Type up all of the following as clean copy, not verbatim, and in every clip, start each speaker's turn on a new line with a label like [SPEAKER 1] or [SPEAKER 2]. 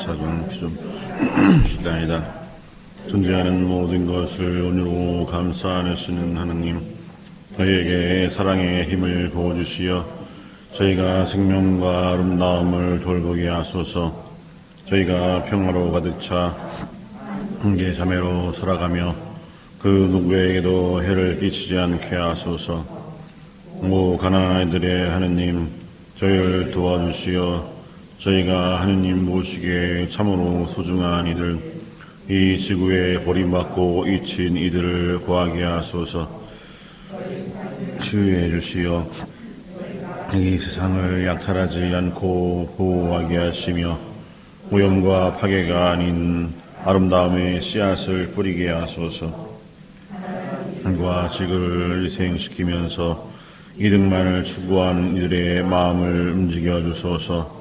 [SPEAKER 1] 작은 피좀 시다니다. 존재하는 모든 것을 온유로 감싸 안으시는 하느님, 저희에게 사랑의 힘을 부어주시어 저희가 생명과 아름다움을 돌보게 하소서. 저희가 평화로 가득 차 형제 자매로 살아가며 그 누구에게도 해를 끼치지 않게 하소서. 가난한 이들의 하느님, 저희를 도와주시어 저희가 하느님 모시기에 참으로 소중한 이들, 이 지구에 버림받고 잊힌 이들을 구하게 하소서. 치유해 주시어 이 세상을 약탈하지 않고 보호하게 하시며 오염과 파괴가 아닌 아름다움의 씨앗을 뿌리게 하소서. 과 지구를 희생시키면서 이득만을 추구하는 이들의 마음을 움직여 주소서.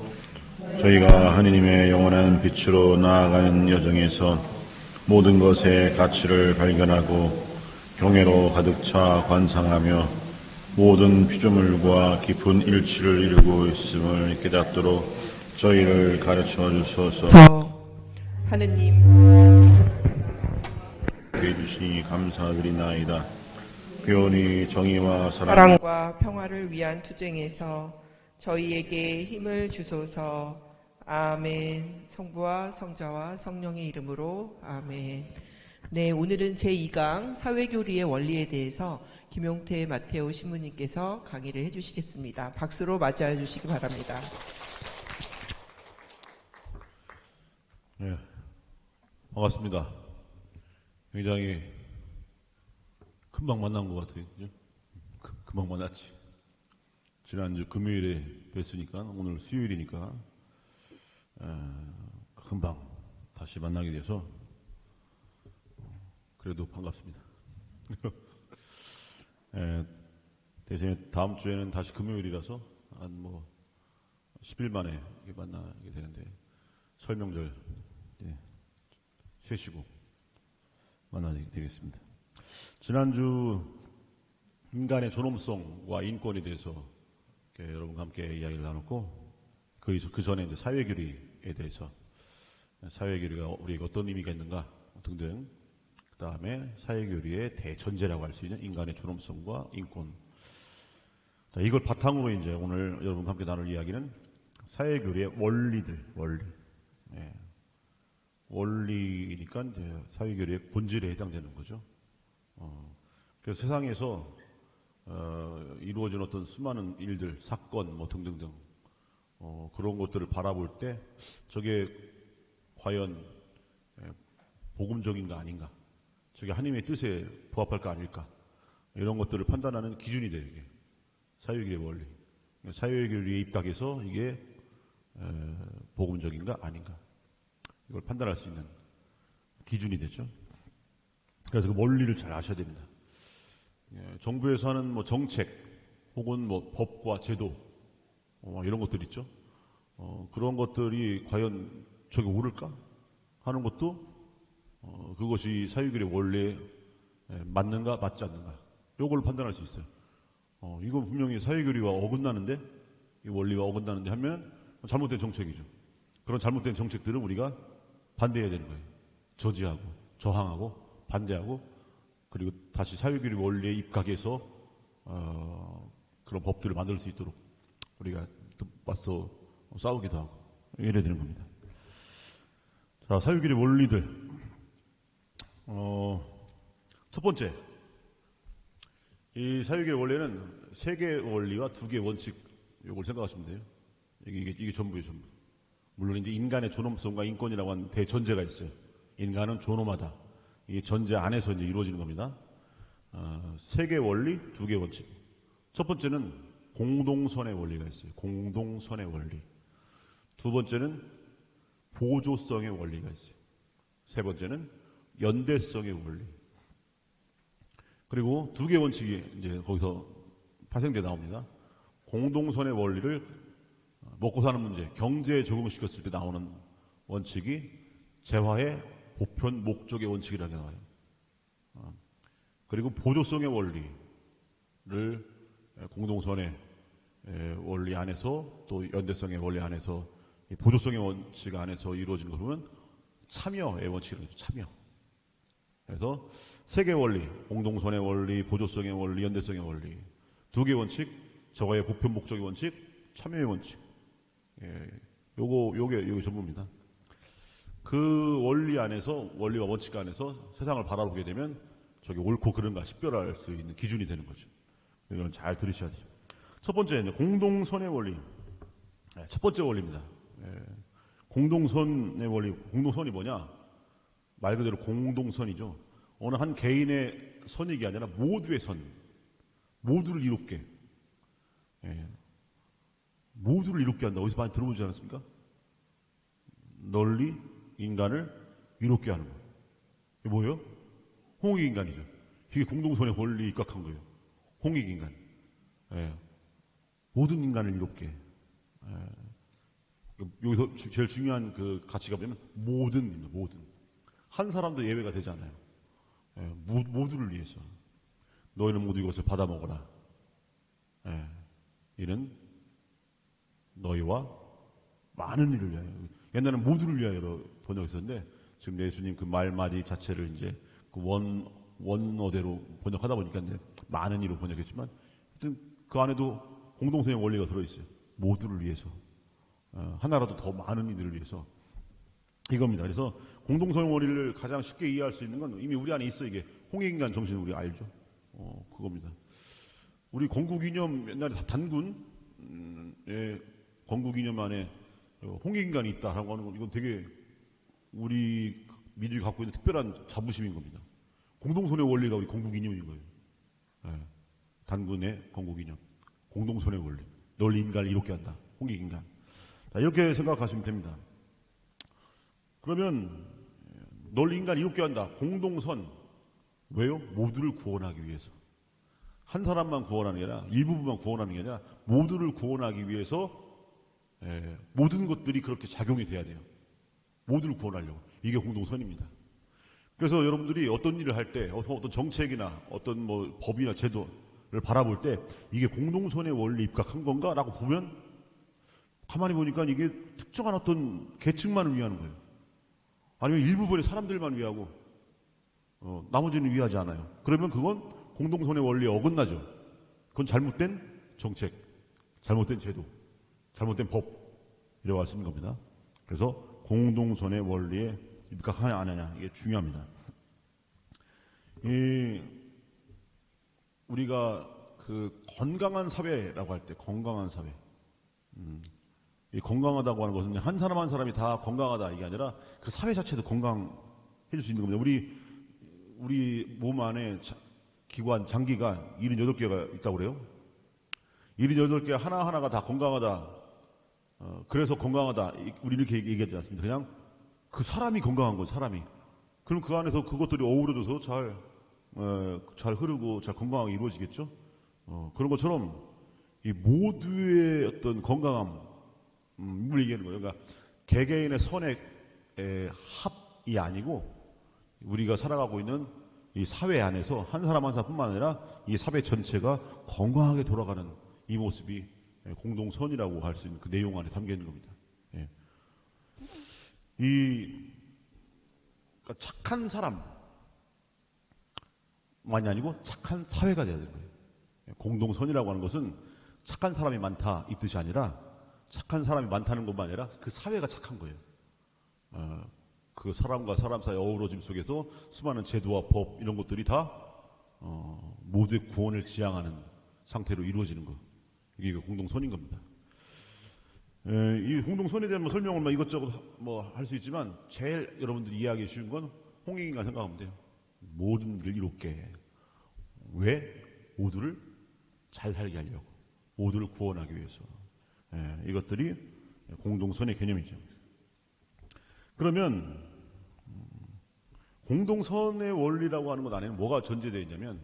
[SPEAKER 1] 저희가 하느님의 영원한 빛으로 나아가는 여정에서 모든 것의 가치를 발견하고 경애로 가득 차 관상하며 모든 피조물과 깊은 일치를 이루고 있음을 깨닫도록 저희를 가르쳐 주소서.
[SPEAKER 2] 하느님
[SPEAKER 1] 해주시니 감사드리나이다. 구원이 정의와
[SPEAKER 2] 사랑과 평화를 위한 투쟁에서 저희에게 힘을 주소서. 아멘. 성부와 성자와 성령의 이름으로 아멘. 네, 오늘은 제2강 사회교리의 원리에 대해서 김용태 마테오 신부님께서 강의를 해주시겠습니다. 박수로 맞이해 주시기 바랍니다.
[SPEAKER 1] 네, 반갑습니다. 굉장히 금방 만난 것 같아요. 그죠? 금방 만났지. 지난주 금요일에 뵀으니까 오늘 수요일이니까 금방 다시 만나게 돼서 그래도 반갑습니다. 대신에 다음 주에는 다시 금요일이라서 한 10일 만에 만나게 되는데 설명절 쉬시고 만나게 되겠습니다. 지난주 인간의 존엄성과 인권에 대해서 여러분과 함께 이야기를 나눴고 그 전에 이제 사회교리에 대해서 사회교리가 우리에게 어떤 의미가 있는가 등등 그 다음에 사회교리의 대전제라고 할 수 있는 인간의 존엄성과 인권 이걸 바탕으로 이제 오늘 여러분과 함께 나눌 이야기는 사회교리의 원리들 원리니까 이제 사회교리의 본질에 해당되는 거죠. 그래서 세상에서 이루어진 어떤 수많은 일들, 사건 등등등 그런 것들을 바라볼 때 저게 과연 복음적인가 아닌가, 저게 하나님의 뜻에 부합할까 아닐까 이런 것들을 판단하는 기준이 돼요. 이게 사회교리의 원리, 사회교리의 입각에서 이게 복음적인가 아닌가 이걸 판단할 수 있는 기준이 되죠. 그래서 그 원리를 잘 아셔야 됩니다. 정부에서 하는 정책 혹은 법과 제도 이런 것들 있죠. 그런 것들이 과연 저게 옳을까 하는 것도 그것이 사회교리의 원리에 맞는가 맞지 않는가 이걸 판단할 수 있어요. 이건 분명히 사회교리와 어긋나는데, 이 원리와 어긋나는데 하면 잘못된 정책이죠. 그런 잘못된 정책들은 우리가 반대해야 되는 거예요. 저지하고 저항하고 반대하고 그리고 다시 사회교리 원리에 입각해서 그런 법들을 만들 수 있도록 우리가 맞서 싸우기도 하고 이래야 되는 겁니다. 자, 사회교리 원리들. 첫 번째, 이 사회교리 원리는 세 개의 원리와 두 개의 원칙, 이걸 생각하시면 돼요. 이게 전부예요, 전부. 물론 이제 인간의 존엄성과 인권이라고 하는 대전제가 있어요. 인간은 존엄하다. 이 전제 안에서 이제 이루어지는 겁니다. 세 개의 원리, 두 개의 원칙. 첫 번째는 공동선의 원리가 있어요. 공동선의 원리. 두 번째는 보조성의 원리가 있어요. 세 번째는 연대성의 원리. 그리고 두 개의 원칙이 이제 거기서 파생돼 나옵니다. 공동선의 원리를 먹고 사는 문제, 경제에 적용시켰을 때 나오는 원칙이 재화의 보편 목적의 원칙이라고 나와요. 그리고 보조성의 원리를 공동선의 원리 안에서 또 연대성의 원리 안에서 이 보조성의 원칙 안에서 이루어지는 걸 보면 참여의 원칙이라고 하죠. 참여. 그래서 세 개 원리, 공동선의 원리, 보조성의 원리, 연대성의 원리, 두 개 원칙, 저거의 보편 목적의 원칙, 참여의 원칙. 예, 요게 전부입니다. 그 원리 안에서, 원리와 원칙 안에서 세상을 바라보게 되면 저게 옳고 그른가 식별할 수 있는 기준이 되는 거죠. 이건 잘 들으셔야 돼요. 첫 번째, 공동선의 원리. 첫 번째 원리입니다. 공동선의 원리, 공동선이 뭐냐? 말 그대로 공동선이죠. 어느 한 개인의 선익이 아니라 모두의 선, 모두를 이롭게, 모두를 이롭게 한다. 어디서 많이 들어보지 않았습니까? 널리 인간을 이롭게 하는 거. 이게 뭐예요? 홍익인간이죠. 이게 공동선의 원리에 입각한 거예요. 홍익인간. 모든 인간을 이롭게. 여기서 제일 중요한 그 가치가 뭐냐면 모든. 한 사람도 예외가 되지 않아요. 모두를 위해서. 너희는 모두 이것을 받아먹어라. 이는 너희와 많은 일을 위하여. 옛날에는 모두를 위하여로 번역했었는데 지금 예수님 그 말마디 자체를 이제 그 원어대로 번역하다 보니까 이제 많은 일로 번역했지만 하여튼 그 안에도 공동선의 원리가 들어있어요. 모두를 위해서. 하나라도 더 많은 이들을 위해서. 이겁니다. 그래서 공동선의 원리를 가장 쉽게 이해할 수 있는 건 이미 우리 안에 있어. 이게 홍익인간 정신을 우리 알죠. 그겁니다. 우리 건국이념 옛날에 단군의 건국이념 안에 홍익인간이 있다라고 하는 건 이건 되게 우리 민족이 갖고 있는 특별한 자부심인 겁니다. 공동선의 원리가 우리 건국이념인 거예요. 단군의 건국이념, 공동선의 원리, 널리 인간을 이롭게 한다. 홍익인간. 자, 이렇게 생각하시면 됩니다. 그러면 널리 인간을 이롭게 한다. 공동선. 왜요? 모두를 구원하기 위해서. 한 사람만 구원하는 게 아니라 일부분만 구원하는 게 아니라 모두를 구원하기 위해서 모든 것들이 그렇게 작용이 돼야 돼요. 모두를 구원하려고. 이게 공동선입니다. 그래서 여러분들이 어떤 일을 할 때 어떤 정책이나 어떤 뭐 법이나 제도를 바라볼 때 이게 공동선의 원리에 입각한 건가? 라고 보면 가만히 보니까 이게 특정한 어떤 계층만을 위하는 거예요. 아니면 일부분의 사람들만 위하고 나머지는 위하지 않아요. 그러면 그건 공동선의 원리에 어긋나죠. 그건 잘못된 정책, 잘못된 제도, 잘못된 법 이라고 할 수 있는 겁니다. 그래서 공동선의 원리에 입각하냐 안 하냐 이게 중요합니다. 우리가 그 건강한 사회라고 할 때 건강한 사회, 이 건강하다고 하는 것은 한 사람 한 사람이 다 건강하다 이게 아니라 그 사회 자체도 건강해질 수 있는 겁니다. 우리 몸 안에 기관, 장기가 78개가 있다고 그래요. 78개 하나하나가 다 건강하다. 그래서 건강하다. 우리 이렇게 얘기하지 않습니다. 그냥 그 사람이 건강한 거예요, 사람이. 그럼 그 안에서 그것들이 어우러져서 잘 흐르고 잘 건강하게 이루어지겠죠? 그런 것처럼 이 모두의 어떤 건강함, 을 얘기하는 거예요. 그러니까 개개인의 선의 합이 아니고 우리가 살아가고 있는 이 사회 안에서 한 사람 한 사람뿐만 아니라 이 사회 전체가 건강하게 돌아가는 이 모습이 공동선이라고 할 수 있는 그 내용 안에 담겨 있는 겁니다. 그러니까 착한 사람만이 아니고 착한 사회가 돼야 되는 거예요. 공동선이라고 하는 것은 착한 사람이 많다 이 뜻이 아니라 착한 사람이 많다는 것만 아니라 그 사회가 착한 거예요. 그 사람과 사람 사이 어우러짐 속에서 수많은 제도와 법 이런 것들이 다 모두의 구원을 지향하는 상태로 이루어지는 것. 이게 공동선인 겁니다. 이 공동선에 대한 설명을 이것저것 할 수 있지만 제일 여러분들이 이해하기 쉬운 건 홍익인간 생각하면 돼요. 모든 일을 이롭게. 왜? 모두를 잘 살게 하려고. 모두를 구원하기 위해서. 이것들이 공동선의 개념이죠. 그러면 공동선의 원리라고 하는 것 안에는 뭐가 전제되어 있냐면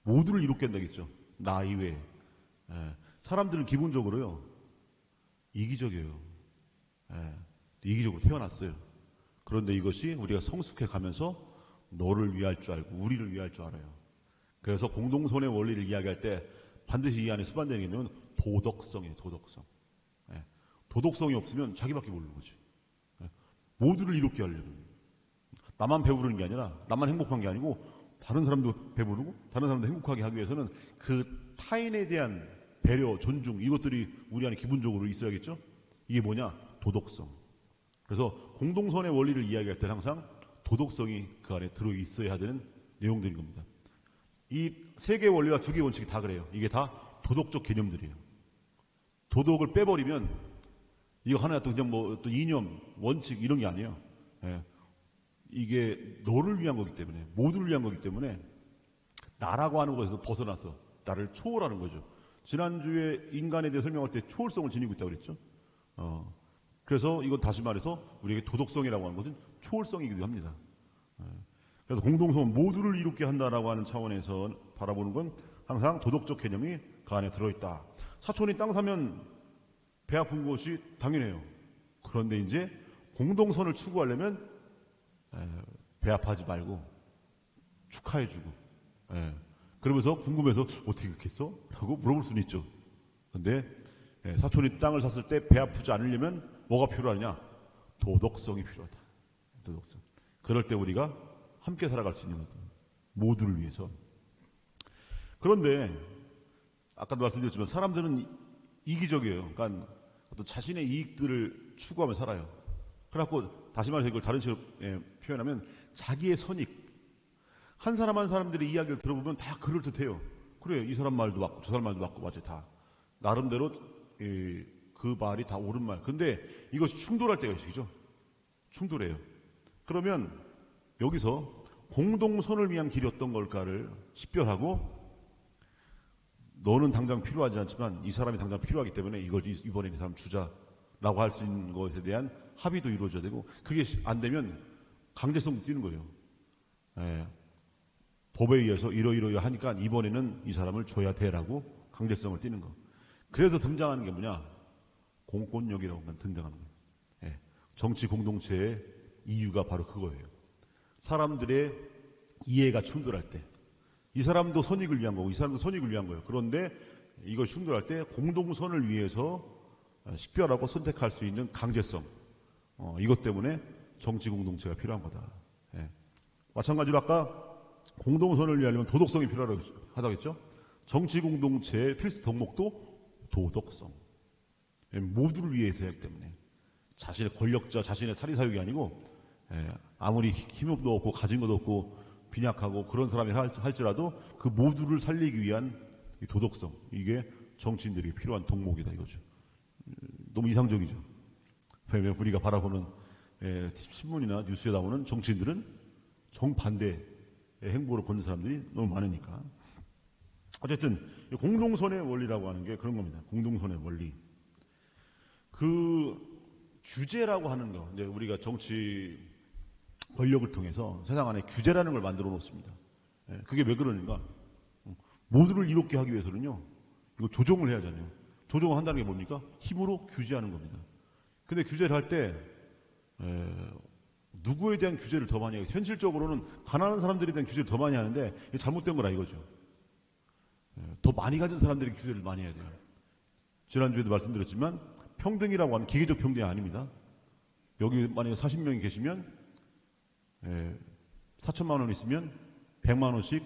[SPEAKER 1] 모두를 이롭게 한다겠죠. 나 이외에. 사람들은 기본적으로요. 이기적이에요. 이기적으로 태어났어요. 그런데 이것이 우리가 성숙해 가면서 너를 위할 줄 알고 우리를 위할 줄 알아요. 그래서 공동선의 원리를 이야기할 때 반드시 이 안에 수반되는 게 도덕성이에요. 도덕성. 도덕성이 없으면 자기밖에 모르는 거지. 모두를 이롭게 하려면. 나만 배부르는 게 아니라, 나만 행복한 게 아니고, 다른 사람도 배부르고, 다른 사람도 행복하게 하기 위해서는 그 타인에 대한 배려, 존중, 이것들이 우리 안에 기본적으로 있어야겠죠? 이게 뭐냐? 도덕성. 그래서 공동선의 원리를 이야기할 때는 항상 도덕성이 그 안에 들어 있어야 되는 내용들인 겁니다. 이 세 개의 원리와 두 개의 원칙이 다 그래요. 이게 다 도덕적 개념들이에요. 도덕을 빼버리면 이거 하나 또 그냥 뭐 또 이념, 원칙 이런 게 아니에요. 예. 이게 너를 위한 거기 때문에, 모두를 위한 거기 때문에 나라고 하는 것에서 벗어나서 나를 초월하는 거죠. 지난주에 인간에 대해 설명할 때 초월성을 지니고 있다고 그랬죠. 그래서 이건 다시 말해서 우리에게 도덕성이라고 하는 것은 초월성이기도 합니다. 그래서 공동성은 모두를 이롭게 한다라고 하는 차원에서 바라보는 건 항상 도덕적 개념이 그 안에 들어있다. 사촌이 땅 사면 배 아픈 것이 당연해요. 그런데 이제 공동선을 추구하려면 배 아파하지 말고 축하해주고, 그러면서 궁금해서 어떻게 그렇게 했어? 라고 물어볼 수는 있죠. 그런데 사촌이 땅을 샀을 때 배 아프지 않으려면 뭐가 필요하냐? 도덕성이 필요하다. 도덕성. 그럴 때 우리가 함께 살아갈 수 있는 거죠. 모두를 위해서. 그런데 아까도 말씀드렸지만 사람들은 이기적이에요. 그러니까 어떤 자신의 이익들을 추구하며 살아요. 그래갖고 다시 말해서 이걸 다른 식으로 표현하면 자기의 선익. 한 사람 한 사람들의 이야기를 들어보면 다 그럴듯해요. 그래, 이 사람 말도 맞고 저 사람 말도 맞고 맞아요. 다 나름대로 그 말이 다 옳은 말. 근데 이것이 충돌할 때가 있죠. 충돌해요. 그러면 여기서 공동선을 위한 길이 어떤 걸까를 식별하고, 너는 당장 필요하지 않지만 이 사람이 당장 필요하기 때문에 이걸 이번에 이 사람 주자라고 할 수 있는 것에 대한 합의도 이루어져야 되고, 그게 안 되면 강제성도 띄는 거예요. 법에 의해서 이러이러 하니까 이번에는 이 사람을 줘야 돼라고 강제성을 띄는 거. 그래서 등장하는 게 뭐냐? 공권력이라고 등장하는 거예요. 정치 공동체의 이유가 바로 그거예요. 사람들의 이해가 충돌할 때, 이 사람도 선익을 위한 거고 이 사람도 선익을 위한 거예요. 그런데 이걸 충돌할 때 공동선을 위해서 식별하고 선택할 수 있는 강제성, 이것 때문에 정치 공동체가 필요한 거다. 마찬가지로 아까 공동선을 위하려면 도덕성이 필요하다고 했죠. 정치 공동체의 필수 덕목도 도덕성. 모두를 위해서 하기 때문에 자신의 권력자, 자신의 사리사욕이 아니고 아무리 힘도 없고 가진 것도 없고 빈약하고 그런 사람이 할지라도 그 모두를 살리기 위한 이 도덕성, 이게 정치인들에게 필요한 덕목이다 이거죠. 너무 이상적이죠. 왜냐하면 우리가 바라보는 신문이나 뉴스에 나오는 정치인들은 정반대의 행보를 걷는 사람들이 너무 많으니까. 어쨌든 공동선의 원리라고 하는 게 그런 겁니다. 공동선의 원리. 그 규제라고 하는 거, 이제 우리가 정치 권력을 통해서 세상 안에 규제라는 걸 만들어 놓습니다. 그게 왜 그러는가? 모두를 이롭게 하기 위해서는요, 이거 조정을 해야 하잖아요. 조정을 한다는 게 뭡니까? 힘으로 규제하는 겁니다. 근데 규제를 할 때, 누구에 대한 규제를 더 많이 해요? 현실적으로는 가난한 사람들에 대한 규제를 더 많이 하는데, 이게 잘못된 거라 이거죠. 더 많이 가진 사람들이 규제를 많이 해야 돼요. 지난주에도 말씀드렸지만, 평등이라고 하는 기계적 평등이 아닙니다. 여기 만약에 40명이 계시면 4천만 원 있으면 100만 원씩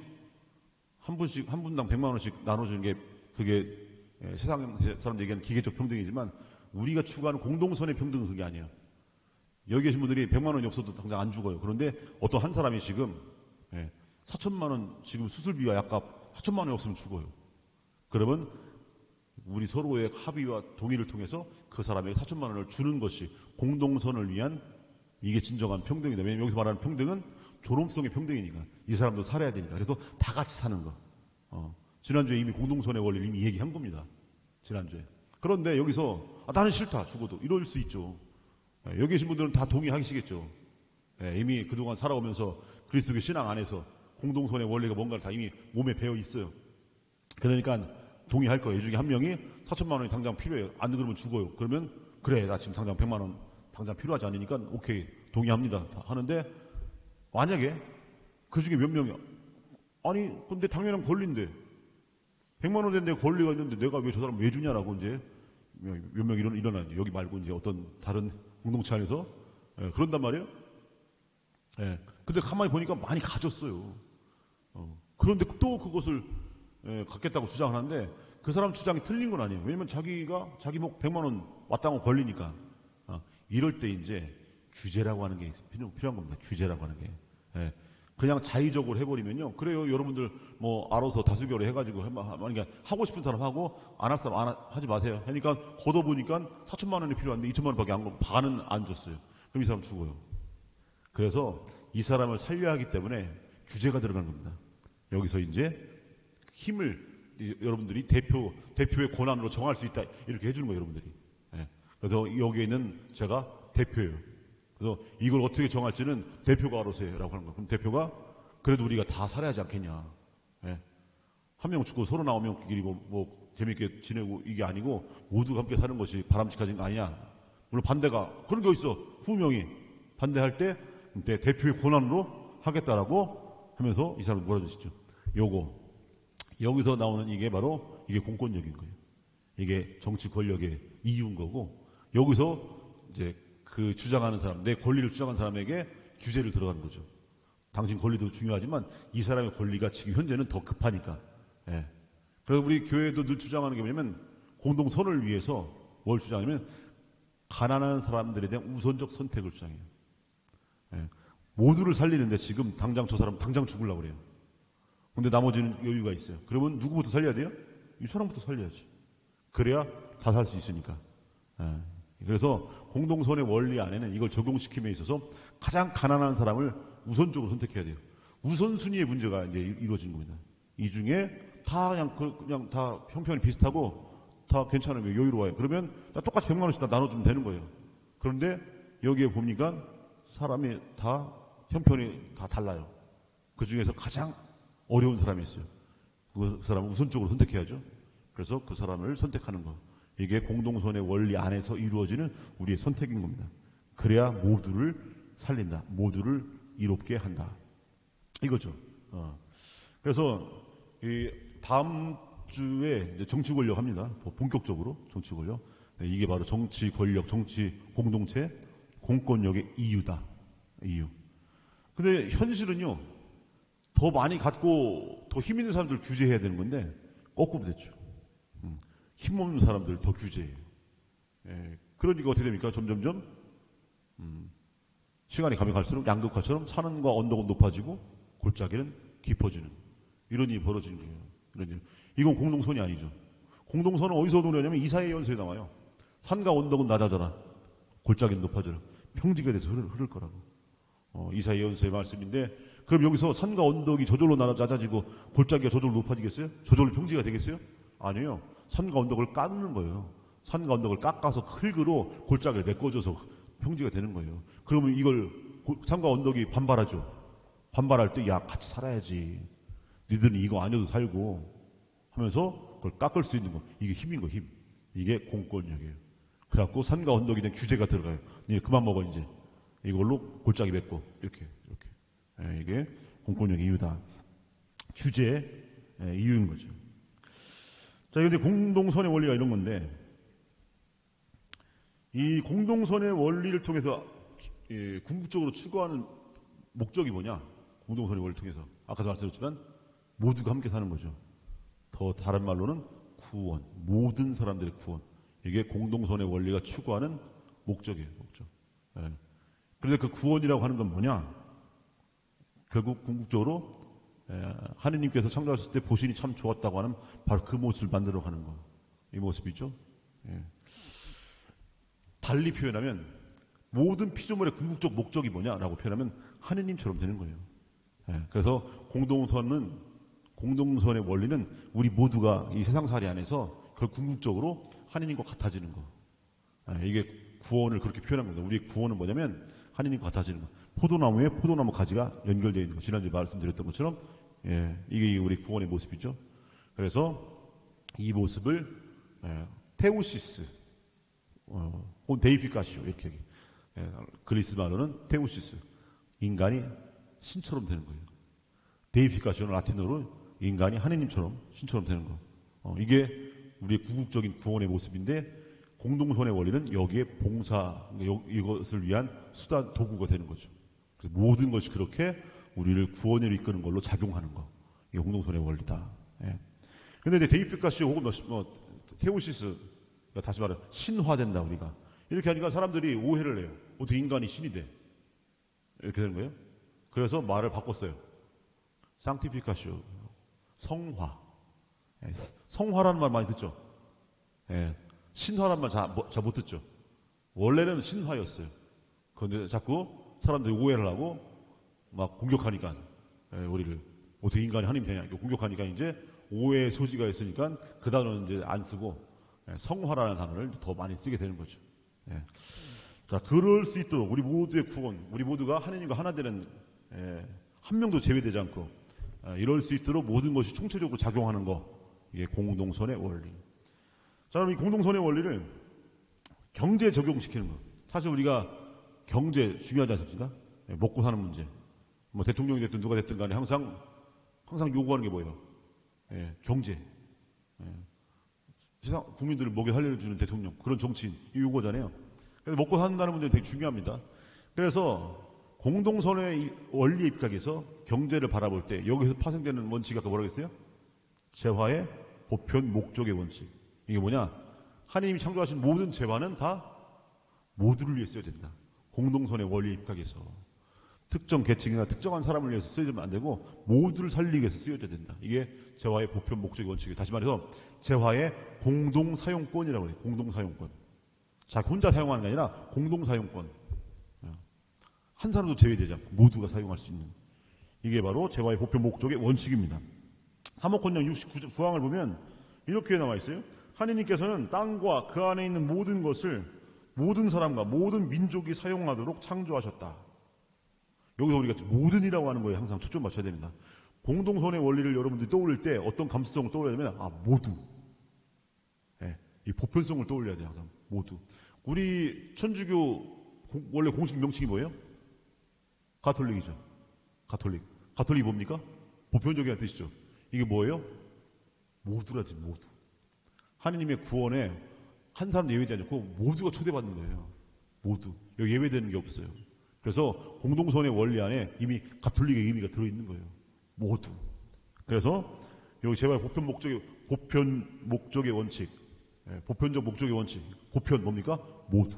[SPEAKER 1] 한 분당 100만 원씩 나눠주는 게 그게 세상 사람들 얘기하는 기계적 평등이지만 우리가 추구하는 공동선의 평등은 그게 아니에요. 여기 계신 분들이 100만 원이 없어도 당장 안 죽어요. 그런데 어떤 한 사람이 지금 4천만 원 지금 수술비와 약값 4천만 원이 없으면 죽어요. 그러면 우리 서로의 합의와 동의를 통해서 그 사람에게 4천만 원을 주는 것이 공동선을 위한 이게 진정한 평등이다. 왜냐하면 여기서 말하는 평등은 존엄성의 평등이니까 이 사람도 살아야 되니까. 그래서 다 같이 사는 거. 지난주에 이미 공동선의 원리를 이미 얘기한 겁니다. 지난주에. 그런데 여기서 나는 싫다 죽어도 이럴 수 있죠. 여기 계신 분들은 다 동의하시겠죠. 이미 그동안 살아오면서 그리스도교 신앙 안에서 공동선의 원리가 뭔가를 다 이미 몸에 배어 있어요. 그러니까 동의할 거예요. 이 중에 한 명이 4천만 원이 당장 필요해요. 안 그러면 죽어요. 그러면 그래 나 지금 당장 100만 원 당장 필요하지 않으니까 오케이 동의합니다. 하는데 만약에 그 중에 몇 명이 아니 근데 당연한 권리인데 100만 원 된데 권리가 있는데 내가 왜 저 사람 왜 주냐라고 이제 몇 명 일어나요. 여기 말고 이제 어떤 다른 공동체 안에서. 예, 그런단 말이에요. 예, 근데 가만히 보니까 많이 가졌어요. 그런데 또 그것을 갖겠다고 주장하는데 그 사람 주장이 틀린 건 아니에요. 왜냐면 자기가 자기 목 100만 원 왔다고 걸리니까. 이럴 때 이제 규제라고 하는 게 필요한 겁니다. 규제라고 하는 게. 예. 그냥 자의적으로 해버리면요. 그래요. 여러분들 뭐 알아서 다수결을 해가지고 그러니까 하고 싶은 사람 하고 안 할 사람 하지 마세요. 하니까 걷어보니까 4천만 원이 필요한데 2천만 원밖에 안 걷고 반은 안 줬어요. 그럼 이 사람 죽어요. 그래서 이 사람을 살려야 하기 때문에 규제가 들어간 겁니다. 여기서 이제 힘을 여러분들이 대표의 권한으로 정할 수 있다 이렇게 해주는 거예요. 여러분들이. 예. 그래서 여기에 있는 제가 대표예요. 그래서 이걸 어떻게 정할지는 대표가 알아서 해라고 하는 거예요. 그럼 대표가 그래도 우리가 다 살아야지 않겠냐. 예. 한 명 죽고 39명끼리 뭐 재밌게 지내고 이게 아니고 모두가 함께 사는 것이 바람직한 거 아니냐. 물론 반대가 그런 게 있어. 후명이 반대할 때 대표의 권한으로 하겠다라고 하면서 이 사람을 몰아주시죠. 여기서 나오는 이게 바로 이게 공권력인 거예요. 이게 정치 권력의 이유인 거고 여기서 이제 그 주장하는 사람, 내 권리를 주장하는 사람에게 규제를 들어가는 거죠. 당신 권리도 중요하지만 이 사람의 권리가 지금 현재는 더 급하니까. 예. 그래서 우리 교회도 늘 주장하는 게 뭐냐면 공동선을 위해서 뭘 주장하냐면 가난한 사람들에 대한 우선적 선택을 주장해요. 예. 모두를 살리는데 지금 당장 저 사람 당장 죽으려고 그래요. 근데 나머지는 여유가 있어요. 그러면 누구부터 살려야 돼요? 이 사람부터 살려야지. 그래야 다 살 수 있으니까. 예. 그래서 공동선의 원리 안에는 이걸 적용시킴에 있어서 가장 가난한 사람을 우선적으로 선택해야 돼요. 우선순위의 문제가 이제 이루어진 겁니다. 이 중에 다 그냥 다 형편이 비슷하고 다 괜찮으면 여유로워요. 그러면 똑같이 100만 원씩 다 나눠주면 되는 거예요. 그런데 여기에 보니까 사람이 다 형편이 다 달라요. 그 중에서 가장 어려운 사람이 있어요. 그 사람을 우선적으로 선택해야죠. 그래서 그 사람을 선택하는 거. 이게 공동선의 원리 안에서 이루어지는 우리의 선택인 겁니다. 그래야 모두를 살린다. 모두를 이롭게 한다. 이거죠. 그래서 이 다음 주에 이제 정치 권력 합니다. 본격적으로 정치 권력. 네, 이게 바로 정치 권력, 정치 공동체, 공권력의 이유다. 이유. 근데 현실은요. 더 많이 갖고 더 힘 있는 사람들 규제해야 되는 건데 거꾸로 됐죠. 힘없는 사람들 더 규제해요. 예, 그러니까 어떻게 됩니까? 점점점 시간이 가면 갈수록 양극화처럼 산과 언덕은 높아지고 골짜기는 깊어지는 이런 일이 벌어지는 거예요. 이런 일. 이건 공동선이 아니죠. 공동선은 어디서 노냐면 이사야 연서에 나와요. 산과 언덕은 낮아져라. 골짜기는 높아져라. 평지가 돼서 흐를 거라고. 이사야 연서의 말씀인데 그럼 여기서 산과 언덕이 저절로 낮아지고 골짜기가 저절로 높아지겠어요? 저절로 평지가 되겠어요? 아니에요. 산과 언덕을 깎는 거예요. 산과 언덕을 깎아서 흙으로 골짜기를 메꿔줘서 평지가 되는 거예요. 그러면 이걸 산과 언덕이 반발하죠. 반발할 때 야 같이 살아야지. 니들은 이거 아니어도 살고 하면서 그걸 깎을 수 있는 거. 이게 힘인 거 힘. 이게 공권력이에요. 그래갖고 산과 언덕에 대한 규제가 들어가요. 니 그만 먹어 이제. 이걸로 골짜기 맺고 이렇게. 예, 이게 공권력의 이유다. 규제의 이유인 거죠. 자, 근데 공동선의 원리가 이런 건데, 이 공동선의 원리를 통해서 궁극적으로 추구하는 목적이 뭐냐? 공동선의 원리를 통해서. 아까도 말씀드렸지만, 모두가 함께 사는 거죠. 더 다른 말로는 구원. 모든 사람들의 구원. 이게 공동선의 원리가 추구하는 목적이에요, 목적. 예. 그런데 그 구원이라고 하는 건 뭐냐? 결국 궁극적으로 하느님께서 창조하셨을 때 보시니 참 좋았다고 하는 바로 그 모습을 만들어가는 거. 이 모습이죠. 예. 달리 표현하면 모든 피조물의 궁극적 목적이 뭐냐라고 표현하면 하느님처럼 되는 거예요. 예. 그래서 공동선의 원리는 우리 모두가 이 세상살이 안에서 그걸 궁극적으로 하느님과 같아지는 거. 예. 이게 구원을 그렇게 표현한 겁니다. 우리의 구원은 뭐냐면 하느님과 같아지는 거. 포도나무에 포도나무 가지가 연결되어 있는 거. 지난주에 말씀드렸던 것처럼 이게 우리 구원의 모습이죠. 그래서 이 모습을 테우시스, 혹은 데이피카시오 이렇게 그리스 말로는 테우시스, 인간이 신처럼 되는 거예요. 데이피카시오는 라틴어로 인간이 하느님처럼 신처럼 되는 거. 이게 우리의 궁극적인 구원의 모습인데 공동선의 원리는 여기에 봉사, 이것을 위한 수단, 도구가 되는 거죠. 그래서 모든 것이 그렇게 우리를 구원을 이끄는 걸로 작용하는 거. 이게 공동선의 원리다. 예. 근데 이제 데이피카시 혹은 테오시스, 다시 말해 신화된다 우리가. 이렇게 하니까 사람들이 오해를 해요. 어떻게 인간이 신이 돼? 이렇게 되는 거예요. 그래서 말을 바꿨어요. 상티피카시오, 성화. 예. 성화라는 말 많이 듣죠. 예. 신화란 말 잘 못 듣죠. 원래는 신화였어요. 그런데 자꾸 사람들이 오해를 하고 막 공격하니까, 예, 우리를 어떻게 인간이 하나님 되냐 이렇게 공격하니까 이제 오해의 소지가 있으니까 그 단어는 이제 안 쓰고, 예, 성화라는 단어를 더 많이 쓰게 되는 거죠. 예. 자, 그럴 수 있도록 우리 모두의 구원, 우리 모두가 하나님과 하나 되는, 예, 한 명도 제외되지 않고, 이럴 수 있도록 모든 것이 총체적으로 작용하는 거, 이게 공동선의 원리. 자, 그럼 이 공동선의 원리를 경제에 적용시키는 거. 사실 우리가 경제 중요하지 않습니까? 예, 먹고 사는 문제. 뭐 대통령이 됐든 누가 됐든 간에 항상 요구하는 게 뭐예요? 예, 경제. 예, 세상 국민들을 먹여 살려주는 대통령, 그런 정치인, 이 요구잖아요. 그래서 먹고 산다는 문제는 되게 중요합니다. 그래서 공동선의 원리에 입각해서 경제를 바라볼 때 여기서 파생되는 원칙이 아까 뭐라고 했어요? 재화의 보편 목적의 원칙. 이게 뭐냐? 하나님이 창조하신 모든 재화는 다 모두를 위해 써야 된다. 공동선의 원리에 입각해서. 특정 계층이나 특정한 사람을 위해서 쓰여지면 안 되고 모두를 살리기 위해서 쓰여져야 된다. 이게 재화의 보편 목적의 원칙이에요. 다시 말해서 재화의 공동사용권이라고 해요. 공동사용권. 자, 혼자 사용하는 게 아니라 공동사용권. 한 사람도 제외되지 않고 모두가 사용할 수 있는. 이게 바로 재화의 보편 목적의 원칙입니다. 사목헌장 69항을 보면 이렇게 나와 있어요. 하느님께서는 땅과 그 안에 있는 모든 것을 모든 사람과 모든 민족이 사용하도록 창조하셨다. 여기서 우리가 모든이라고 하는 거에 항상 초점 맞춰야 됩니다. 공동선의 원리를 여러분들이 떠올릴 때 어떤 감수성을 떠올려야 되면, 모두. 예, 이 보편성을 떠올려야 돼요. 항상 모두. 우리 천주교 원래 공식 명칭이 뭐예요? 가톨릭이죠. 가톨릭이 뭡니까? 보편적이라는 뜻이죠. 이게 뭐예요? 모두라지, 모두. 하느님의 구원에 한 사람도 예외되지 않고 모두가 초대받는 거예요. 모두. 여기 예외되는 게 없어요. 그래서 공동선의 원리 안에 이미 가톨릭의 의미가 들어있는 거예요. 모두. 그래서 여기 재화의 보편 목적의 원칙, 보편적 목적의 원칙, 보편 뭡니까? 모두.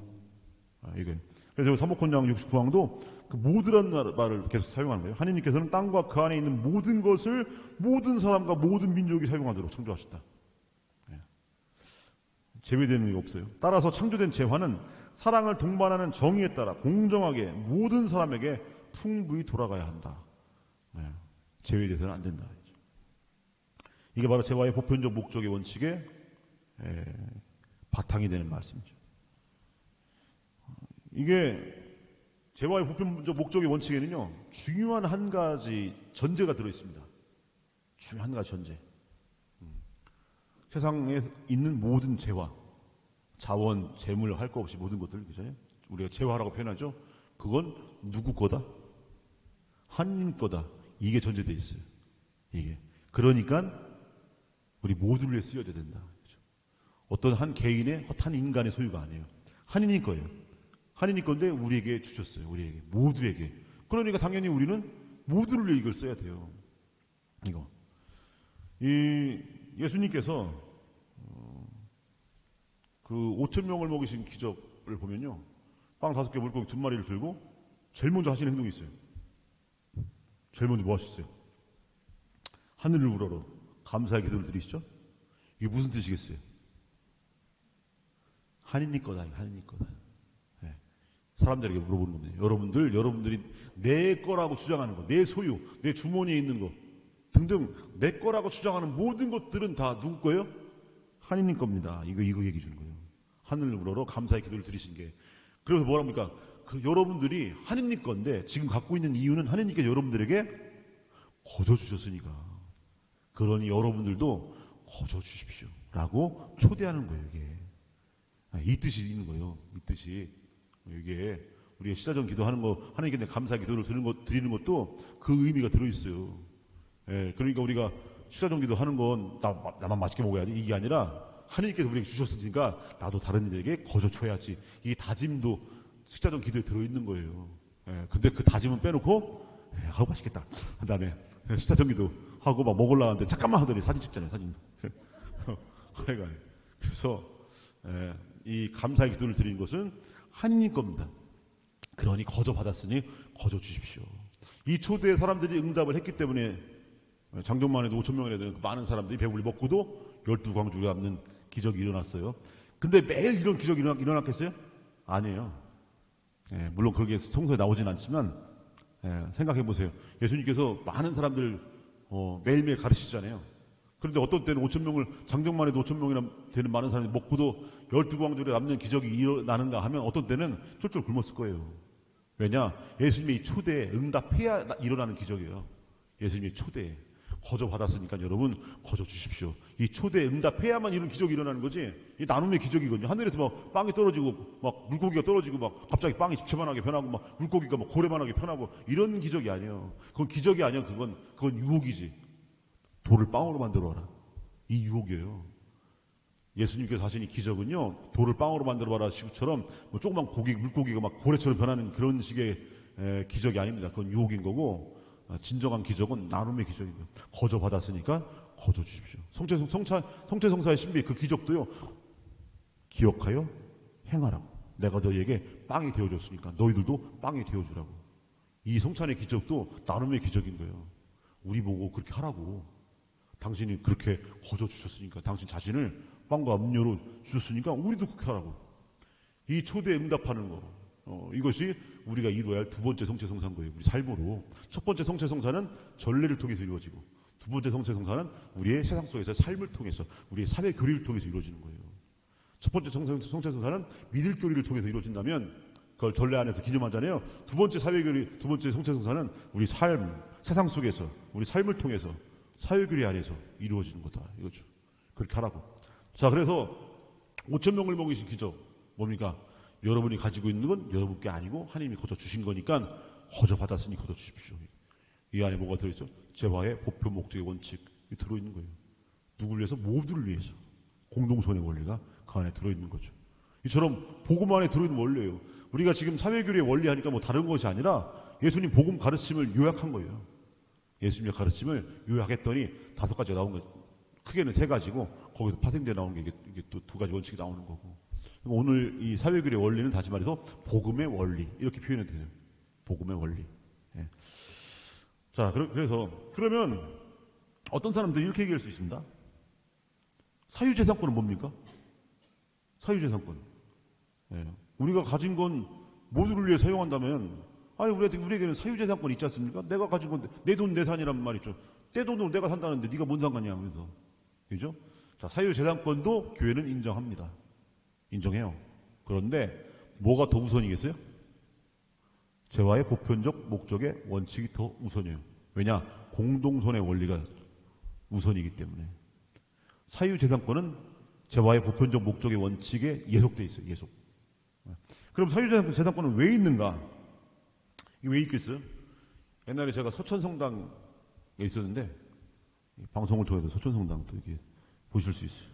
[SPEAKER 1] 이게. 그래서 사목헌장 69항도 그 모두라는 말을 계속 사용하는 거예요. 하느님께서는 땅과 그 안에 있는 모든 것을 모든 사람과 모든 민족이 사용하도록 창조하셨다. 제외되는 게 없어요. 따라서 창조된 재화는 사랑을 동반하는 정의에 따라 공정하게 모든 사람에게 풍부히 돌아가야 한다. 제외돼서는 안 된다. 이게 바로 재화의 보편적 목적의 원칙의 바탕이 되는 말씀이죠. 이게 재화의 보편적 목적의 원칙에는요, 중요한 한 가지 전제가 들어있습니다. 중요한 한 가지 전제. 세상에 있는 모든 재화, 자원, 재물, 할 거 없이 모든 것들, 그죠? 우리가 재화라고 표현하죠? 그건 누구 거다? 하나님 거다. 이게 전제되어 있어요. 이게. 그러니까 우리 모두를 위해 쓰여져야 된다. 그죠? 어떤 한 개인의, 한 인간의 소유가 아니에요. 하나님 거예요. 하나님 건데 우리에게 주셨어요. 우리에게. 모두에게. 그러니까 당연히 우리는 모두를 위해 이걸 써야 돼요. 이거. 예수님께서 그 5,000명을 먹이신 기적을 보면요, 빵 5개 물고기 2마리를 들고 제일 먼저 하시는 행동이 있어요. 제일 먼저 뭐 하셨어요? 하늘을 우러러 감사의 기도를 드리시죠? 이게 무슨 뜻이겠어요? 하느님 거다. 하느님 거다. 네. 사람들에게 물어보는 겁니다. 여러분들이 내 거라고 주장하는 거, 내 소유, 내 주머니에 있는 거 등등 내 거라고 주장하는 모든 것들은 다 누구 거예요? 하느님 겁니다. 이거 얘기 주는 거예요. 하늘을 우러러 감사의 기도를 드리신 게. 그래서 뭐랍니까? 여러분들이 하느님 건데 지금 갖고 있는 이유는 하느님께 여러분들에게 거저 주셨으니까. 그러니 여러분들도 거저 주십시오. 라고 초대하는 거예요, 이게. 이 뜻이 있는 거예요. 이 뜻이. 이게 우리가 시사전 기도하는 거, 하나님께 감사 기도를 드리는 것도 그 의미가 들어있어요. 예, 그러니까 우리가 식사정 기도 하는 건 나만 맛있게 먹어야지 이게 아니라 하느님께서 우리에게 주셨으니까 나도 다른 이에게 거저 줘야지. 이 다짐도 식사전 기도에 들어있는 거예요. 예, 근데 그 다짐은 빼놓고 아우 맛있겠다 한 다음에 식사전 기도 하고 막 먹으려고 하는데 잠깐만 하더니 사진 찍잖아요. 사진. 그래서 이 감사의 기도를 드리는 것은 하느님 겁니다. 그러니 거저 받았으니 거저 주십시오. 이 초대에 사람들이 응답을 했기 때문에 장정만 해도 5,000명이나 되는 많은 사람들이 배불리 먹고도 12광주가 남는 기적이 일어났어요. 근데 매일 이런 기적이 일어났겠어요? 아니에요. 물론 그게 성서에 나오진 않지만 생각해 보세요. 예수님께서 많은 사람들 매일매일 가르치잖아요. 그런데 어떤 때는 5,000명을 장정만 해도 5,000명이나 되는 많은 사람이 먹고도 12광주에 남는 기적이 일어나는가 하면 어떤 때는 쫄쫄 굶었을 거예요. 왜냐? 예수님의 초대에 응답해야 일어나는 기적이에요. 예수님의 초대에. 거저 받았으니까 여러분 거저 주십시오. 이 초대에 응답해야만 이런 기적이 일어나는 거지. 이 나눔의 기적이거든요. 하늘에서 막 빵이 떨어지고 막 물고기가 떨어지고 막 갑자기 빵이 집채만하게 변하고 막 물고기가 막 고래만하게 변하고 이런 기적이 아니에요. 그건 기적이 아니야. 그건 유혹이지. 돌을 빵으로 만들어라. 이 유혹이에요. 예수님께서 하신 이 기적은요, 돌을 빵으로 만들어봐라 식처럼 뭐 조그만 물고기가 막 고래처럼 변하는 그런 식의 기적이 아닙니다. 그건 유혹인 거고, 진정한 기적은 나눔의 기적입니다. 거저 받았으니까 거저 주십시오. 성체성사의 신비 그 기적도요, 기억하여 행하라고. 내가 너희에게 빵이 되어줬으니까 너희들도 빵이 되어주라고. 이 성찬의 기적도 나눔의 기적인 거예요. 우리 보고 그렇게 하라고. 당신이 그렇게 거저 주셨으니까, 당신 자신을 빵과 음료로 주셨으니까 우리도 그렇게 하라고. 이 초대에 응답하는 거, 이것이 우리가 이루어야 할 두 번째 성체성사인 거예요. 우리 삶으로. 첫 번째 성체성사는 전례를 통해서 이루어지고, 두 번째 성체성사는 우리의 세상 속에서 삶을 통해서, 우리의 사회 교리를 통해서 이루어지는 거예요. 첫 번째 성체성사는 믿을 교리를 통해서 이루어진다면 그걸 전례 안에서 기념하잖아요. 두 번째 사회교리, 두 번째 성체성사는 우리 삶, 세상 속에서 우리 삶을 통해서 사회교리 안에서 이루어지는 거다. 이거죠. 그렇게 하라고. 자, 그래서 5,000명을 먹이신 기적 뭡니까? 여러분이 가지고 있는 건 여러분께 아니고 하나님이 거저 주신 거니까 거저 받았으니 거저 주십시오. 이 안에 뭐가 들어있죠? 재화의 보표 목적의 원칙이 들어있는 거예요. 누구를 위해서? 모두를 위해서. 공동선의 원리가 그 안에 들어있는 거죠. 이처럼 복음 안에 들어있는 원리예요. 우리가 지금 사회교리의 원리 하니까 뭐 다른 것이 아니라 예수님 복음 가르침을 요약한 거예요. 예수님의 가르침을 요약했더니 5가지가 나온 거죠. 크게는 3가지고 거기서 파생돼 나오는 게 이게 또 2가지 원칙이 나오는 거고. 오늘 이 사회교리의 원리는 다시 말해서 복음의 원리 이렇게 표현해도 돼요. 복음의 원리. 예. 자, 그러면 어떤 사람들이 이렇게 얘기할 수 있습니다. 사유재산권은 뭡니까? 사유재산권. 예. 우리가 가진 건 모두를 위해 사용한다면, 아니 우리에게는 사유재산권이 있지 않습니까? 내가 가진 건 내 돈 내산이란 말이죠. 내 돈으로 내가 산다는데 네가 뭔 상관이야 하면서. 그죠? 자, 사유재산권도 교회는 인정합니다. 인정해요. 그런데 뭐가 더 우선이겠어요? 재화의 보편적 목적의 원칙이 더 우선이에요. 왜냐? 공동선의 원리가 우선이기 때문에. 사유재산권은 재화의 보편적 목적의 원칙에 예속돼 있어요. 예속. 그럼 사유재산권은 왜 있는가? 이게 왜 있겠어요? 옛날에 제가 서천성당에 있었는데 방송을 통해서 서천성당도 이렇게 보실 수 있어요.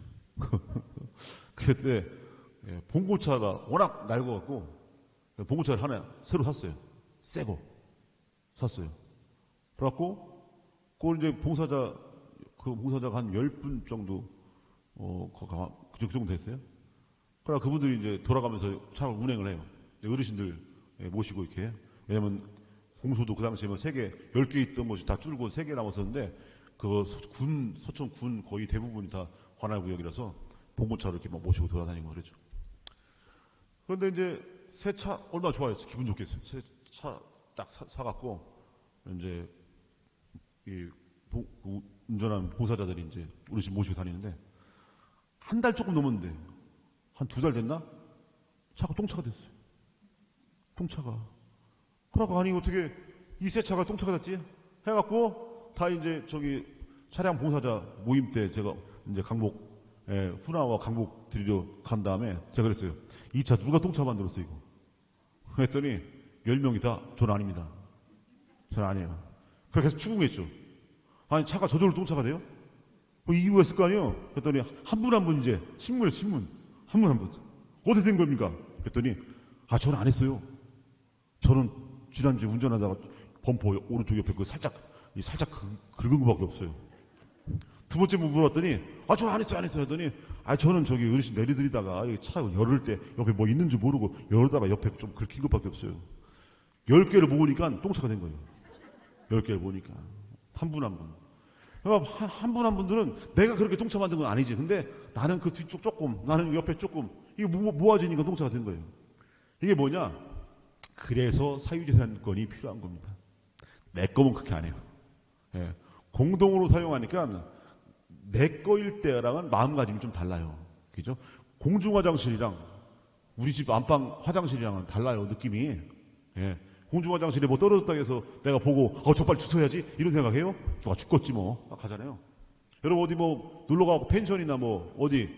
[SPEAKER 1] 그때 봉고차가 워낙 낡아갖고 봉고차를 하나 새로 샀어요. 새거 샀어요. 그래갖고 그걸 이제 봉사자가 한 10분 정도 그 정도 됐어요. 그러나 그분들이 이제 돌아가면서 차를 운행을 해요. 어르신들 모시고 이렇게. 왜냐면 공소도 그 당시에 10개 있던 것이 다 줄고 3개 남았었는데 서천 군 거의 대부분이 다 관할구역이라서 봉고차를 이렇게 막 모시고 돌아다니고 그러죠. 그런데 이제 새 차 얼마나 좋아요. 기분 좋겠어요. 새 차 딱 사갖고 이제 운전하는 봉사자들이 이제 어르신 모시고 다니는데 한 달 조금 넘었는데 한 2달 됐나? 차가 똥차가 됐어요. 똥차가. 그러고 아니 어떻게 이 새 차가 똥차가 됐지? 해갖고 다 이제 차량 봉사자 모임 때 제가 이제 훈화와 강복 드리러 간 다음에 제가 그랬어요. 이 차 누가 똥차 만들었어 이거? 했더니 10명이 다 전 아닙니다. 전 아니에요. 그렇게 해서 추궁했죠. 아니 차가 저절로 똥차가 돼요? 뭐 이유가 있을 거 아니에요? 그랬더니 한 분 한 분 이제 신문 한 분 한 분 어떻게 된 겁니까? 그랬더니 저는 안 했어요. 저는 지난주에 운전하다가 범퍼 오른쪽 옆에 살짝 긁은 것밖에 없어요. 두 번째 물어봤더니 저는 안 했어요 했더니 저는 저기 어르신 내리드리다가 차 열을 때 옆에 뭐 있는지 모르고 열다가 옆에 좀 긁힌 것밖에 없어요. 10개를 모으니까 똥차가 된 거예요. 10개를 모으니까 한 분 한 분. 한 분 한 분들은 내가 그렇게 똥차 만든 건 아니지. 근데 나는 그 뒤쪽 조금, 나는 옆에 조금, 이게 모아지니까 똥차가 된 거예요. 이게 뭐냐? 그래서 사유재산권이 필요한 겁니다. 내 거면 그렇게 안 해요. 예. 공동으로 사용하니까 내 거일 때랑은 마음가짐이 좀 달라요. 그죠? 공중화장실이랑 우리 집 안방 화장실이랑은 달라요, 느낌이. 예. 공중화장실에 뭐 떨어졌다 해서 내가 보고 저 빨리 주워야지 이런 생각해요? 누가 죽겠지 뭐. 가잖아요. 여러분 어디 뭐 놀러 가고 펜션이나 뭐 어디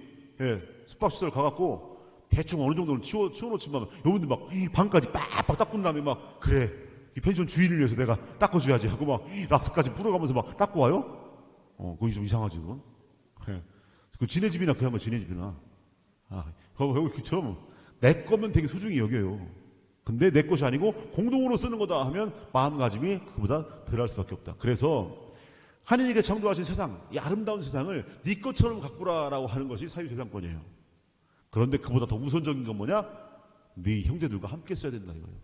[SPEAKER 1] 숙박시설 가갖고 대충 어느 정도는 치워놓지만 여러분들 막 방까지 빡빡 닦은 다음에 막 그래 이 펜션 주인을 위해서 내가 닦아줘야지 하고 막 락스까지 뿌려가면서 막 닦고 와요? 그건 좀 이상하지 그건. 그 지네 집이나 그 양반 지네 집이나 거기처럼 내 거면 되게 소중히 여겨요. 근데 내 것이 아니고 공동으로 쓰는 거다 하면 마음가짐이 그보다 덜할 수밖에 없다. 그래서 하느님께 창조하신 세상, 이 아름다운 세상을 네 것처럼 가꾸라라고 하는 것이 사유재산권이에요. 그런데 그보다 더 우선적인 건 뭐냐? 네 형제들과 함께 써야 된다 이거예요.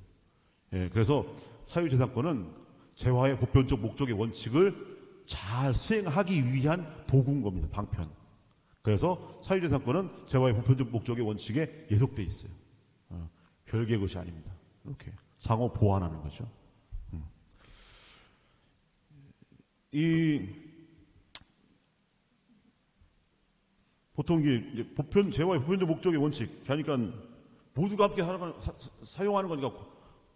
[SPEAKER 1] 예, 그래서 사유재산권은 재화의 보편적 목적의 원칙을 잘 수행하기 위한 도구인 겁니다. 방편. 그래서 사유재산권은 재화의 보편적 목적의 원칙에 예속돼 있어요. 별개의 것이 아닙니다. 이렇게 상호 보완하는 거죠. 보통 이게 재화의 보편적 목적의 원칙, 그러니까 모두가 함께 사용하는 거니까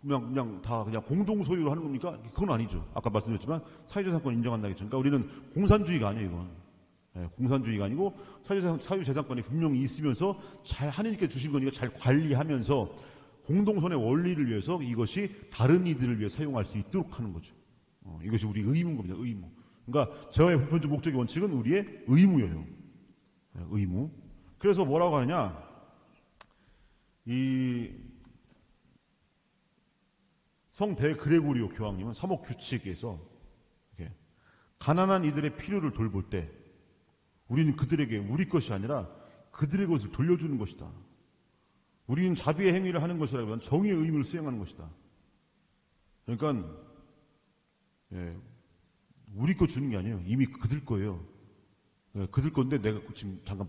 [SPEAKER 1] 그냥 다 그냥 공동 소유로 하는 겁니까? 그건 아니죠. 아까 말씀드렸지만 사유재산권 인정한다 했죠. 그러니까 우리는 공산주의가 아니에요, 이건. 공산주의가 아니고 사유재산권이 분명히 있으면서 잘 하느님께 주신 거니까 잘 관리하면서 공동선의 원리를 위해서 이것이 다른 이들을 위해 사용할 수 있도록 하는 거죠. 이것이 우리 의무인 겁니다. 의무. 그러니까 재화의 보편적 목적의 원칙은 우리의 의무예요. 의무. 그래서 뭐라고 하느냐? 이 성대 그레고리오 교황님은 사목 규칙에서 가난한 이들의 필요를 돌볼 때 우리는 그들에게 우리 것이 아니라 그들의 것을 돌려주는 것이다. 우리는 자비의 행위를 하는 것이라면 정의의 의무를 수행하는 것이다. 그러니까 우리 거 주는 게 아니에요. 이미 그들 거예요. 그들 건데 내가 지금 잠깐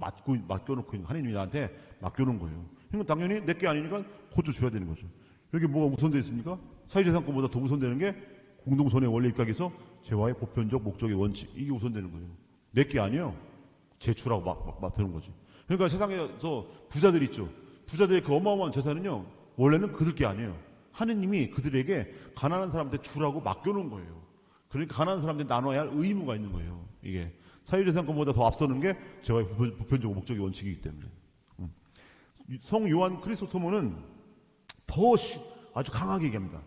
[SPEAKER 1] 맡겨놓고 있는 하나님이 나한테 맡겨놓은 거예요. 그러니까 당연히 내 게 아니니까 고쳐 줘야 되는 거죠. 여기 뭐가 우선되어 있습니까? 사유재산권보다 더 우선되는 게 공동선의 원리 입각에서 재화의 보편적 목적의 원칙, 이게 우선되는 거예요. 내 게 아니에요. 제출하고 막 맡아놓은 거지. 그러니까 세상에서 부자들 있죠. 부자들의 그 어마어마한 재산은요, 원래는 그들 게 아니에요. 하느님이 그들에게 가난한 사람한테 주라고 맡겨놓은 거예요. 그러니까 가난한 사람한테 나눠야 할 의무가 있는 거예요. 이게 사유재산권보다 더 앞서는 게 재화의 보편적 목적의 원칙이기 때문에. 성 요한 크리스토모는 더 아주 강하게 얘기합니다.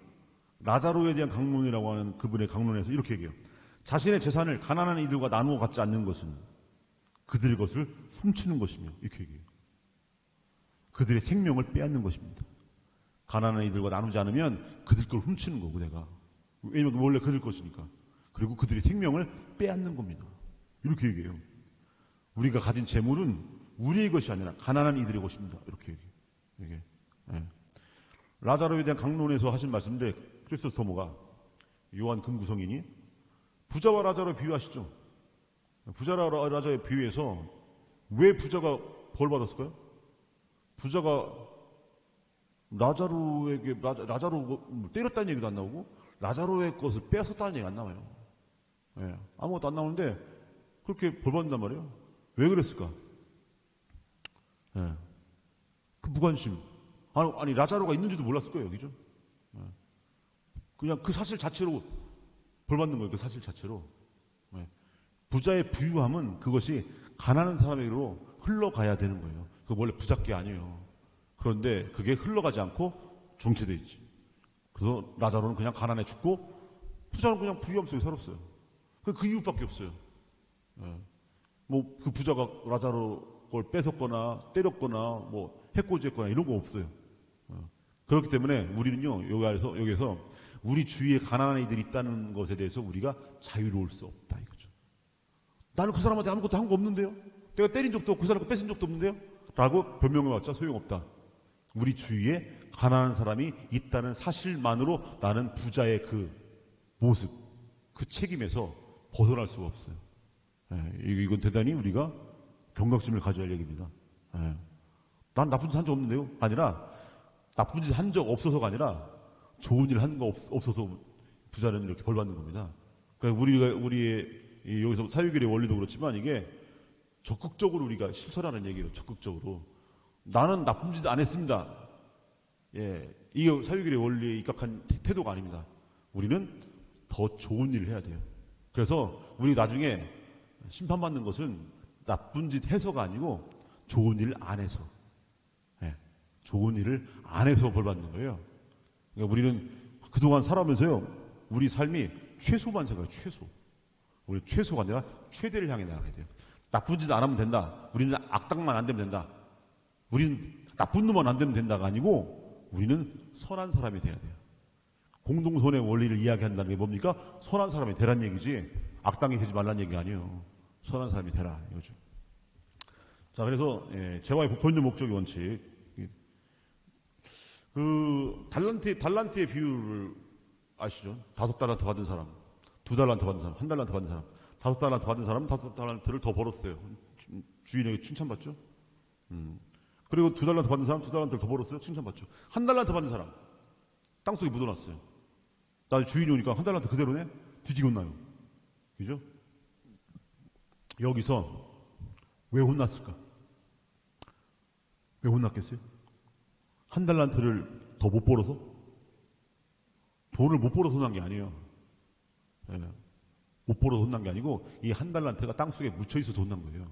[SPEAKER 1] 라자로에 대한 강론이라고 하는 그분의 강론에서 이렇게 얘기해요. 자신의 재산을 가난한 이들과 나누어 갖지 않는 것은 그들의 것을 훔치는 것이며, 이렇게 얘기해요. 그들의 생명을 빼앗는 것입니다. 가난한 이들과 나누지 않으면 그들 걸 훔치는 거고 내가. 왜냐면 원래 그들 것이니까. 그리고 그들의 생명을 빼앗는 겁니다. 이렇게 얘기해요. 우리가 가진 재물은 우리의 것이 아니라 가난한 이들의 것입니다. 이렇게 얘기해요. 라자로에 대한 강론에서 하신 말씀인데 크리스토모가 요한 금구성인이 부자와 라자로 비유하시죠. 부자와 라자의 비유에서 왜 부자가 벌 받았을까요? 부자가 라자로에게 라자로 때렸다는 얘기도 안 나오고 라자로의 것을 빼앗았다는 얘기가 안 나와요. 아무것도 안 나오는데 그렇게 벌 받는단 말이에요. 왜 그랬을까? 그 무관심. 아니 라자로가 있는지도 몰랐을 거예요, 그죠? 그냥 그 사실 자체로 벌 받는 거예요. 그 사실 자체로. 부자의 부유함은 그것이 가난한 사람에게로 흘러가야 되는 거예요. 그거 원래 부잣게 아니에요. 그런데 그게 흘러가지 않고 정체되어 있지. 그래서 라자로는 그냥 가난해 죽고 부자는 그냥 부유함 속에 살았어요. 그 이유밖에 없어요. 뭐 그 부자가 라자로 걸 뺏었거나 때렸거나 뭐 해코지했거나 이런 거 없어요. 그렇기 때문에 우리는요 여기서 우리 주위에 가난한 이들이 있다는 것에 대해서 우리가 자유로울 수 없다 이거죠. 나는 그 사람한테 아무것도 한 거 없는데요. 내가 때린 적도 없고 그 사람 거 뺏은 적도 없는데요. 라고 변명해봤자 소용없다. 우리 주위에 가난한 사람이 있다는 사실만으로 나는 부자의 그 모습, 그 책임에서 벗어날 수가 없어요. 이건 대단히 우리가 경각심을 가져야 할 얘기입니다. 난 나쁜 짓 한 적 없는데요. 아니라 나쁜 짓 한 적 없어서가 아니라 좋은 일 한 거 없어서 부자는 이렇게 벌 받는 겁니다. 그러니까 우리의 여기서 사유결의 원리도 그렇지만 이게 적극적으로 우리가 실천하는 얘기예요. 적극적으로 나는 나쁜 짓 안 했습니다. 이게 사유결의 원리에 입각한 태도가 아닙니다. 우리는 더 좋은 일을 해야 돼요. 그래서 우리 나중에 심판받는 것은 나쁜 짓 해서가 아니고 좋은 일 안 해서, 좋은 일을 안 해서 벌 받는 거예요. 그러니까 우리는 그동안 살아오면서요, 우리 삶이 최소만 생각해요. 최소. 우리 최소가 아니라 최대를 향해 나가야 돼요. 나쁜 짓 안 하면 된다. 우리는 악당만 안 되면 된다. 우리는 나쁜 놈만 안 되면 된다가 아니고 우리는 선한 사람이 돼야 돼요. 공동선의 원리를 이야기한다는 게 뭡니까? 선한 사람이 되란 얘기지 악당이 되지 말란 얘기가 아니에요. 선한 사람이 되라 이거죠. 자, 그래서 재화의 보편적 목적의 원칙, 그 달란트의 비율을 아시죠? 5달란트 받은 사람, 2달란트 받은 사람, 1달란트 받은 사람, 5달란트 받은 사람은 5달란트를 더 벌었어요. 주인에게 칭찬받죠. 그리고 2달란트 받은 사람 2달란트를 더 벌었어요. 칭찬받죠. 1달란트 받은 사람 땅속에 묻어놨어요. 나중에 주인이 오니까 1달란트 그대로네? 뒤지고 혼나요. 그죠? 여기서 왜 혼났을까? 왜 혼났겠어요? 1달란트를 더 못 벌어서? 돈을 못 벌어서 혼난 게 아니에요. 못 벌어서 혼난 게 아니고 이 1달란트가 땅속에 묻혀있어서 혼난 거예요.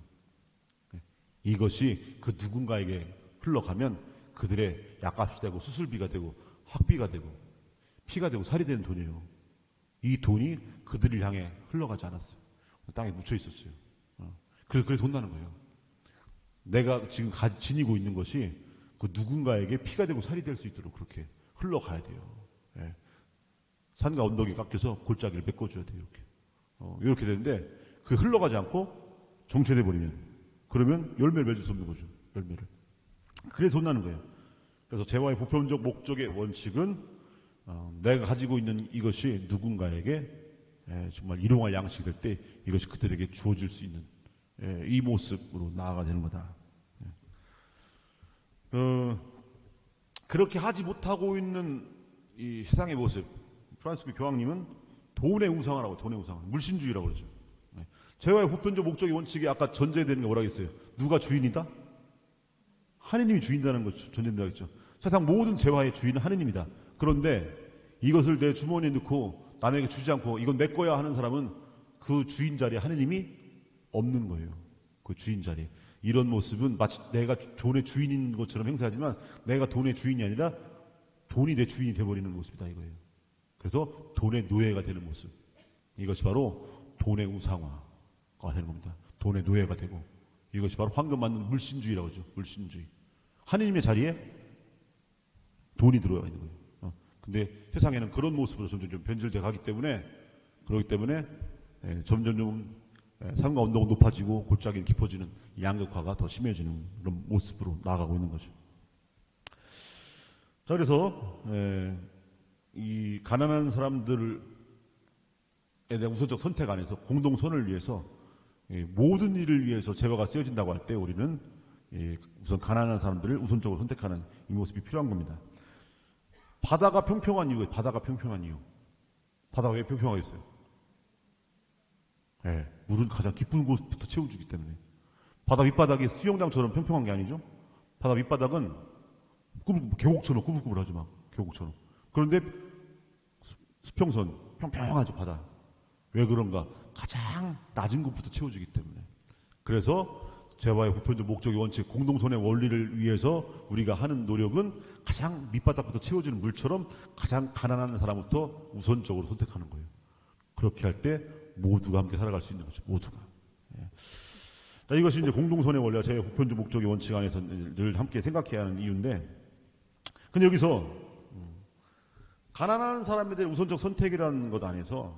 [SPEAKER 1] 이것이 그 누군가에게 흘러가면 그들의 약값이 되고 수술비가 되고 학비가 되고 피가 되고 살이 되는 돈이에요. 이 돈이 그들을 향해 흘러가지 않았어요. 땅에 묻혀 있었어요. 그래서 혼나는 거예요. 내가 지금 지니고 있는 것이 그 누군가에게 피가 되고 살이 될 수 있도록 그렇게 흘러가야 돼요. 산과 언덕이 깎여서 골짜기를 메꿔줘야 돼요. 이렇게 되는데 그 흘러가지 않고 정체돼 버리면 그러면 열매를 맺을 수 없는 거죠. 열매를. 그래서 혼나는 거예요. 그래서 재화의 보편적 목적의 원칙은 내가 가지고 있는 이것이 누군가에게 정말 일용할 양식이 될 때 이것이 그들에게 주어질 수 있는 이 모습으로 나아가야 되는 거다. 그렇게 하지 못하고 있는 이 세상의 모습, 프란시스 교황님은 돈의 우상화라고, 돈의 우상화, 물신주의라고 그러죠. 재화의 보편적 목적의 원칙이 아까 전제되는 게 뭐라고 했어요? 누가 주인이다? 하느님이 주인이라는 거 전제된다고 했죠. 세상 모든 재화의 주인은 하느님이다. 그런데 이것을 내 주머니에 넣고 남에게 주지 않고 이건 내 거야 하는 사람은 그 주인 자리에 하느님이 없는 거예요. 그 주인 자리에. 이런 모습은 마치 내가 돈의 주인인 것처럼 행세하지만 내가 돈의 주인이 아니라 돈이 내 주인이 되어버리는 모습이다 이거예요. 그래서 돈의 노예가 되는 모습. 이것이 바로 돈의 우상화가 되는 겁니다. 돈의 노예가 되고 이것이 바로 황금 맞는 물신주의라고 하죠. 물신주의. 하느님의 자리에 돈이 들어와 있는 거예요. 근데 세상에는 그런 모습으로 점점 좀 변질돼 가기 때문에 그렇기 때문에 점점 좀 삶과 언덕은 높아지고 골짜기는 깊어지는 양극화가 더 심해지는 그런 모습으로 나아가고 있는 거죠. 자, 그래서 이 가난한 사람들에 대한 우선적 선택 안에서 공동선을 위해서 모든 일을 위해서 재화가 쓰여진다고 할 때 우리는 우선 가난한 사람들을 우선적으로 선택하는 이 모습이 필요한 겁니다. 바다가 평평한 이유가 바다가 평평한 이유. 바다가 왜 평평하겠어요? 물은 가장 깊은 곳부터 채워주기 때문에. 바다 밑바닥이 수영장처럼 평평한 게 아니죠. 바다 밑바닥은 계곡처럼 꾸불꾸불하죠. 막 계곡처럼. 그런데 수평선 평평하죠. 바다. 왜 그런가? 가장 낮은 곳부터 채워주기 때문에. 그래서 재화의 보편적 목적의 원칙, 공동선의 원리를 위해서 우리가 하는 노력은 가장 밑바닥부터 채워주는 물처럼 가장 가난한 사람부터 우선적으로 선택하는 거예요. 그렇게 할 때 모두가 함께 살아갈 수 있는 거죠. 모두가. 자, 이것이 이제 공동선의 원리와 제 보편적 목적의 원칙 안에서 늘 함께 생각해야 하는 이유인데, 근데 여기서 가난한 사람에 대한 우선적 선택이라는 것 안에서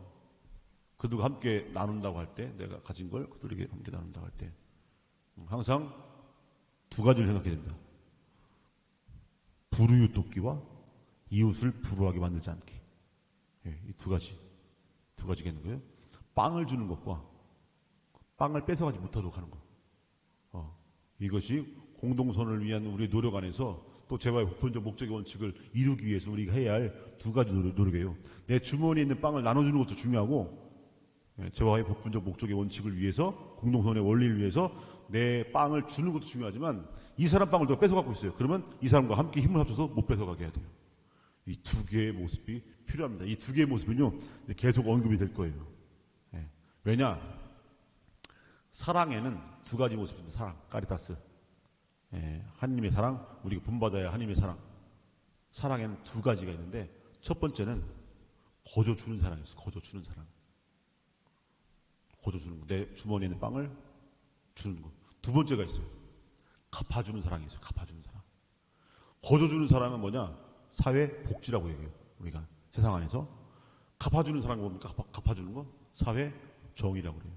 [SPEAKER 1] 그들과 함께 나눈다고 할 때, 내가 가진 걸 그들에게 함께 나눈다고 할 때 항상 두 가지를 생각해야 된다. 불우유돕기와 이웃을 불우하게 만들지 않기. 예, 이 두 가지가 있는 거예요. 빵을 주는 것과 빵을 뺏어가지 못하도록 하는 것. 이것이 공동선을 위한 우리의 노력 안에서 또 재화의 보편적 목적의 원칙을 이루기 위해서 우리가 해야 할 두 가지 노력이에요. 내 주머니에 있는 빵을 나눠주는 것도 중요하고, 재화의 보편적 목적의 원칙을 위해서, 공동선의 원리를 위해서 내 빵을 주는 것도 중요하지만 이 사람 빵을 누가 뺏어가고 있어요. 그러면 이 사람과 함께 힘을 합쳐서 못 뺏어가게 해야 돼요. 이 두 개의 모습이 필요합니다. 이 두 개의 모습은요, 계속 언급이 될 거예요. 왜냐? 사랑에는 두 가지 모습이 있습니다. 사랑, 카리타스. 하나님의 사랑, 우리가 본받아야 하나님의 사랑. 사랑에는 두 가지가 있는데, 첫 번째는 거저 주는 사랑이었어요. 거저 주는 사랑. 거저 주는 거. 내 주머니에 있는 빵을 주는 거. 두 번째가 있어요. 갚아주는 사랑이 있어요. 갚아주는 사랑. 거저 주는 사랑은 뭐냐? 사회 복지라고 얘기해요. 우리가 세상 안에서. 갚아주는 사랑이 뭡니까? 갚아주는 거? 사회 정의라고 그래요.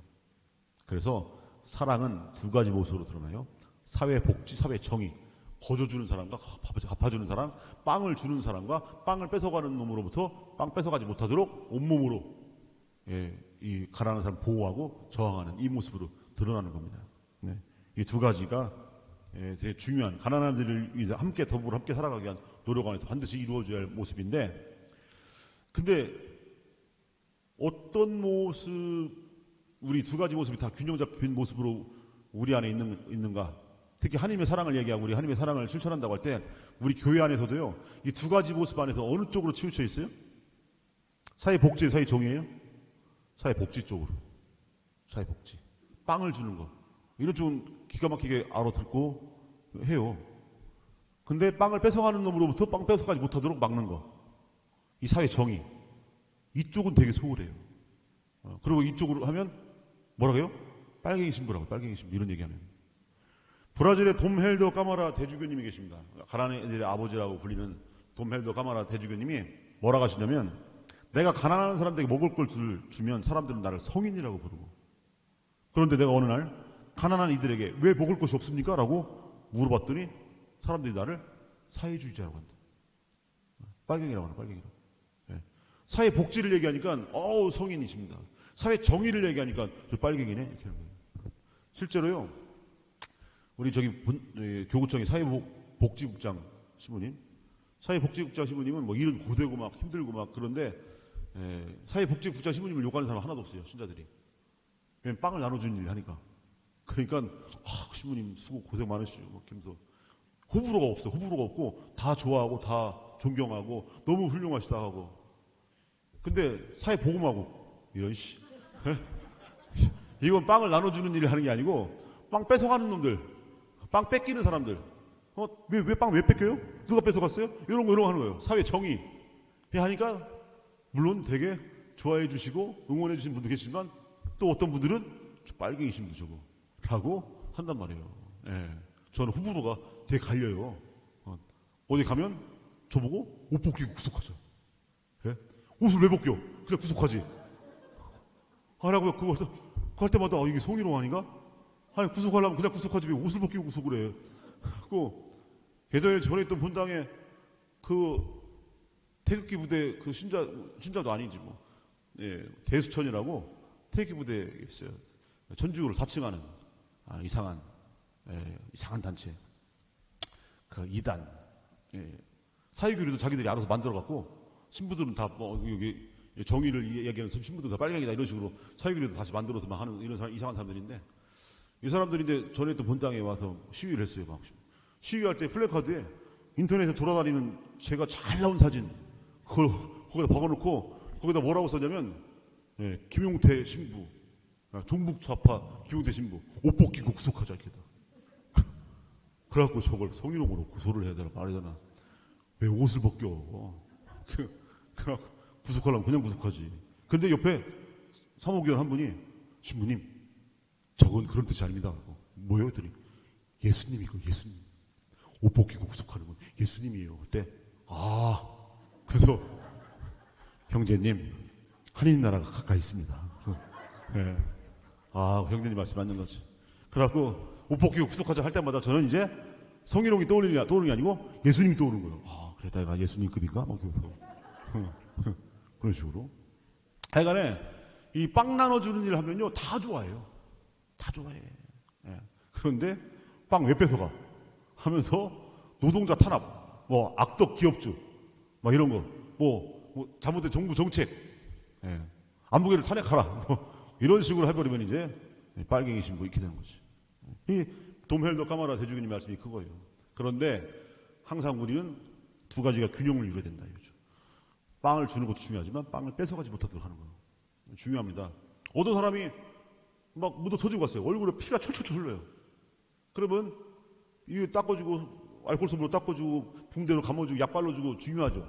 [SPEAKER 1] 그래서 사랑은 두 가지 모습으로 드러나요. 사회 복지, 사회 정의. 거저 주는 사람과 갚아주는 사람, 빵을 주는 사람과 빵을 뺏어가는 놈으로부터 빵 뺏어가지 못하도록 온몸으로 이 가난한 사람 보호하고 저항하는 이 모습으로 드러나는 겁니다. 이 두 가지가 되게 중요한, 가난한 자들을 위해서 함께 더불어 함께 살아가기 위한 노력 안에서 반드시 이루어져야 할 모습인데, 근데 어떤 모습, 우리 두 가지 모습이 다 균형 잡힌 모습으로 우리 안에 있는가? 특히 하나님의 사랑을 얘기하고 우리 하나님의 사랑을 실천한다고 할 때 우리 교회 안에서도요, 이 두 가지 모습 안에서 어느 쪽으로 치우쳐 있어요? 사회 복지, 사회 정의예요? 사회 복지 쪽으로. 사회 복지. 빵을 주는 거. 이런 쪽은 기가 막히게 알아듣고 해요. 근데 빵을 뺏어가는 놈으로부터 빵 뺏어가지 못하도록 막는 거. 이 사회 정의. 이쪽은 되게 소홀해요. 그리고 이쪽으로 하면 뭐라고 해요? 빨갱이 신부라고. 빨갱이 신부. 이런 얘기하면. 브라질의 돔 헬더 까마라 대주교님이 계십니다. 가난한 애들의 아버지라고 불리는 돔 헬더 까마라 대주교님이 뭐라고 하시냐면, 내가 가난한 사람들에게 먹을 걸 주면 사람들은 나를 성인이라고 부르고, 그런데 내가 어느 날 가난한 이들에게 왜 먹을 것이 없습니까? 라고 물어봤더니 사람들이 나를 사회주의자라고 한다. 빨갱이라고 하나, 빨갱이라고. 사회 복지를 얘기하니까 성인이십니다. 사회 정의를 얘기하니까 저 빨갱이네 이렇게 하는 거예요. 실제로요, 우리 교구청의 사회복지국장 시부님, 사회복지국장 시부님은 뭐 일은 고되고 막 힘들고 막 그런데 사회복지국장 시부님을 욕하는 사람 하나도 없어요. 신자들이. 왜냐면 빵을 나눠주는 일을 하니까. 그러니까 시부님 수고 고생 많으시죠. 막 하면서 호불호가 없어요. 호불호가 없고 다 좋아하고 다 존경하고 너무 훌륭하시다 하고. 근데 사회복음하고 이런 이건 빵을 나눠주는 일을 하는 게 아니고 빵 뺏어가는 놈들, 빵 뺏기는 사람들. 왜 빵 왜 뺏겨요? 누가 뺏어갔어요? 이런 거 하는 거예요. 사회 정의. 하니까 물론 되게 좋아해 주시고 응원해 주신 분도 계시지만 또 어떤 분들은 빨갱이 신부 저거 라고 한단 말이에요. 저는 호불호가 되게 갈려요. 어디 가면 저보고 옷 벗기고 구속하죠. 옷을 왜 벗겨? 그냥 구속하지. 라고요. 그거 할 때마다 이게 성희롱 아닌가? 아니, 구속하려면 그냥 구속하지 왜 옷을 벗기고 구속을 해. 예전에 전에 있던 본당에 태극기 부대 신자도 아니지 뭐. 대수천이라고 태극기 부대에 있어요. 천주교를 사칭하는 이상한 단체. 이단. 사회교리도 자기들이 알아서 만들어갖고 신부들은 다 여기 정의를 얘기하는 신부들 다 빨갱이다 이런 식으로 사회교리도 다시 만들어서 막 하는 이런 이상한 사람들인데, 이 사람들이 이제 전에 또 본당에 와서 시위를 했어요. 막 시위할 때 플래카드에 인터넷에 돌아다니는 제가 잘 나온 사진 그걸 거기다 박아놓고 거기다 뭐라고 썼냐면 김용태 신부, 종북 좌파 김용태 신부 옷 벗기고 구속하자 이렇게. 그래갖고 저걸 성희롱으로 고소를 해야 되나 말해야 되나. 왜 옷을 벗겨. 그래갖고 구속하려면 그냥 구속하지. 근데 옆에 사무위원 한 분이 신부님 저건 그런 뜻이 아닙니다. 뭐예요? 그랬더니 예수님이고 예수님. 옷 벗기고 구속하는 건 예수님이에요. 그때 그래서 형제님 하나님 나라가 가까이 있습니다. 예. 형제님 말씀 맞는 거지. 그래갖고 옷 벗기고 구속하자 할 때마다 저는 이제 성희롱이 떠오르는 게 아니고 예수님이 떠오르는 거예요. 그래 내가 예수님급인가? 막 그래서 그런 식으로. 하여간에 이 빵 나눠주는 일 하면요 다 좋아해요. 다 좋아해. 예. 그런데 빵 왜 뺏어가? 하면서 노동자 탄압, 뭐 악덕 기업주, 막 이런 거, 뭐 잘못된 정부 정책, 예. 안보계를 탄핵하라, 뭐 이런 식으로 해버리면 이제 빨갱이 신부 이렇게 되는 거지. 이 돔헬더 까마라 대주교님 말씀이 그거예요. 그런데 항상 우리는 두 가지가 균형을 이루어야 된다 이거죠. 빵을 주는 것도 중요하지만 빵을 뺏어가지 못하도록 하는 거예요. 중요합니다. 어떤 사람이 막 묻어 터지고 갔어요. 얼굴에 피가 철철철 흘러요. 그러면 이거 닦아주고 알코올솜으로 닦아주고 붕대로 감아주고 약 발라주고 중요하죠.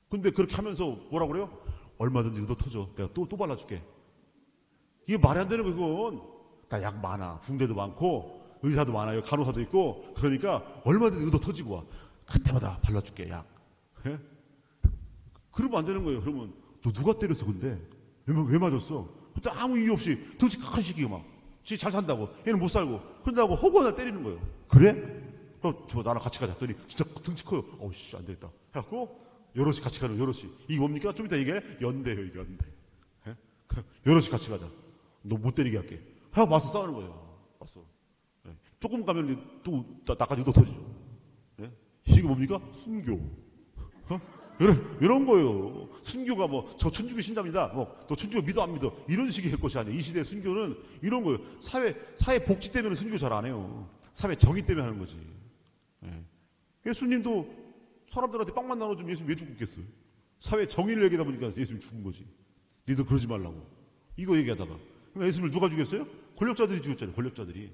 [SPEAKER 1] 근데 그렇게 하면서 뭐라 그래요? 얼마든지 묻어 터져. 내가 또 발라줄게. 이게 말이 안 되는 거예요. 그건 나 약 많아. 붕대도 많고 의사도 많아요. 간호사도 있고 그러니까 얼마든지 묻어 터지고 와. 그때마다 발라줄게 약. 예? 그러면 안 되는 거예요. 그러면 너 누가 때렸어 근데? 왜 맞았어? 그때 아무 이유 없이 덩치 큰 시기가 막 지 잘 산다고 얘는 못 살고 그런다고 허구하나 때리는 거예요. 그래? 저 나랑 같이 가자 했더니 진짜 덩치 커요. 어우씨 안 되겠다 해갖고 여럿이 같이 가는 여럿이 이게 뭡니까? 좀 이따 이게 연대예요. 이게 연대. 예? 여럿이 같이 가자. 너 못 때리게 할게 하고 와서 싸우는 거예요. 왔어. 예. 조금 가면 또 나까지 너 터지죠. 예? 이게 뭡니까? 순교. 이런 거예요. 순교가 저 천주교 신자입니다. 너 천주교 믿어 안 믿어? 이런 식의 할 것이 아니에요. 이 시대의 순교는 이런 거예요. 사회 복지 때문에 순교 잘 안 해요. 사회 정의 때문에 하는 거지. 예. 예수님도 사람들한테 빵만 나눠주면 예수님 왜 죽겠어요? 사회 정의를 얘기하다 보니까 예수님 죽은 거지. 니들 그러지 말라고. 이거 얘기하다가. 그러니까 예수님을 누가 죽였어요? 권력자들이 죽였잖아요. 권력자들이.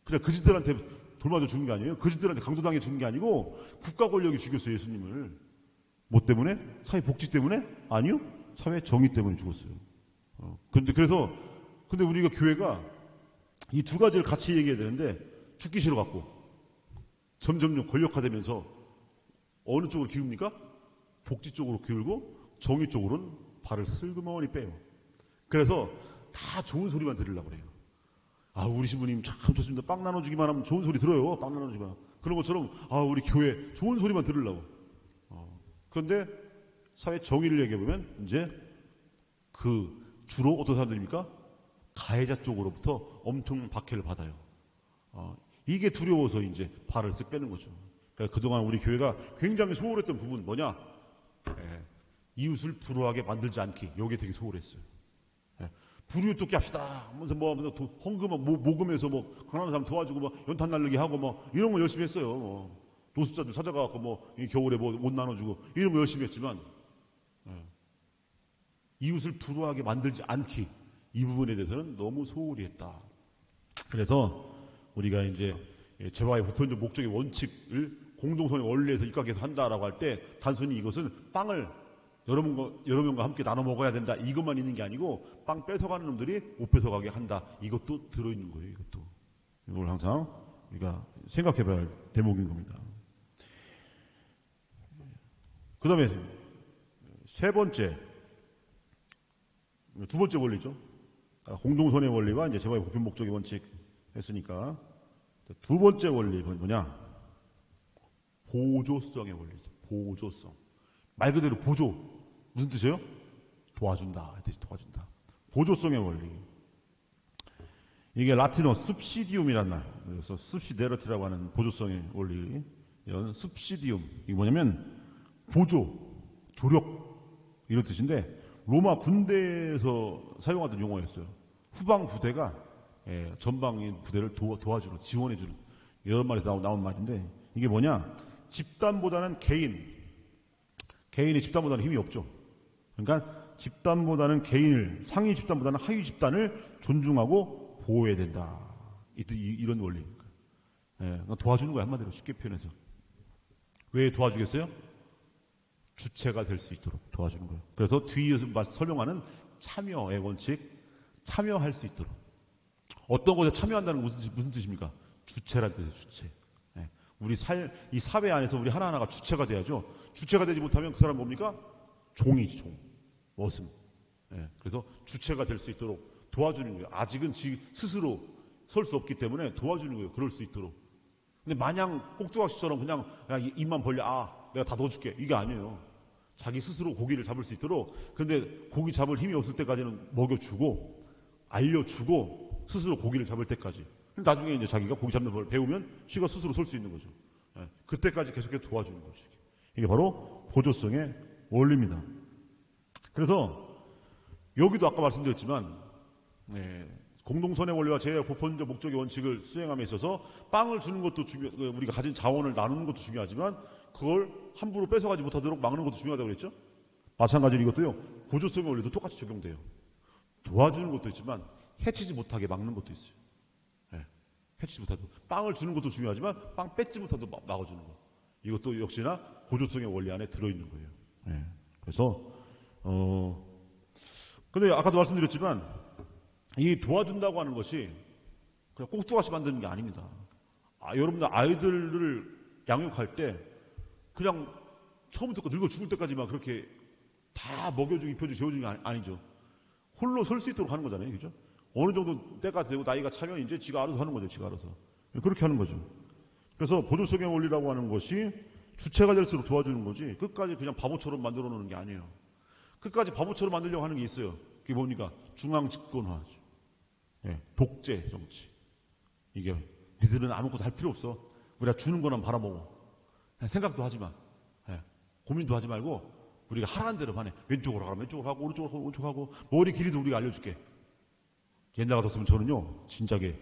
[SPEAKER 1] 그냥 그지들한테 돌맞아 죽은 게 아니에요. 그지들한테 강도당해 죽은 게 아니고 국가 권력이 죽였어요. 예수님을. 뭐 때문에? 사회 복지 때문에? 아니요. 사회 정의 때문에 죽었어요. 근데 우리가 교회가 이 두 가지를 같이 얘기해야 되는데 죽기 싫어갖고 점점 권력화되면서 어느 쪽으로 기웁니까? 복지 쪽으로 기울고 정의 쪽으로는 발을 슬그머니 빼요. 그래서 다 좋은 소리만 들으려고 그래요. 우리 신부님 참 좋습니다. 빵 나눠주기만 하면 좋은 소리 들어요. 빵 나눠주기만. 그런 것처럼 우리 교회 좋은 소리만 들으려고. 그런데 사회 정의를 얘기해보면 이제 주로 어떤 사람들입니까? 가해자 쪽으로부터 엄청 박해를 받아요. 이게 두려워서 이제 발을 쓱 빼는 거죠. 그러니까 그동안 우리 교회가 굉장히 소홀했던 부분 뭐냐? 이웃을 불우하게 만들지 않기. 여기에 되게 소홀했어요. 불우웃돕기 합시다. 하면서 헌금 모금해서 가난한 사람 도와주고 연탄 날리기 하고 이런 거 열심히 했어요. 노숙자들 찾아가갖고 이 겨울에 옷 나눠주고 이런 거 열심히 했지만 이웃을 불우하게 만들지 않기 이 부분에 대해서는 너무 소홀히 했다. 그래서 우리가 이제 재화의 보편적 목적의 원칙을 공동선의 원리에서 입각해서 한다라고 할 때 단순히 이것은 빵을 여러 명과 함께 나눠 먹어야 된다 이것만 있는 게 아니고 빵 뺏어가는 놈들이 못 뺏어가게 한다 이것도 들어있는 거예요. 이걸 항상 우리가 생각해봐야 할 대목인 겁니다. 그 다음에 두 번째 원리죠. 공동선의 원리와 이제 재화의 보편 목적의 원칙 했으니까 두 번째 원리는 뭐냐? 보조성의 원리죠. 보조성. 말 그대로 보조. 무슨 뜻이에요? 도와준다. 뜻이 도와준다. 보조성의 원리. 이게 라틴어 subsidium이라는 말. 그래서 subsidiarity라고 하는 보조성의 원리. 이런 subsidium. 이게 뭐냐면 보조, 조력 이런 뜻인데 로마 군대에서 사용하던 용어였어요. 후방 부대가 전방인 부대를 도와주는, 지원해주는 이런 말에서 나온 말인데 이게 뭐냐? 집단보다는 개인이 집단보다는 힘이 없죠. 그러니까 집단보다는 상위 집단보다는 하위 집단을 존중하고 보호해야 된다. 이런 원리입니다. 그러니까 도와주는 거야 한마디로 쉽게 표현해서. 왜 도와주겠어요? 주체가 될 수 있도록 도와주는 거예요. 그래서 뒤에서 설명하는 참여의 원칙, 참여할 수 있도록. 어떤 것에 참여한다는 건 무슨 뜻입니까? 주체란 뜻이에요, 주체. 예. 이 사회 안에서 우리 하나하나가 주체가 돼야죠. 주체가 되지 못하면 그 사람 뭡니까? 종이지, 종. 머슴. 예. 그래서 주체가 될 수 있도록 도와주는 거예요. 아직은 스스로 설 수 없기 때문에 도와주는 거예요. 그럴 수 있도록. 근데 마냥 꼭두각시처럼 그냥 야, 입만 벌려. 내가 다 넣어줄게. 이게 아니에요. 자기 스스로 고기를 잡을 수 있도록. 근데 고기 잡을 힘이 없을 때까지는 먹여주고 알려주고 스스로 고기를 잡을 때까지. 나중에 이제 자기가 고기 잡는 걸 배우면 지가 스스로 설 수 있는 거죠. 예. 그때까지 계속해서 도와주는 거죠. 이게 바로 보조성의 원리입니다. 그래서 여기도 아까 말씀드렸지만 공동선의 원리와 제 보편적 목적의 원칙을 수행함에 있어서 빵을 주는 것도 우리가 가진 자원을 나누는 것도 중요하지만 그걸 함부로 뺏어가지 못하도록 막는 것도 중요하다고 그랬죠? 마찬가지로 이것도요. 보조성의 원리도 똑같이 적용돼요. 도와주는 것도 있지만 해치지 못하게 막는 것도 있어요. 네. 해치지 못하도록. 빵을 주는 것도 중요하지만 빵 뺏지 못하도록 막아주는 것. 이것도 역시나 보조성의 원리 안에 들어있는 거예요. 네. 그래서 근데 아까도 말씀드렸지만 이 도와준다고 하는 것이 그냥 꼭두각시 만드는 게 아닙니다. 여러분들 아이들을 양육할 때 그냥 처음부터 늙어 죽을 때까지만 그렇게 다 먹여주고 입혀주고 재워주는 게 아니죠. 홀로 설 수 있도록 하는 거잖아요. 그죠? 어느 정도 때가 되고 나이가 차면 이제 지가 알아서 하는 거죠. 지가 알아서. 그렇게 하는 거죠. 그래서 보조성의 원리라고 하는 것이 주체가 될수록 도와주는 거지 끝까지 그냥 바보처럼 만들어 놓는 게 아니에요. 끝까지 바보처럼 만들려고 하는 게 있어요. 그게 뭡니까? 중앙집권화죠. 예, 독재 정치. 이게 니들은 아무것도 할 필요 없어. 우리가 주는 거나 바라먹어. 생각도 하지 마. 예, 고민도 하지 말고 우리가 하라는 대로 하네. 왼쪽으로 가라. 왼쪽으로 하고 오른쪽으로 하고 오른쪽으로 하고 머리 길이도 우리가 알려줄게. 옛날 같았으면 저는요. 진작에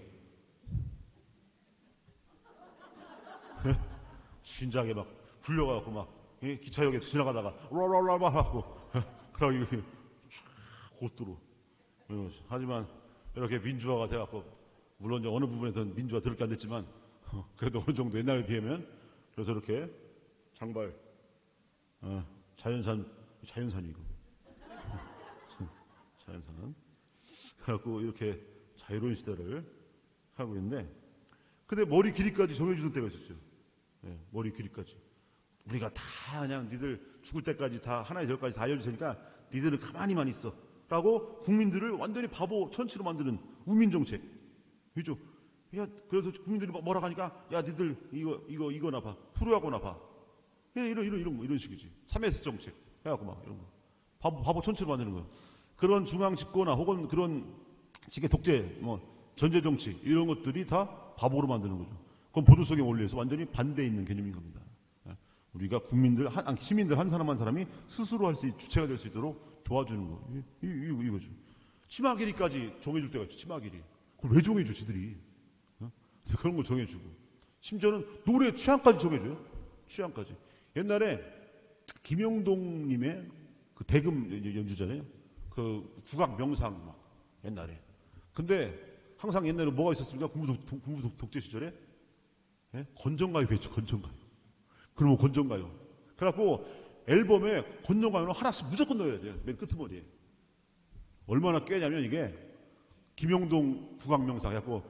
[SPEAKER 1] 진작에 막 불려가지고 막 기차역에 지나가다가 랄랄랄 하고 그러고 이렇게 곧도로. 하지만 이렇게 민주화가 돼갖고 물론 이제 어느 부분에서는 민주화 들을 게 안 됐지만 그래도 어느 정도 옛날에 비하면 그래서 이렇게 장발 자연산이고 자연산은 그래갖고 이렇게 자유로운 시대를 하고 있는데 근데 머리 길이까지 정해주는 때가 있었어요. 머리 길이까지. 우리가 다 그냥 니들 죽을 때까지 다 하나의 절까지 다 알려주시니까 니들은 가만히만 있어. 라고 국민들을 완전히 바보 천치로 만드는 우민정책. 그죠? 야, 그래서 국민들이 뭐라 하니까 야, 니들 이거나 봐. 프로야구나 봐. 이런 식이지. 3S 정책. 해갖고 막 이런 거. 바보 천치로 만드는 거야. 그런 중앙 집권화 혹은 그런 식의 독재, 전제 정치 이런 것들이 다 바보로 만드는 거죠. 그건 보조성의 원리에서 완전히 반대에 있는 개념인 겁니다. 우리가 시민들 한 사람 한 사람이 스스로 할 수 있는 주체가 될 수 있도록 도와주는 거. 이거죠. 치마 길이까지 정해줄 때가 있죠. 치마 길이. 그걸 왜 정해줘, 지들이. 그래서 그런 거 정해주고. 심지어는 노래 취향까지 정해줘요. 취향까지. 옛날에 김영동님의 그 대금 연주잖아요. 그 국악 명상 막 옛날에. 근데 항상 옛날에 뭐가 있었습니까? 군부 독재 시절에 건전가요 했죠. 건전가요. 그러면 건전가요. 그래갖고 앨범에 건전가요는 하나씩 무조건 넣어야 돼요. 맨 끄트머리에. 얼마나 깨냐면 이게 김영동 국악명상 해갖고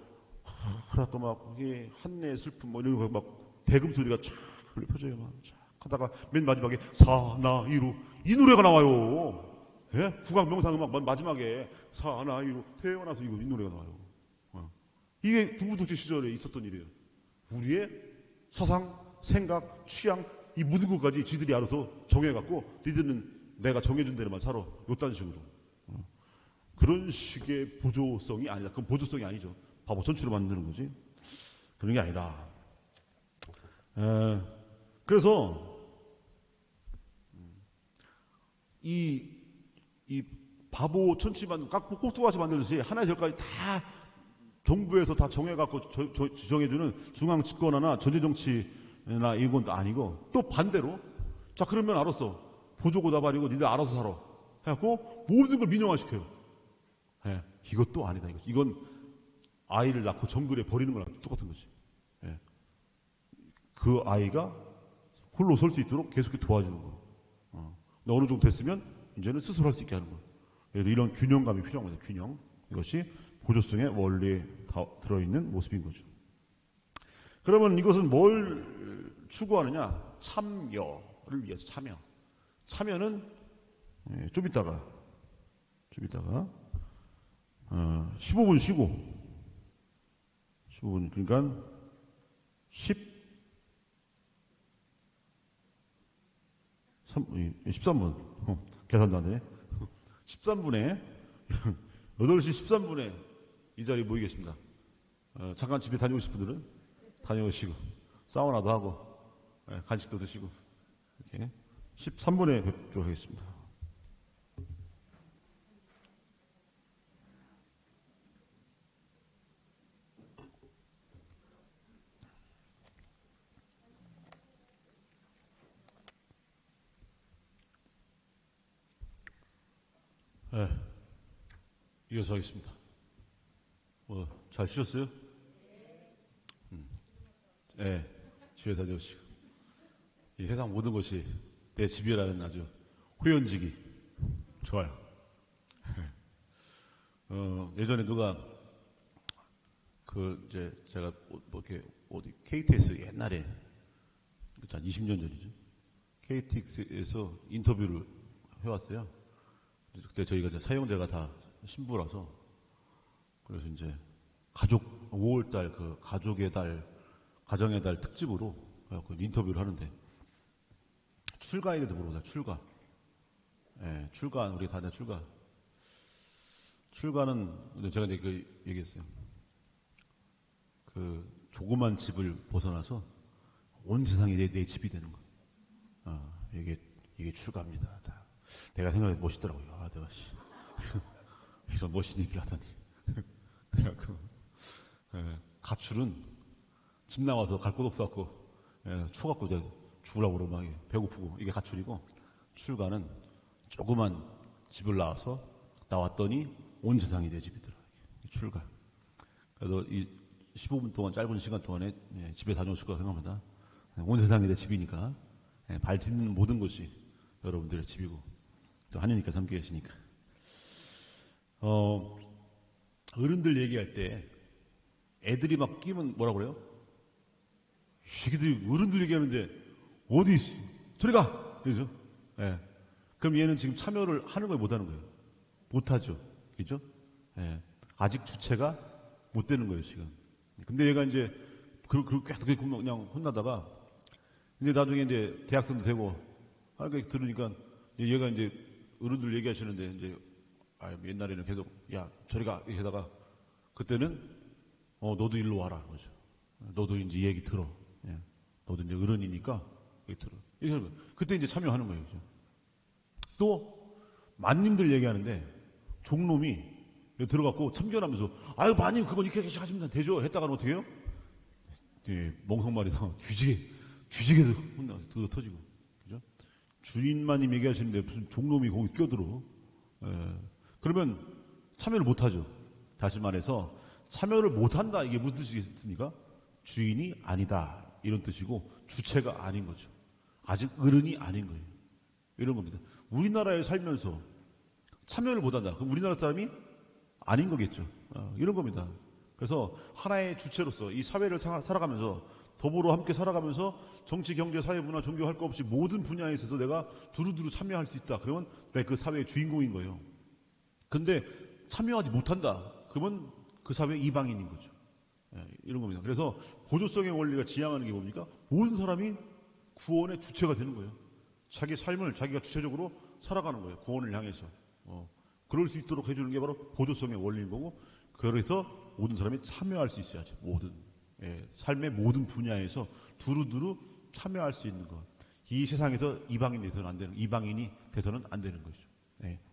[SPEAKER 1] 그래갖고 막 이게 한내 슬픔 이런 거 막 대금 소리가 쫙 흘려펴져요. 막 쫙 하다가 맨 마지막에 사나이루 이 노래가 나와요. 예? 국악명상 음악 마지막에 사나이루 태어나서 이 노래가 나와요. 이게 군부독재 시절에 있었던 일이에요. 우리의 사상, 생각, 취향 이 모든 것까지 지들이 알아서 정해갖고 니들은 내가 정해준 대로만 살아. 요딴 식으로. 그런 식의 보조성이 아니다. 그건 보조성이 아니죠. 바보 전치로 만드는 거지. 그런 게 아니다. 그래서 이 바보 천치만 꼭두가시 만들듯이 하나의 절까지 다 정부에서 다 정해갖고 정해주는 중앙 집권화나 전제정치나 이건 아니고 또 반대로 자 그러면 알았어 보조고 나발이고 니들 알아서 살아 해갖고 모든 걸 민영화시켜요. 예, 이것도 아니다. 이건 아이를 낳고 정글에 버리는 거랑 똑같은 거지. 예. 그 아이가 홀로 설 수 있도록 계속 도와주는 거. 근데 어느 정도 됐으면 이제는 스스로 할 수 있게 하는 거. 이런 균형감이 필요한 거죠. 균형. 이것이 보조성의 원리에 들어있는 모습인 거죠. 그러면 이것은 뭘 추구하느냐? 참여를 위해서 참여. 참여는 좀 이따가 15분 쉬고 15분 그러니까 13분 계산도 안 되네. 13분에 8시 13분에 이 자리에 모이겠습니다. 잠깐 집에 다녀오실 분들은 다녀오시고 사우나도 하고 간식도 드시고 이렇게 13분에 뵙도록 하겠습니다. 네, 이어서 하겠습니다. 잘 쉬셨어요? 네, 집에 다녀오시고. 이 세상 모든 것이 내 집이라는 아주 호연지기. 좋아요. 예전에 누가, 제가 이렇게, KTX 옛날에, 한 20년 전이죠. KTX에서 인터뷰를 해왔어요. 그때 저희가 이제 사용자가 다 신부라서, 그래서 이제 5월달 가족의 달, 가정의 달 특집으로 인터뷰를 하는데, 출가에 대해서 물어보자, 출가. 예, 출가, 우리 다들 출가. 출가는, 제가 이제 얘기했어요. 조그만 집을 벗어나서 온 세상이 내 집이 되는 거. 이게 출가입니다. 다. 내가 생각해도 멋있더라고요. 내가, 이런 멋있는 얘기를 하다니. 그래갖고, 가출은 집 나와서 갈 곳 없어갖고, 추워갖고 이제 죽으려고 그러고 막 배고프고, 이게 가출이고, 출가는 조그만 집을 나왔더니 온 세상이 내 집이더라고요. 출가. 그래서 이 15분 동안, 짧은 시간 동안에 집에 다녀오실 거라 생각합니다. 온 세상이 내 집이니까, 발 딛는 모든 것이 여러분들의 집이고, 또 하느님께서 함께 계시니까. 어른들 얘기할 때 애들이 막 끼면 뭐라 그래요? 새끼들이 어른들 얘기하는데 어디 있어? 저리 가! 그죠? 예. 그럼 얘는 지금 참여를 하는 거예요? 못 하는 거예요? 못 하죠. 그죠? 예. 아직 주체가 못 되는 거예요, 지금. 근데 얘가 이제 계속 그냥 혼나다가 이제 나중에 이제 대학생도 되고 들으니까 얘가 이제 어른들 얘기하시는데 이제 옛날에는 계속 야 저리 가 이렇게 하다가 그때는 너도 일로 와라 그러죠. 너도 이제 이 얘기 들어. 예. 너도 이제 어른이니까 얘기 들어. 이렇게 그때 이제 참여하는 거예요. 그죠? 또 만님들 얘기하는데 종놈이 들어갔고 참견하면서 아유 마님 그건 이렇게 하시면 되죠. 했다가는 어떻게 해요? 멍석말이 당하고 뒤지게도 혼나 터지고 그죠? 주인마님 얘기하시는데 무슨 종놈이 거기 끼어들어. 그러면 참여를 못하죠. 다시 말해서 참여를 못한다 이게 무슨 뜻이겠습니까? 주인이 아니다 이런 뜻이고 주체가 아닌 거죠. 아직 어른이 아닌 거예요. 이런 겁니다. 우리나라에 살면서 참여를 못한다. 그럼 우리나라 사람이 아닌 거겠죠. 이런 겁니다. 그래서 하나의 주체로서 이 사회를 살아가면서 더불어 함께 살아가면서 정치, 경제, 사회, 문화, 종교 할 거 없이 모든 분야에 있어서 내가 두루두루 참여할 수 있다. 그러면 내가 그 사회의 주인공인 거예요. 근데 참여하지 못한다. 그러면 그 사회의 이방인인 거죠. 이런 겁니다. 그래서 보조성의 원리가 지향하는 게 뭡니까? 모든 사람이 구원의 주체가 되는 거예요. 자기 삶을 자기가 주체적으로 살아가는 거예요. 구원을 향해서. 그럴 수 있도록 해주는 게 바로 보조성의 원리인 거고, 그래서 모든 사람이 참여할 수 있어야죠. 삶의 모든 분야에서 두루두루 참여할 수 있는 것. 이 세상에서 이방인이 돼서는 안 되는 거죠.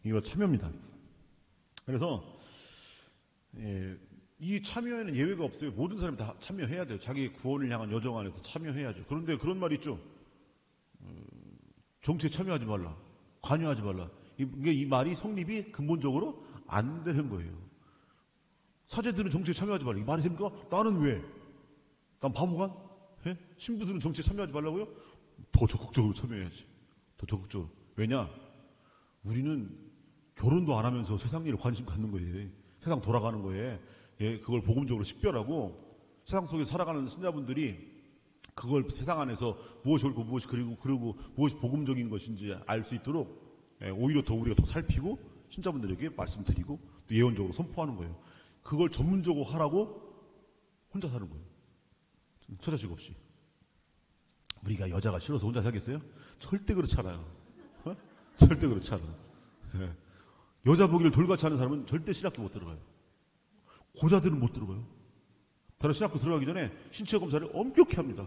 [SPEAKER 1] 이거 참여입니다. 그래서 이 참여에는 예외가 없어요. 모든 사람이 다 참여해야 돼요. 자기 구원을 향한 여정 안에서 참여해야죠. 그런데 그런 말이 있죠. 정치에 참여하지 말라. 관여하지 말라. 이 말이 성립이 근본적으로 안 되는 거예요. 사제들은 정치에 참여하지 말라. 이 말이 됩니까? 나는 왜? 난 바보가? 신부들은 정치에 참여하지 말라고요? 더 적극적으로 참여해야지. 더 적극적으로. 왜냐? 우리는 결혼도 안 하면서 세상 일에 관심 갖는 거예요. 세상 돌아가는 거에 예, 그걸 복음적으로 식별하고 세상 속에 살아가는 신자분들이 그걸 세상 안에서 무엇이 옳고 무엇이 그리고 무엇이 복음적인 것인지 알 수 있도록 예, 오히려 더 우리가 더 살피고 신자분들에게 말씀드리고 또 예언적으로 선포하는 거예요. 그걸 전문적으로 하라고 혼자 사는 거예요. 처자식 없이. 우리가 여자가 싫어서 혼자 살겠어요? 절대 그렇지 않아요. 어? 절대 그렇지 않아요. 예. 여자 보기를 돌같이 하는 사람은 절대 신학교 못 들어가요. 고자들은 못 들어가요. 다른 신학교 들어가기 전에 신체 검사를 엄격히 합니다.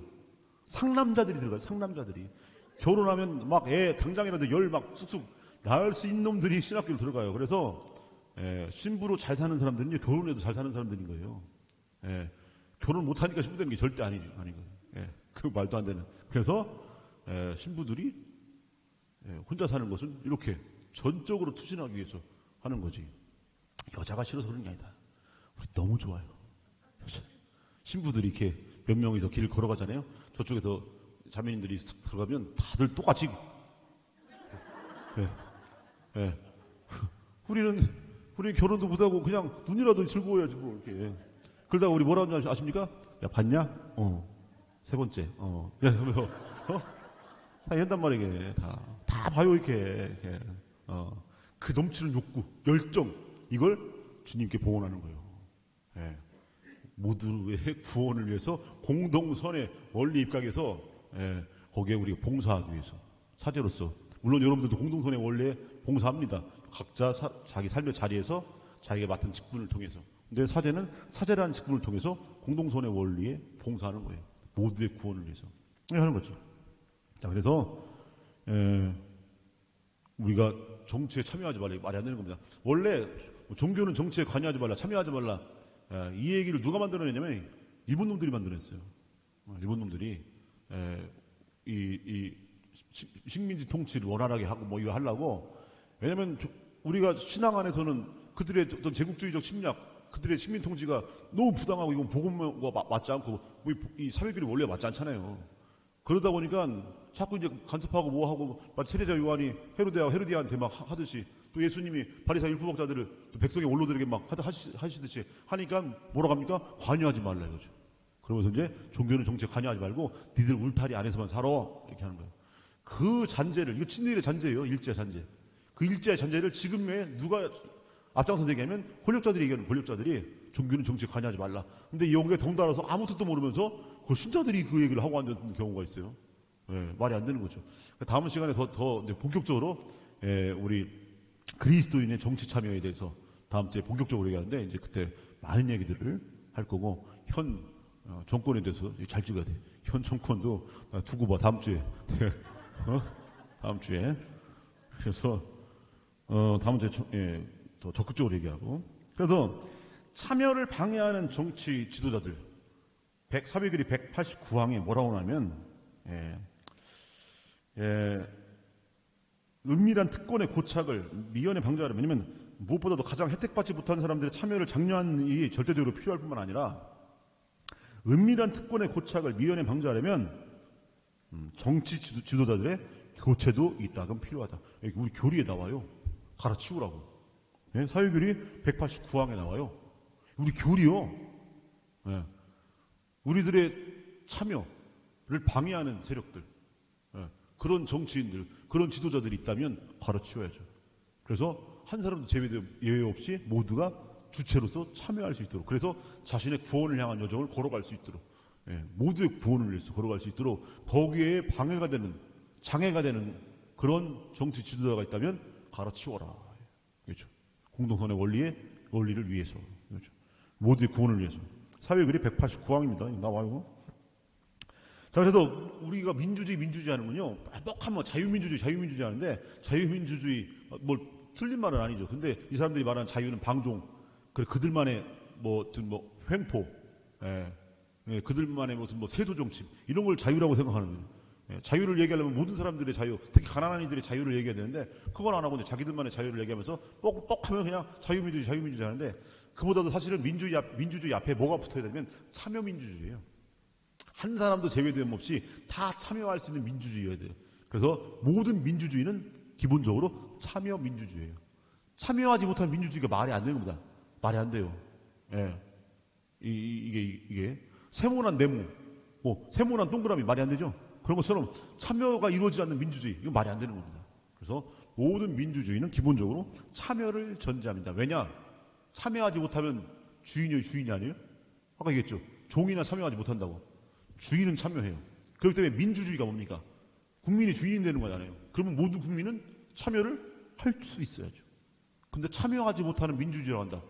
[SPEAKER 1] 상남자들이 들어가요. 상남자들이. 결혼하면 막 애 당장이라도 열 막 쑥쑥 낳을 수 있는 놈들이 신학교를 들어가요. 그래서 예, 신부로 잘 사는 사람들은 결혼해도 잘 사는 사람들인 거예요. 예, 결혼 못하니까 신부 되는 게 절대 아니거든요. 예, 그 말도 안 되는. 그래서 예, 신부들이 예, 혼자 사는 것은 이렇게 전적으로 투신하기 위해서 하는 거지. 여자가 싫어서 그런 게 아니다. 우리 너무 좋아요. 신부들이 이렇게 몇 명이서 길을 걸어가잖아요. 저쪽에서 자매님들이 싹 들어가면 다들 똑같이. 예, 예. 우리는 결혼도 못하고 그냥 눈이라도 즐거워야지 뭐 이렇게. 그러다가 우리 뭐라고 하는지 아십니까? 야 봤냐? 세 번째. 야 그러면서 다 이런단 말이게. 다 봐요 이렇게. 그 넘치는 욕구, 열정 이걸 주님께 봉헌하는 거예요. 예. 모두의 구원을 위해서 공동선의 원리 입각해서 예, 거기에 우리가 봉사하기 위해서 사제로서 물론 여러분들도 공동선의 원리에 봉사합니다. 각자 자기 삶의 자리에서 자기가 맡은 직분을 통해서. 근데 사제는 사제라는 직분을 통해서 공동선의 원리에 봉사하는 거예요. 모두의 구원을 위해서 하는 거죠. 자, 그래서 우리가 정치에 참여하지 말라 말이 안 되는 겁니다. 원래 종교는 정치에 관여하지 말라, 참여하지 말라. 이 얘기를 누가 만들어냈냐면 일본 놈들이 만들어냈어요. 일본 놈들이 이 식민지 통치를 원활하게 하고 뭐 이거 하려고. 왜냐면 우리가 신앙 안에서는 그들의 어떤 제국주의적 심리학, 그들의 식민 통치가 너무 부당하고 이건 복음과 맞지 않고 이 사회교리 원리가 맞지 않잖아요. 그러다 보니까 자꾸 이제 간섭하고 뭐 하고 마치 세례자 요한이 헤로디아한테 막 하듯이 또 예수님이 바리사 율법학자들을 또 백성의 원로들에게 막 하시듯이 하니까 뭐라고 합니까? 관여하지 말라 이거죠. 그러면서 이제 종교는 정치에 관여하지 말고 니들 울타리 안에서만 살아 이렇게 하는 거예요. 그 잔재를, 이거 친일의 잔재예요. 일제 잔재. 그 일제의 잔재를 지금에 누가 앞장서 얘기하면 권력자들이 얘기하는 권력자들이 종교는 정치에 관여하지 말라. 근데 여기에 덩달아서 아무 뜻도 모르면서 그 신자들이 그 얘기를 하고 앉는 경우가 있어요. 예, 말이 안 되는 거죠. 다음 시간에 더 본격적으로 우리 그리스도인의 정치 참여에 대해서 다음 주에 본격적으로 얘기하는데 이제 그때 많은 얘기들을 할 거고 현 정권에 대해서 잘 찍어야 돼. 현 정권도 두고 봐 다음 주에. 다음 주에. 그래서 다음 주에 더 적극적으로 얘기하고. 그래서 참여를 방해하는 정치 지도자들 사회글이 189항에 뭐라고 하냐면 은밀한 특권의 고착을 미연에 방지하려. 왜냐면 무엇보다도 가장 혜택받지 못한 사람들의 참여를 장려하는 일이 절대적으로 필요할 뿐만 아니라 은밀한 특권의 고착을 미연에 방지하려면 정치 지도자들의 교체도 이따금 필요하다. 우리 교리에 나와요. 갈아치우라고. 네? 사회교리 189항에 나와요. 우리 교리요. 네. 우리들의 참여를 방해하는 세력들, 네. 그런 정치인들, 그런 지도자들이 있다면 갈아치워야죠. 그래서 한 사람도 예외 없이 모두가 주체로서 참여할 수 있도록, 그래서 자신의 구원을 향한 여정을 걸어갈 수 있도록, 모두의 구원을 위해서 걸어갈 수 있도록 거기에 방해가 되는, 장애가 되는 그런 정치 지도자가 있다면 갈아치워라. 그렇죠. 공동선의 원리를 위해서, 그렇죠. 모두의 구원을 위해서. 사회글이 189항입니다. 나와요. 자, 그래서 우리가 민주주의 하는군요. 뻑하면 자유민주주의 하는데, 자유민주주의, 뭘 틀린 말은 아니죠. 근데 이 사람들이 말하는 자유는 방종, 그들만의 횡포, 그들만의 무슨 세도정치, 이런 걸 자유라고 생각하는 거예요. 자유를 얘기하려면 모든 사람들의 자유, 특히 가난한 이들의 자유를 얘기해야 되는데, 그건 안 하고 이제 자기들만의 자유를 얘기하면서 뻑뻑하면 그냥 자유민주주의 하는데, 그보다도 사실은 민주주의 앞에 뭐가 붙어야 되냐면 참여민주주의예요. 한 사람도 제외됨 없이 다 참여할 수 있는 민주주의여야 돼요. 그래서 모든 민주주의는 기본적으로 참여민주주의예요. 참여하지 못한 민주주의가 말이 안 되는 겁니다. 말이 안 돼요. 예. 이게 세모난 네모, 뭐 세모난 동그라미 말이 안 되죠. 그런 것처럼 참여가 이루어지지 않는 민주주의, 이거 말이 안 되는 겁니다. 그래서 모든 민주주의는 기본적으로 참여를 전제합니다. 왜냐? 참여하지 못하면 주인이 아니에요? 아까 얘기했죠. 종이나 참여하지 못한다고. 주인은 참여해요. 그렇기 때문에 민주주의가 뭡니까? 국민이 주인이 되는 거잖아요. 그러면 모든 국민은 참여를 할 수 있어야죠. 근데 참여하지 못하는 민주주의라고 한다.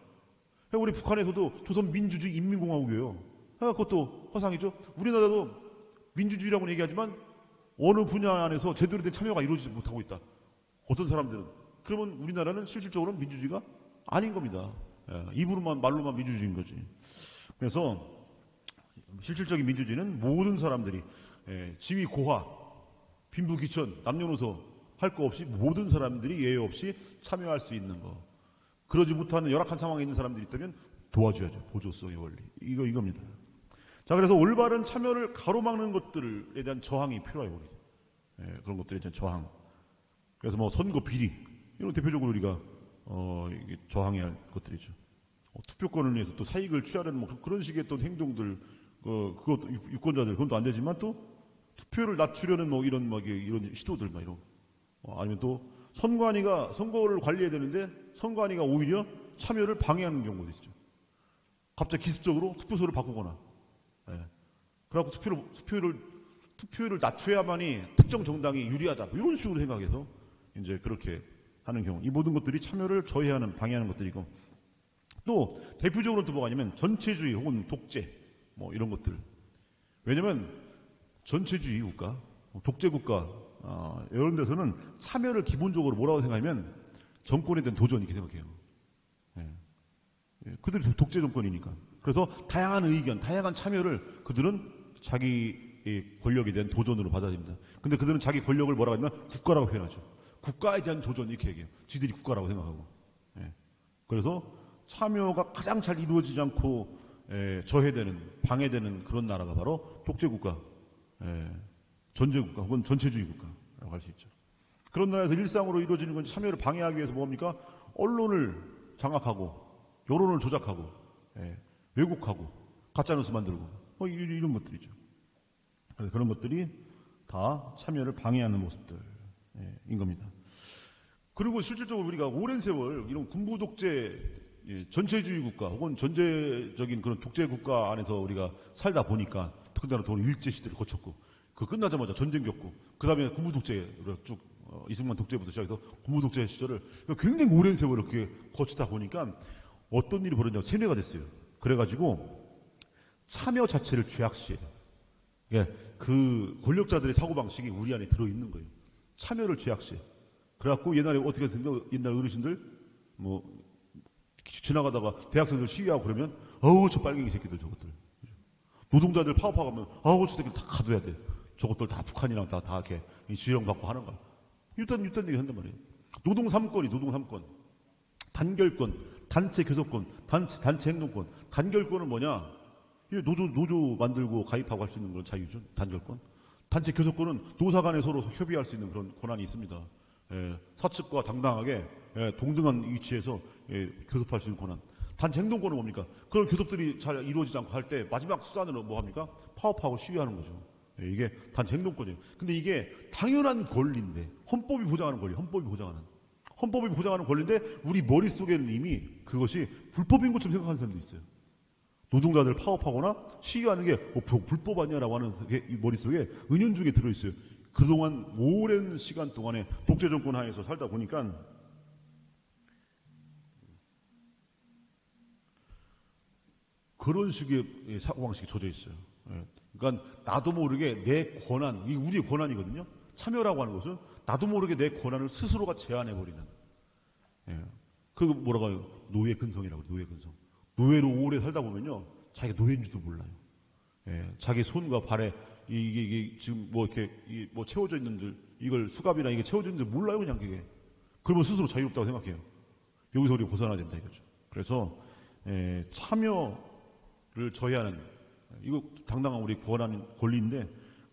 [SPEAKER 1] 우리 북한에서도 조선민주주의 인민공화국이에요. 그것도 허상이죠. 우리나라도 민주주의라고 얘기하지만 어느 분야 안에서 제대로 된 참여가 이루어지지 못하고 있다. 어떤 사람들은. 그러면 우리나라는 실질적으로는 민주주의가 아닌 겁니다. 입으로만 말로만 민주주의인 거지. 그래서 실질적인 민주주의는 모든 사람들이 지위 고하, 빈부귀천, 남녀노소 할 거 없이 모든 사람들이 예외 없이 참여할 수 있는 거. 그러지 못하는 열악한 상황에 있는 사람들이 있다면 도와줘야죠. 보조성의 원리. 이겁니다. 자, 그래서 올바른 참여를 가로막는 것들에 대한 저항이 필요해요. 우리. 그런 것들에 대한 저항. 그래서 뭐 선거 비리 이런 대표적으로 우리가 이게 저항해야 할 것들이죠. 투표권을 위해서 또 사익을 취하려는 뭐 그런 식의 또 행동들, 그것도 유권자들 그건 또 안 되지만 또 투표를 낮추려는 뭐 이런 시도들 막 이런. 아니면 또 선관위가 선거를 관리해야 되는데 선관위가 오히려 참여를 방해하는 경우도 있죠. 갑자기 기습적으로 투표소를 바꾸거나. 그래갖고 투표율을 낮춰야만이 특정 정당이 유리하다. 이런 식으로 생각해서 이제 그렇게 하는 경우. 이 모든 것들이 참여를 저해하는, 방해하는 것들이고. 또 대표적으로 또 뭐가 아니면 전체주의 혹은 독재 뭐 이런 것들. 왜냐면 전체주의 국가, 독재 국가 이런 데서는 참여를 기본적으로 뭐라고 생각하면 정권에 대한 도전 이렇게 생각해요. 그들이 독재 정권이니까. 그래서 다양한 의견, 다양한 참여를 그들은 자기 권력에 대한 도전으로 받아들입니다. 근데 그들은 자기 권력을 뭐라고 하냐면 국가라고 표현하죠. 국가에 대한 도전 이렇게 얘기해요. 지들이 국가라고 생각하고. 그래서 참여가 가장 잘 이루어지지 않고 저해되는, 방해되는 그런 나라가 바로 독재국가, 전제국가 혹은 전체주의 국가라고 할 수 있죠. 그런 나라에서 일상으로 이루어지는 건 참여를 방해하기 위해서 뭡니까? 언론을 장악하고, 여론을 조작하고, 왜곡하고, 가짜뉴스 만들고, 이런 것들이죠. 그런 것들이 다 참여를 방해하는 모습들인 겁니다. 그리고 실질적으로 우리가 오랜 세월 이런 군부 독재, 전체주의 국가 혹은 전제적인 그런 독재 국가 안에서 우리가 살다 보니까 특히나 더 일제 시대를 거쳤고 그 끝나자마자 전쟁 겪고 그 다음에 군부 독재를 쭉 이승만 독재부터 시작해서 군부 독재 시절을 굉장히 오랜 세월을 그렇게 거치다 보니까 어떤 일이 벌어졌냐면 세뇌가 됐어요. 그래가지고 참여 자체를 죄악시해요. 그 권력자들의 사고방식이 우리 안에 들어있는 거예요. 참여를 죄악시해. 그래갖고 옛날에 어떻게 했습니까? 옛날 어르신들 뭐 지나가다가 대학생들 시위하고 그러면 저 빨갱이 새끼들 저것들. 노동자들 파업하고 하면 저 새끼들 다 가둬야 돼. 저것들 다 북한이랑 다 이렇게 지령받고 하는 거야. 일단 얘기 한단 말이에요. 노동 3권. 단결권, 단체 교섭권, 단체 행동권. 단결권은 뭐냐? 노조 만들고 가입하고 할 수 있는 그런 자유죠. 단결권. 단체 교섭권은 노사 간에 서로 협의할 수 있는 그런 권한이 있습니다. 사측과 당당하게 동등한 위치에서 교섭할 수 있는 권한. 단체 행동권은 뭡니까? 그런 교섭들이 잘 이루어지지 않고 할 때 마지막 수단으로 뭐 합니까? 파업하고 시위하는 거죠. 이게 단체 행동권이에요. 근데 이게 당연한 권리인데 헌법이 보장하는 권리, 헌법이 보장하는 권리인데 우리 머릿속에는 이미 그것이 불법인 것처럼 생각하는 사람도 있어요. 노동자들 파업하거나 시위하는 게 불법 아니냐라고 하는 게 이 머릿속에 은연중에 들어있어요. 그동안 오랜 시간 동안에 독재 정권 하에서 살다 보니까 그런 식의 사고방식이 젖어 있어요. 그러니까 나도 모르게 내 권한, 이게 우리의 권한이거든요. 참여라고 하는 것은 나도 모르게 내 권한을 스스로가 제한해버리는. 그 뭐라고 해요? 노예근성이라고 해요. 노예근성. 노예로 오래 살다 보면요, 자기가 노예인지도 몰라요. 자기 손과 발에 이게 지금 뭐 이렇게 뭐 채워져 있는들 이걸 수갑이나 이게 채워져 있는지 몰라요, 그냥 그게. 그러면 스스로 자유롭다고 생각해요. 여기서 우리가 벗어나야 된다 이거죠. 그래서 참여를 저해하는 이거 당당한 우리 권리인데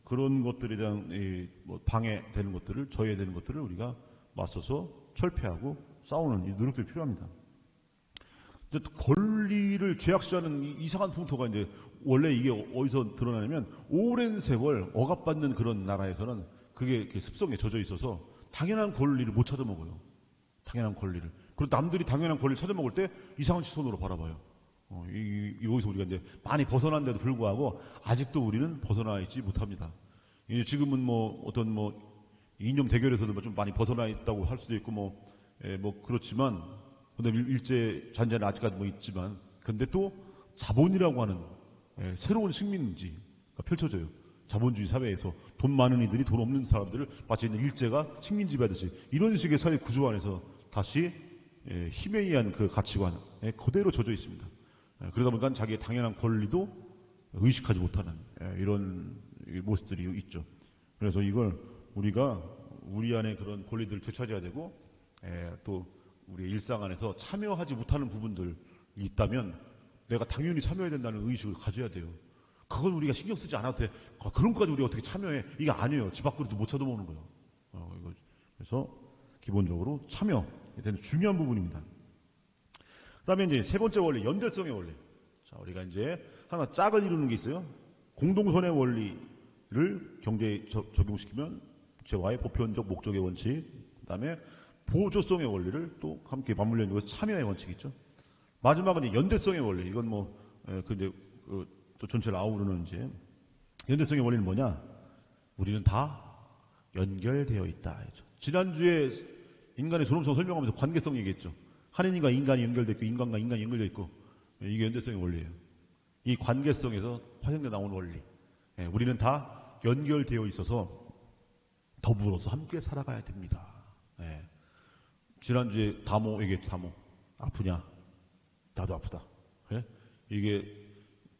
[SPEAKER 1] 그런 것들에 대한 뭐 방해되는 것들을 저해되는 것들을 우리가 맞서서 철폐하고 싸우는 이 노력들이 필요합니다. 이제 권리를 죄악시하는 이상한 풍토가 이제 원래 이게 어디서 드러나냐면 오랜 세월 억압받는 그런 나라에서는 그게 이렇게 습성에 젖어 있어서 당연한 권리를 못 찾아먹어요. 당연한 권리를. 그리고 남들이 당연한 권리를 찾아먹을 때 이상한 시선으로 바라봐요. 여기서 우리가 이제 많이 벗어난데도 불구하고 아직도 우리는 벗어나 있지 못합니다. 이제 지금은 뭐 어떤 뭐 이념 대결에서도 좀 많이 벗어나 있다고 할 수도 있고 뭐 그렇지만 근데 일제 잔재는 아직까지 뭐 있지만 근데 또 자본이라고 하는 새로운 식민지가 펼쳐져요. 자본주의 사회에서 돈 많은 이들이 돈 없는 사람들을 마치 일제가 식민지배하듯이 이런 식의 사회 구조 안에서 다시 힘에 의한 그 가치관에 그대로 젖어 있습니다. 그러다 보니까 자기의 당연한 권리도 의식하지 못하는 이런 모습들이 있죠. 그래서 이걸 우리가 우리 안에 그런 권리들을 되찾아야 되고 또 우리의 일상 안에서 참여하지 못하는 부분들이 있다면 내가 당연히 참여해야 된다는 의식을 가져야 돼요. 그건 우리가 신경 쓰지 않아도 돼. 그런 것까지 우리가 어떻게 참여해? 이게 아니에요. 집 밖으로도 못 쳐다보는 거예요. 그래서 기본적으로 참여 되는 중요한 부분입니다. 그다음에 이제 세 번째 원리, 연대성의 원리. 자, 우리가 이제 하나 짝을 이루는 게 있어요. 공동선의 원리를 경제에 적용시키면 재화의 보편적 목적의 원칙, 그다음에 보조성의 원리를 또 함께 맞물려 있는 것이 참여의 원칙이 있죠. 마지막은 이제 연대성의 원리. 이건 뭐 또 전체를 아우르는 이제 연대성의 원리는 뭐냐? 우리는 다 연결되어 있다. 지난주에 인간의 존엄성 설명하면서 관계성 얘기했죠. 하느님과 인간이 연결되어 있고 인간과 인간이 연결되어 있고 이게 연대성의 원리예요. 이 관계성에서 파생돼 나오는 원리. 우리는 다 연결되어 있어서 더불어서 함께 살아가야 됩니다. 지난주에 다모 얘기했죠. 다모. 아프냐? 나도 아프다. 이게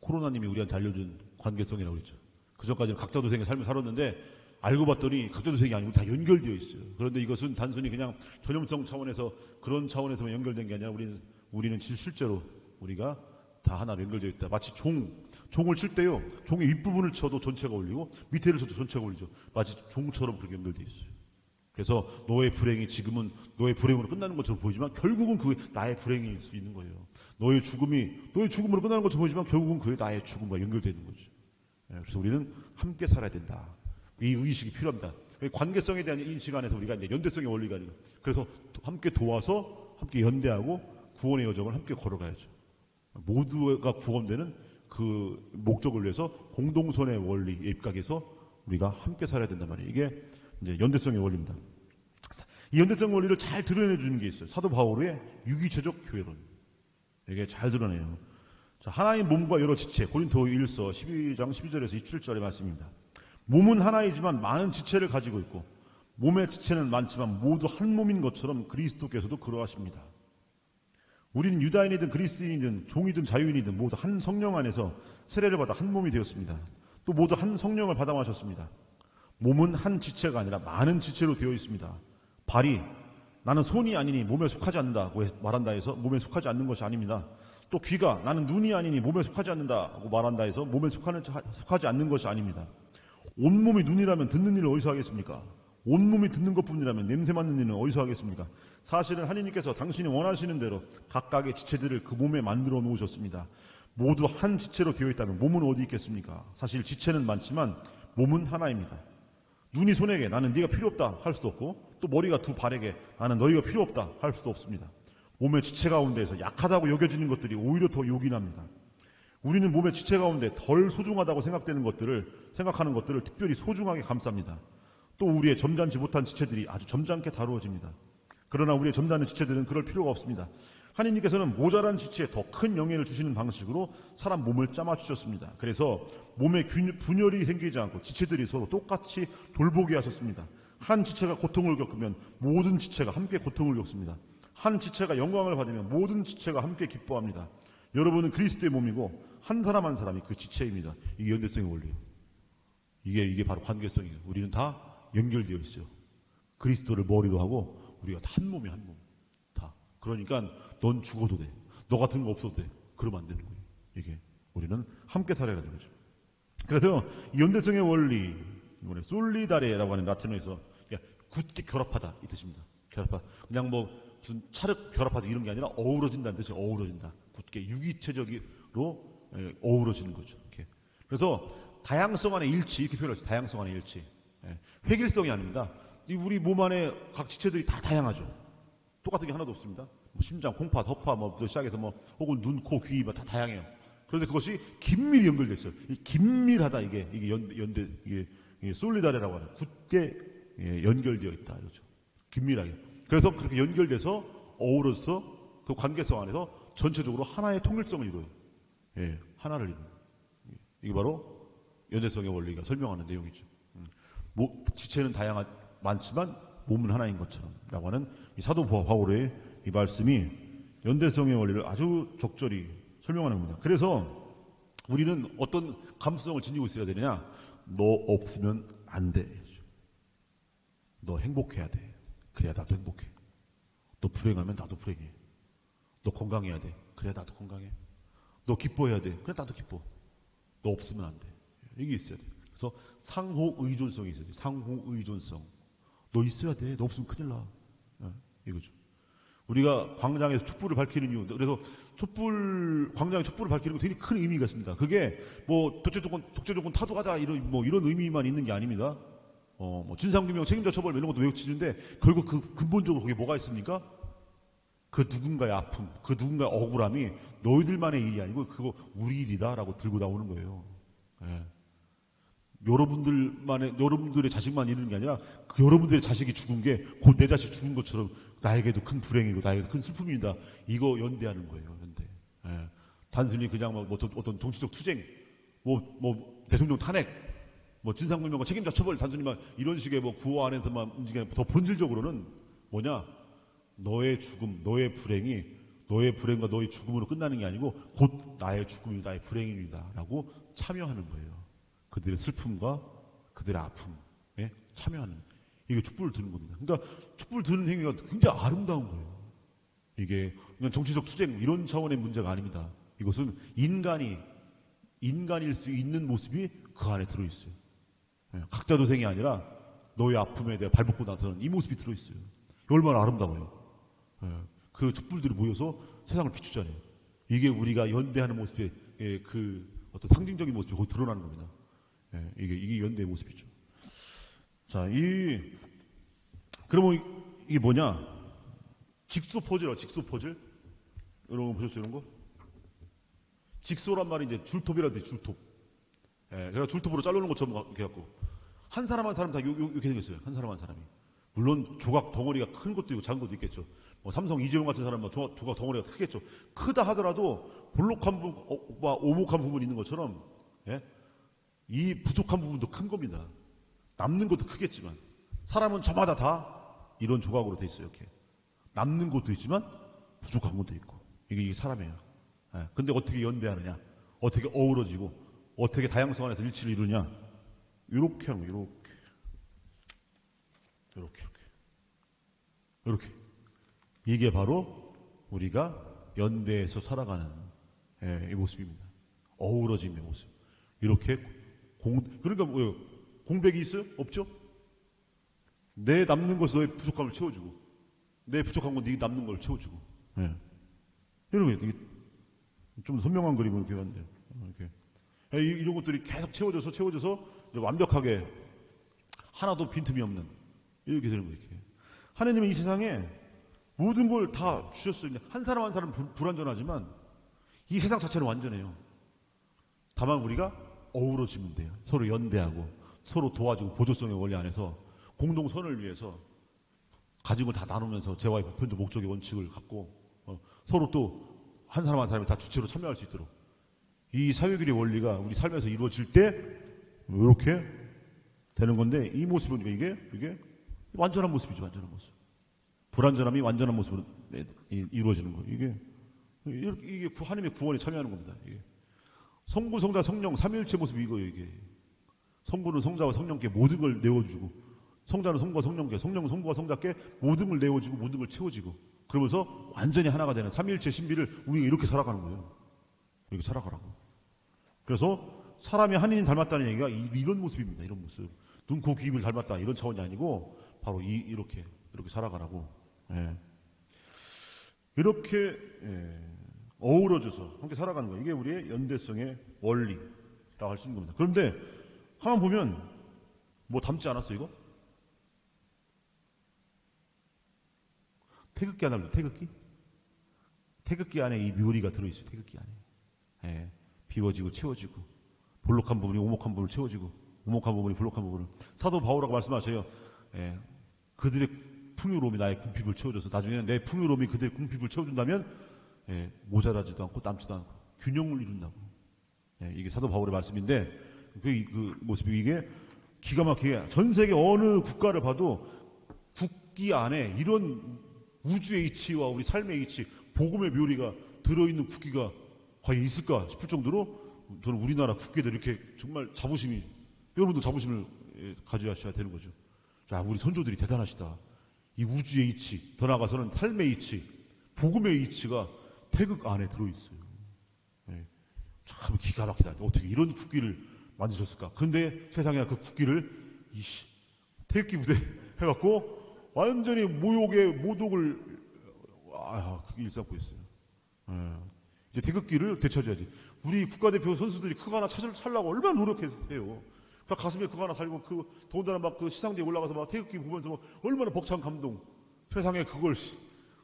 [SPEAKER 1] 코로나님이 우리한테 알려준 관계성이라고 그랬죠. 그전까지는 각자 도생의 삶을 살았는데 알고 봤더니 각자 도생이 아니고 다 연결되어 있어요. 그런데 이것은 단순히 그냥 전염성 차원에서 그런 차원에서만 연결된 게 아니라 우리는 실제로 우리가 다 하나로 연결되어 있다. 마치 종을 칠 때요. 종의 윗부분을 쳐도 전체가 울리고 밑에를 쳐도 전체가 울리죠. 마치 종처럼 그렇게 연결되어 있어요. 그래서 너의 불행이 지금은 너의 불행으로 끝나는 것처럼 보이지만 결국은 그게 나의 불행일 수 있는 거예요. 너의 죽음으로 끝나는 것처럼 보이지만 결국은 그게 나의 죽음과 연결되는 거죠. 그래서 우리는 함께 살아야 된다. 이 의식이 필요합니다. 관계성에 대한 인식 안에서 우리가 이제 연대성의 원리가 아니라 그래서 함께 도와서 함께 연대하고 구원의 여정을 함께 걸어가야죠. 모두가 구원되는 그 목적을 위해서 공동선의 원리에 입각해서 우리가 함께 살아야 된단 말이에요. 이게 이제 연대성의 원리입니다. 이 연대성 원리를 잘 드러내 주는 게 있어요. 사도 바울의 유기체적 교회론. 이게 잘 드러내요. 자, 하나의 몸과 여러 지체, 고린도 1서 12장 12절에서 27절의 말씀입니다. 몸은 하나이지만 많은 지체를 가지고 있고 몸의 지체는 많지만 모두 한 몸인 것처럼 그리스도께서도 그러하십니다. 우리는 유다인이든 그리스인이든 종이든 자유인이든 모두 한 성령 안에서 세례를 받아 한 몸이 되었습니다. 또 모두 한 성령을 받아 마셨습니다. 몸은 한 지체가 아니라 많은 지체로 되어 있습니다. 발이 나는 손이 아니니 몸에 속하지 않는다고 말한다 해서 몸에 속하지 않는 것이 아닙니다. 또 귀가 나는 눈이 아니니 몸에 속하지 않는다고 말한다 해서 몸에 속하지 않는 것이 아닙니다. 온몸이 눈이라면 듣는 일을 어디서 하겠습니까? 온몸이 듣는 것뿐이라면 냄새 맡는 일은 어디서 하겠습니까? 사실은 하나님께서 당신이 원하시는 대로 각각의 지체들을 그 몸에 만들어 놓으셨습니다. 모두 한 지체로 되어 있다면 몸은 어디 있겠습니까? 사실 지체는 많지만 몸은 하나입니다. 눈이 손에게 나는 네가 필요 없다 할 수도 없고 또 머리가 두 발에게 나는 너희가 필요 없다 할 수도 없습니다. 몸의 지체 가운데에서 약하다고 여겨지는 것들이 오히려 더 요긴합니다. 우리는 몸의 지체 가운데 덜 소중하다고 생각하는 것들을 특별히 소중하게 감쌉니다. 또 우리의 점잖지 못한 지체들이 아주 점잖게 다루어집니다. 그러나 우리의 점잖은 지체들은 그럴 필요가 없습니다. 하나님께서는 모자란 지체에 더 큰 영예를 주시는 방식으로 사람 몸을 짜맞추셨습니다. 그래서 몸에 분열이 생기지 않고 지체들이 서로 똑같이 돌보게 하셨습니다. 한 지체가 고통을 겪으면 모든 지체가 함께 고통을 겪습니다. 한 지체가 영광을 받으면 모든 지체가 함께 기뻐합니다. 여러분은 그리스도의 몸이고 한 사람 한 사람이 그 지체입니다. 이게 연대성의 원리예요. 이게 바로 관계성이에요. 우리는 다 연결되어 있어요. 그리스도를 머리로 하고 우리가 한 몸이 한 몸. 다. 그러니까 넌 죽어도 돼. 너 같은 거 없어도 돼. 그러면 안 되는 거예요. 이게 우리는 함께 살아야 되는 거죠. 그래서 이 연대성의 원리, 이번에 솔리다레라고 하는 라틴어에서 굳게 결합하다 이 뜻입니다. 결합하다. 그냥 뭐 무슨 찰흙 결합하다 이런 게 아니라 어우러진다는 뜻이 어우러진다. 굳게 유기체적으로 어우러지는 거죠. 이렇게. 그래서 다양성 안의 일치 이렇게 표현했어요. 다양성 안의 일치. 획일성이 아닙니다. 우리 몸 안에 각 지체들이 다 다양하죠. 똑같은 게 하나도 없습니다. 뭐 심장, 콩팥, 허파, 뭐부터 시작해서 뭐 혹은 눈, 코, 귀, 뭐 다 다양해요. 그런데 그것이 긴밀히 연결돼 있어요. 긴밀하다 이게 연대 이게 솔리다레라고 하는 굳게 연결되어 있다 이거죠. 긴밀하게. 그래서 그렇게 연결돼서 어우러서 그 관계성 안에서 전체적으로 하나의 통일성을 이루어요. 하나를 이루어요. 이게 바로 연대성의 원리가 설명하는 내용이죠. 지체는 많지만 몸은 하나인 것처럼라고 하는 이 사도 바울의 이 말씀이 연대성의 원리를 아주 적절히 설명하는 겁니다. 그래서 우리는 어떤 감수성을 지니고 있어야 되느냐? 너 없으면 안 돼. 너 행복해야 돼. 그래야 나도 행복해. 너 불행하면 나도 불행해. 너 건강해야 돼. 그래야 나도 건강해. 너 기뻐해야 돼. 그래 나도 기뻐. 너 없으면 안 돼. 이게 있어야 돼. 그래서 상호 의존성이 있어야 돼. 상호 의존성. 너 있어야 돼. 너 없으면 큰일 나. 이거죠. 우리가 광장에서 촛불을 밝히는 이유. 그래서 광장에 촛불을 밝히는 거 되게 큰 의미가 있습니다. 그게 뭐 독재조건 타도하다 이런 의미만 있는 게 아닙니다. 뭐 진상규명, 책임자 처벌 이런 것도 외치는데 결국 그 근본적으로 거기에 뭐가 있습니까? 그 누군가의 아픔, 그 누군가의 억울함이 너희들만의 일이 아니고 그거 우리 일이다라고 들고 나오는 거예요. 여러분들의 자식만 이르는 게 아니라 그 여러분들의 자식이 죽은 게 곧 내 자식 죽은 것처럼 나에게도 큰 불행이고 나에게도 큰 슬픔이다. 이거 연대하는 거예요. 연대. 단순히 그냥 어떤 정치적 투쟁, 대통령 탄핵, 진상규명과 책임자 처벌 단순히만 이런 식의 구호 안에서만 움직이는 더 본질적으로는 뭐냐? 너의 죽음, 너의 불행이 너의 불행과 너의 죽음으로 끝나는 게 아니고 곧 나의 죽음이 나의 불행입니다라고 참여하는 거예요. 그들의 슬픔과 그들의 아픔에 참여하는 이게 촛불을 드는 겁니다. 그러니까 촛불 드는 행위가 굉장히 아름다운 거예요. 이게 그냥 정치적 투쟁 이런 차원의 문제가 아닙니다. 이것은 인간일 수 있는 모습이 그 안에 들어있어요. 각자 도생이 아니라 너의 아픔에 대해 발벗고 나서는 이 모습이 들어있어요. 얼마나 아름다워요. 그 촛불들이 모여서 세상을 비추잖아요. 이게 우리가 연대하는 모습의 그 어떤 상징적인 모습이 거기 드러나는 겁니다. 이게 연대의 모습이죠. 자, 그러면 이게 뭐냐? 직소 퍼즐. 여러분 보셨어요, 이런 거? 직소란 말이 이제 줄톱이라도 줄톱. 그래서 줄톱으로 자르는 것처럼 이렇게 해갖고. 한 사람 다 이렇게 생겼어요. 한 사람이. 물론 조각 덩어리가 큰 것도 있고 작은 것도 있겠죠. 삼성 이재용 같은 사람은 조각 덩어리가 크겠죠. 크다 하더라도 볼록한 부분, 오목한 부분이 있는 것처럼, 이 부족한 부분도 큰 겁니다. 남는 것도 크겠지만 사람은 저마다 다 이런 조각으로 돼 있어요. 이렇게 남는 것도 있지만 부족한 것도 있고 이게 사람이에요. 근데 어떻게 연대하느냐, 어떻게 어우러지고 어떻게 다양성 안에서 일치를 이루냐, 이렇게 하는 거예요. 이렇게 이게 바로 우리가 연대해서 살아가는 이 모습입니다. 어우러짐의 모습. 이렇게 그러니까 뭐예요? 공백이 있어요? 없죠? 내 남는 것은 너의 부족함을 채워주고, 내 부족한 건 네 남는 걸 채워주고. 이런 게 좀 선명한 그림으로 이렇게 왔는데, 이런 것들이 계속 채워져서 이제 완벽하게 하나도 빈틈이 없는 이렇게 되는 거예요. 이렇게. 하나님은 이 세상에 모든 걸 다 주셨어요. 한 사람 한 사람 불완전하지만 이 세상 자체는 완전해요. 다만 우리가 어우러지면 돼요. 서로 연대하고 서로 도와주고 보조성의 원리 안에서 공동선을 위해서 가진 걸 다 나누면서 재화의 보편적 목적의 원칙을 갖고 서로 또 한 사람 한 사람이 다 주체로 참여할 수 있도록 이 사회규리의 원리가 우리 삶에서 이루어질 때 이렇게 되는 건데, 이 모습은 이게 완전한 모습이죠. 완전한 모습. 불완전함이 완전한 모습으로 이루어지는 거예요. 이게 하나님의 구원에 참여하는 겁니다. 이게. 성부, 성자, 성령 삼위일체 모습이 이거예요. 이게. 성부는 성자와 성령께 모든 걸 내어주고, 성자는 성부와 성령께, 성령은 성부와 성자께 모든 걸 내어주고 모든 걸 채워지고, 그러면서 완전히 하나가 되는 삼위일체 신비를 우리가 이렇게 살아가는 거예요. 이렇게 살아가라고. 그래서 사람이 하나님 닮았다는 얘기가 이런 모습입니다. 이런 모습. 눈, 코, 귀, 입을 닮았다 이런 차원이 아니고 바로 이렇게 살아가라고. 이렇게 어우러져서 함께 살아가는 거예요. 이게 우리의 연대성의 원리라고 할 수 있는 겁니다. 그런데 가만 보면 뭐 닮지 않았어 이거? 태극기 하나 보세요. 태극기? 태극기 안에 이 묘리가 들어있어요. 태극기 안에. 비워지고 채워지고 볼록한 부분이 오목한 부분을 채워지고 오목한 부분이 볼록한 부분을. 사도 바울하고 말씀하셔요. 그들의 풍요로움이 나의 궁핍을 채워줘서 나중에는 내 풍요로움이 그들의 궁핍을 채워준다면 모자라지도 않고 남지도 않고 균형을 이룬다고. 이게 사도 바울의 말씀인데 그 모습이 이게 기가 막히게 전 세계 어느 국가를 봐도 국기 안에 이런 우주의 이치와 우리 삶의 이치, 복음의 묘리가 들어있는 국기가 과연 있을까 싶을 정도로 저는 우리나라 국기에도 이렇게 정말 자부심이, 여러분도 자부심을 가져야 되는 거죠. 자, 우리 선조들이 대단하시다. 이 우주의 이치, 더 나아가서는 삶의 이치, 복음의 이치가 태극 안에 들어있어요. 참 기가 막히다. 어떻게 이런 국기를 만드셨을까? 근데 세상에 그 국기를 태극기 부대 해갖고 완전히 모독을 그게 일삼고 있어요. 이제 태극기를 되찾아야지. 우리 국가대표 선수들이 그거 하나 살려고 얼마나 노력해요. 가슴에 그거 하나 달고 더군다나 막 그 시상대에 올라가서 막 태극기 보면서 막 얼마나 벅찬 감동. 세상에 그걸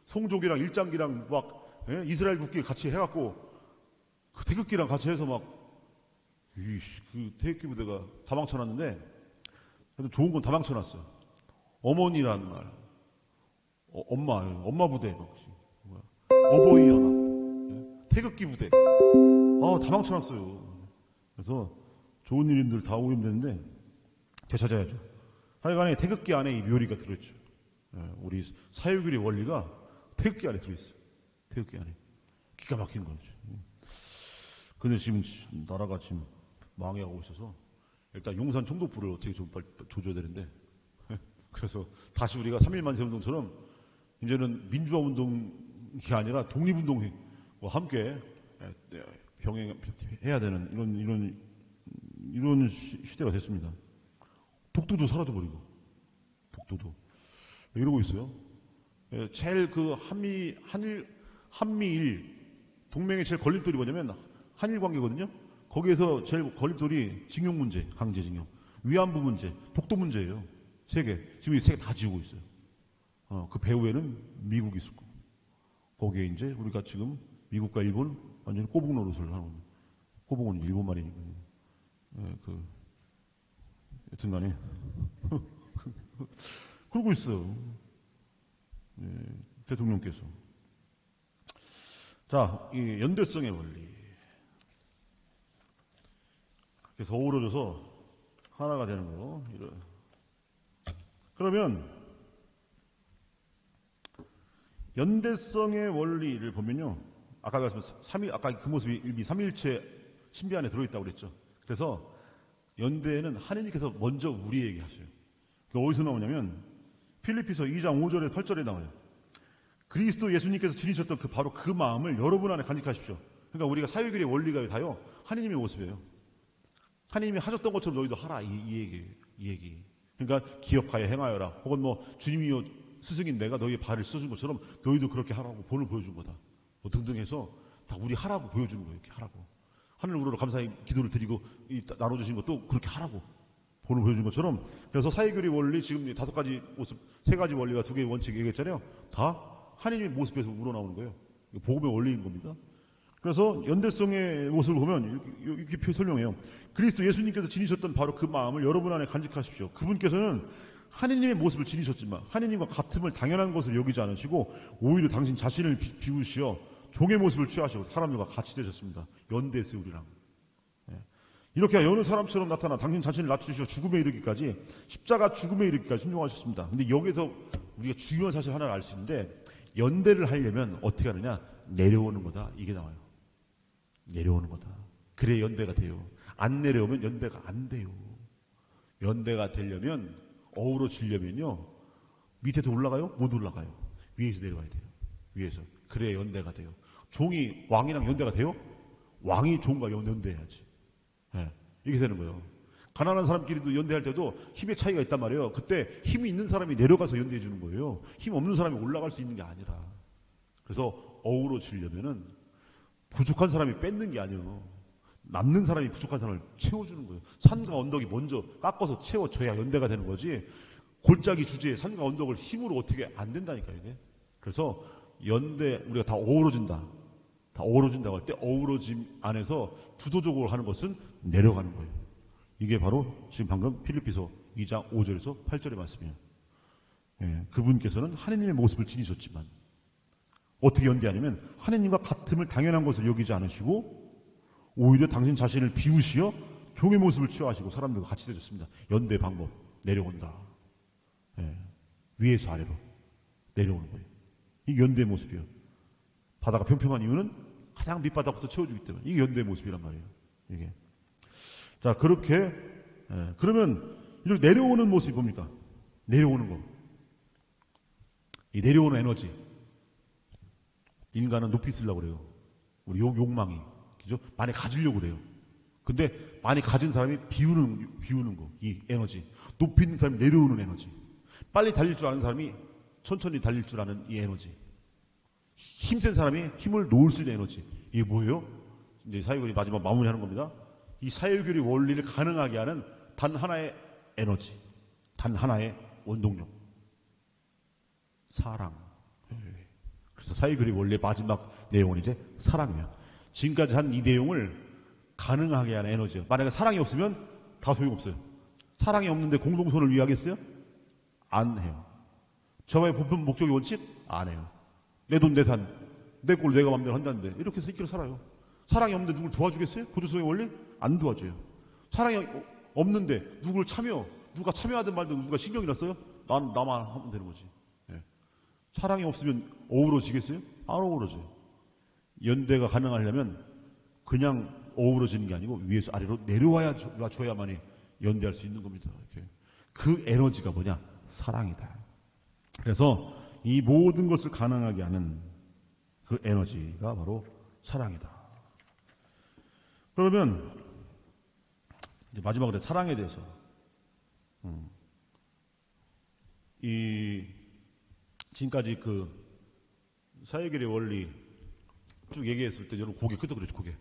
[SPEAKER 1] 송족이랑 일장기랑 막 이스라엘 국기 같이 해갖고 그 태극기랑 같이 해서 막 그 태극기 부대가 다 망쳐놨는데 그래도 좋은 건 다 망쳐놨어요. 어머니라는 말, 엄마 부대, 어버이 연합, 태극기 부대, 다 망쳐놨어요. 그래서 좋은 일인들 다 오염되는데 되찾아야죠. 하여간에 태극기 안에 이 묘리가 들어있죠. 우리 사유길의 원리가 태극기 안에 들어있어요. 태극기 안에 기가 막힌 거죠. 근데 지금 나라가 지금 망해가고 있어서 일단 용산 총독부를 어떻게 좀 빨리 조져야 되는데 그래서 다시 우리가 3.1 만세 운동처럼 이제는 민주화 운동이 아니라 독립운동과 함께 병행해야 되는 이런 시대가 됐습니다. 독도도 사라져버리고 독도도 이러고 있어요. 제일 그 한미일 동맹의 제일 걸림돌이 뭐냐면 한일 관계거든요. 거기에서 제일 걸림돌이 징용 문제, 강제징용, 위안부 문제, 독도 문제예요. 세계 지금 이 세계 다 지우고 있어요. 그 배후에는 미국이 있었고 거기에 이제 우리가 지금 미국과 일본 완전히 꼬북 노릇을 하는 꼬북은 일본 말이니까 여튼간에 그러고 있어요. 대통령께서. 자, 이 연대성의 원리. 그래서 어우러져서 하나가 되는 거. 그러면 연대성의 원리를 보면요. 아까 말씀 아까 그 모습이 일비 삼일체 신비 안에 들어있다고 그랬죠. 그래서 연대에는 하느님께서 먼저 우리에게 하셔요. 그게 어디서 나오냐면 필리피서 2장 5절에 8절에 나와요. 그리스도 예수님께서 지니셨던 바로 그 마음을 여러분 안에 간직하십시오. 그러니까 우리가 사유길의 원리가 다요 하느님의 모습이에요. 하느님이 하셨던 것처럼 너희도 하라 이 얘기. 그러니까 기억하여 행하여라. 혹은 뭐 주님이요 스승인 내가 너희의 발을 씻어준 것처럼 너희도 그렇게 하라고 본을 보여준 거다. 뭐 등등 해서 다 우리 하라고 보여주는 거예요. 이렇게 하라고. 하늘 우러러 감사의 기도를 드리고 나눠주신 것도 그렇게 하라고 본을 보여준 것처럼. 그래서 사유길의 원리 지금 5가지 모습, 3가지 원리가 2개의 원칙 얘기했잖아요. 다 하느님의 모습에서 우러나오는 거예요. 복음의 원리인 겁니다. 그래서 연대성의 모습을 보면 이렇게 설명해요. 그리스도 예수님께서 지니셨던 바로 그 마음을 여러분 안에 간직하십시오. 그분께서는 하느님의 모습을 지니셨지만 하느님과 같음을 당연한 것을 여기지 않으시고 오히려 당신 자신을 비우시어 종의 모습을 취하시고 사람들과 같이 되셨습니다. 연대했어요, 우리랑. 이렇게 여느 사람처럼 나타나 당신 자신을 낮추시어 죽음에 이르기까지, 십자가 죽음에 이르기까지 순종하셨습니다. 근데 여기서 우리가 중요한 사실 하나를 알 수 있는데, 연대를 하려면 어떻게 하느냐? 내려오는 거다. 이게 나와요. 내려오는 거다. 그래 연대가 돼요. 안 내려오면 연대가 안 돼요. 연대가 되려면, 어우러지려면요, 밑에서 올라가요? 못 올라가요. 위에서 내려와야 돼요. 위에서. 그래 연대가 돼요. 종이 왕이랑 연대가 돼요? 왕이 종과 연대해야지. 이게 되는 거예요. 가난한 사람끼리도 연대할 때도 힘의 차이가 있단 말이에요. 그때 힘이 있는 사람이 내려가서 연대해 주는 거예요. 힘 없는 사람이 올라갈 수 있는 게 아니라. 그래서 어우러지려면은 부족한 사람이 뺏는 게 아니에요. 남는 사람이 부족한 사람을 채워주는 거예요. 산과 언덕이 먼저 깎아서 채워줘야 연대가 되는 거지. 골짜기 주제에 산과 언덕을 힘으로 어떻게 안 된다니까요, 이게. 그래서 연대, 우리가 다 어우러진다. 다 어우러진다고 할 때 어우러짐 안에서 구도적으로 하는 것은 내려가는 거예요. 이게 바로 지금 방금 필립비서 2장 5절에서 8절의 말씀이에요. 예, 그분께서는 하느님의 모습을 지니셨지만 어떻게 연대하냐면 하느님과 같음을 당연한 것을 여기지 않으시고 오히려 당신 자신을 비우시어 종의 모습을 취하시고 사람들과 같이 되셨습니다. 연대 방법 내려온다. 예, 위에서 아래로 내려오는 거예요. 이게 연대의 모습이에요. 바다가 평평한 이유는 가장 밑바닥부터 채워주기 때문에 이게 연대의 모습이란 말이에요. 이게. 자, 그렇게 그러면 이렇게 내려오는 모습이 뭡니까? 내려오는 거. 이 내려오는 에너지. 인간은 높이 쓰려고 그래요. 우리 욕망이. 그죠? 많이 가지려고 그래요. 근데 많이 가진 사람이 비우는 거. 이 에너지. 높이 있는 사람이 내려오는 에너지. 빨리 달릴 줄 아는 사람이 천천히 달릴 줄 아는 이 에너지. 힘센 사람이 힘을 놓을 수 있는 에너지. 이게 뭐예요? 이제 사회교리 마지막 마무리하는 겁니다. 이 사회교리 원리를 가능하게 하는 단 하나의 에너지. 단 하나의 원동력. 사랑. 그래서 사회교리 원리의 마지막 내용은 이제 사랑이에요. 지금까지 한 이 내용을 가능하게 하는 에너지예요. 만약에 사랑이 없으면 다 소용없어요. 사랑이 없는데 공동선을 위하겠어요? 안 해요. 저와의 부품 목적의 원칙? 안 해요. 내 돈, 내 산, 내 꼴 내가 맘대로 한다는데 이렇게 해서 이렇게 살아요. 사랑이 없는데 누굴 도와주겠어요? 구조성의 원리? 안 도와줘요. 사랑이 없는데 누가 참여하든 말든 누가 신경이 났어요? 나만 하면 되는 거지. 예. 사랑이 없으면 어우러지겠어요? 안 어우러져요. 연대가 가능하려면 그냥 어우러지는 게 아니고 위에서 아래로 내려와야 줘야만이 연대할 수 있는 겁니다. 이렇게. 그 에너지가 뭐냐? 사랑이다. 그래서 이 모든 것을 가능하게 하는 그 에너지가 바로 사랑이다. 그러면 이제 마지막으로 사랑에 대해서 이 지금까지 그 사회결의 원리 쭉 얘기했을 때 여러분 고개 끄덕거렸죠. 고개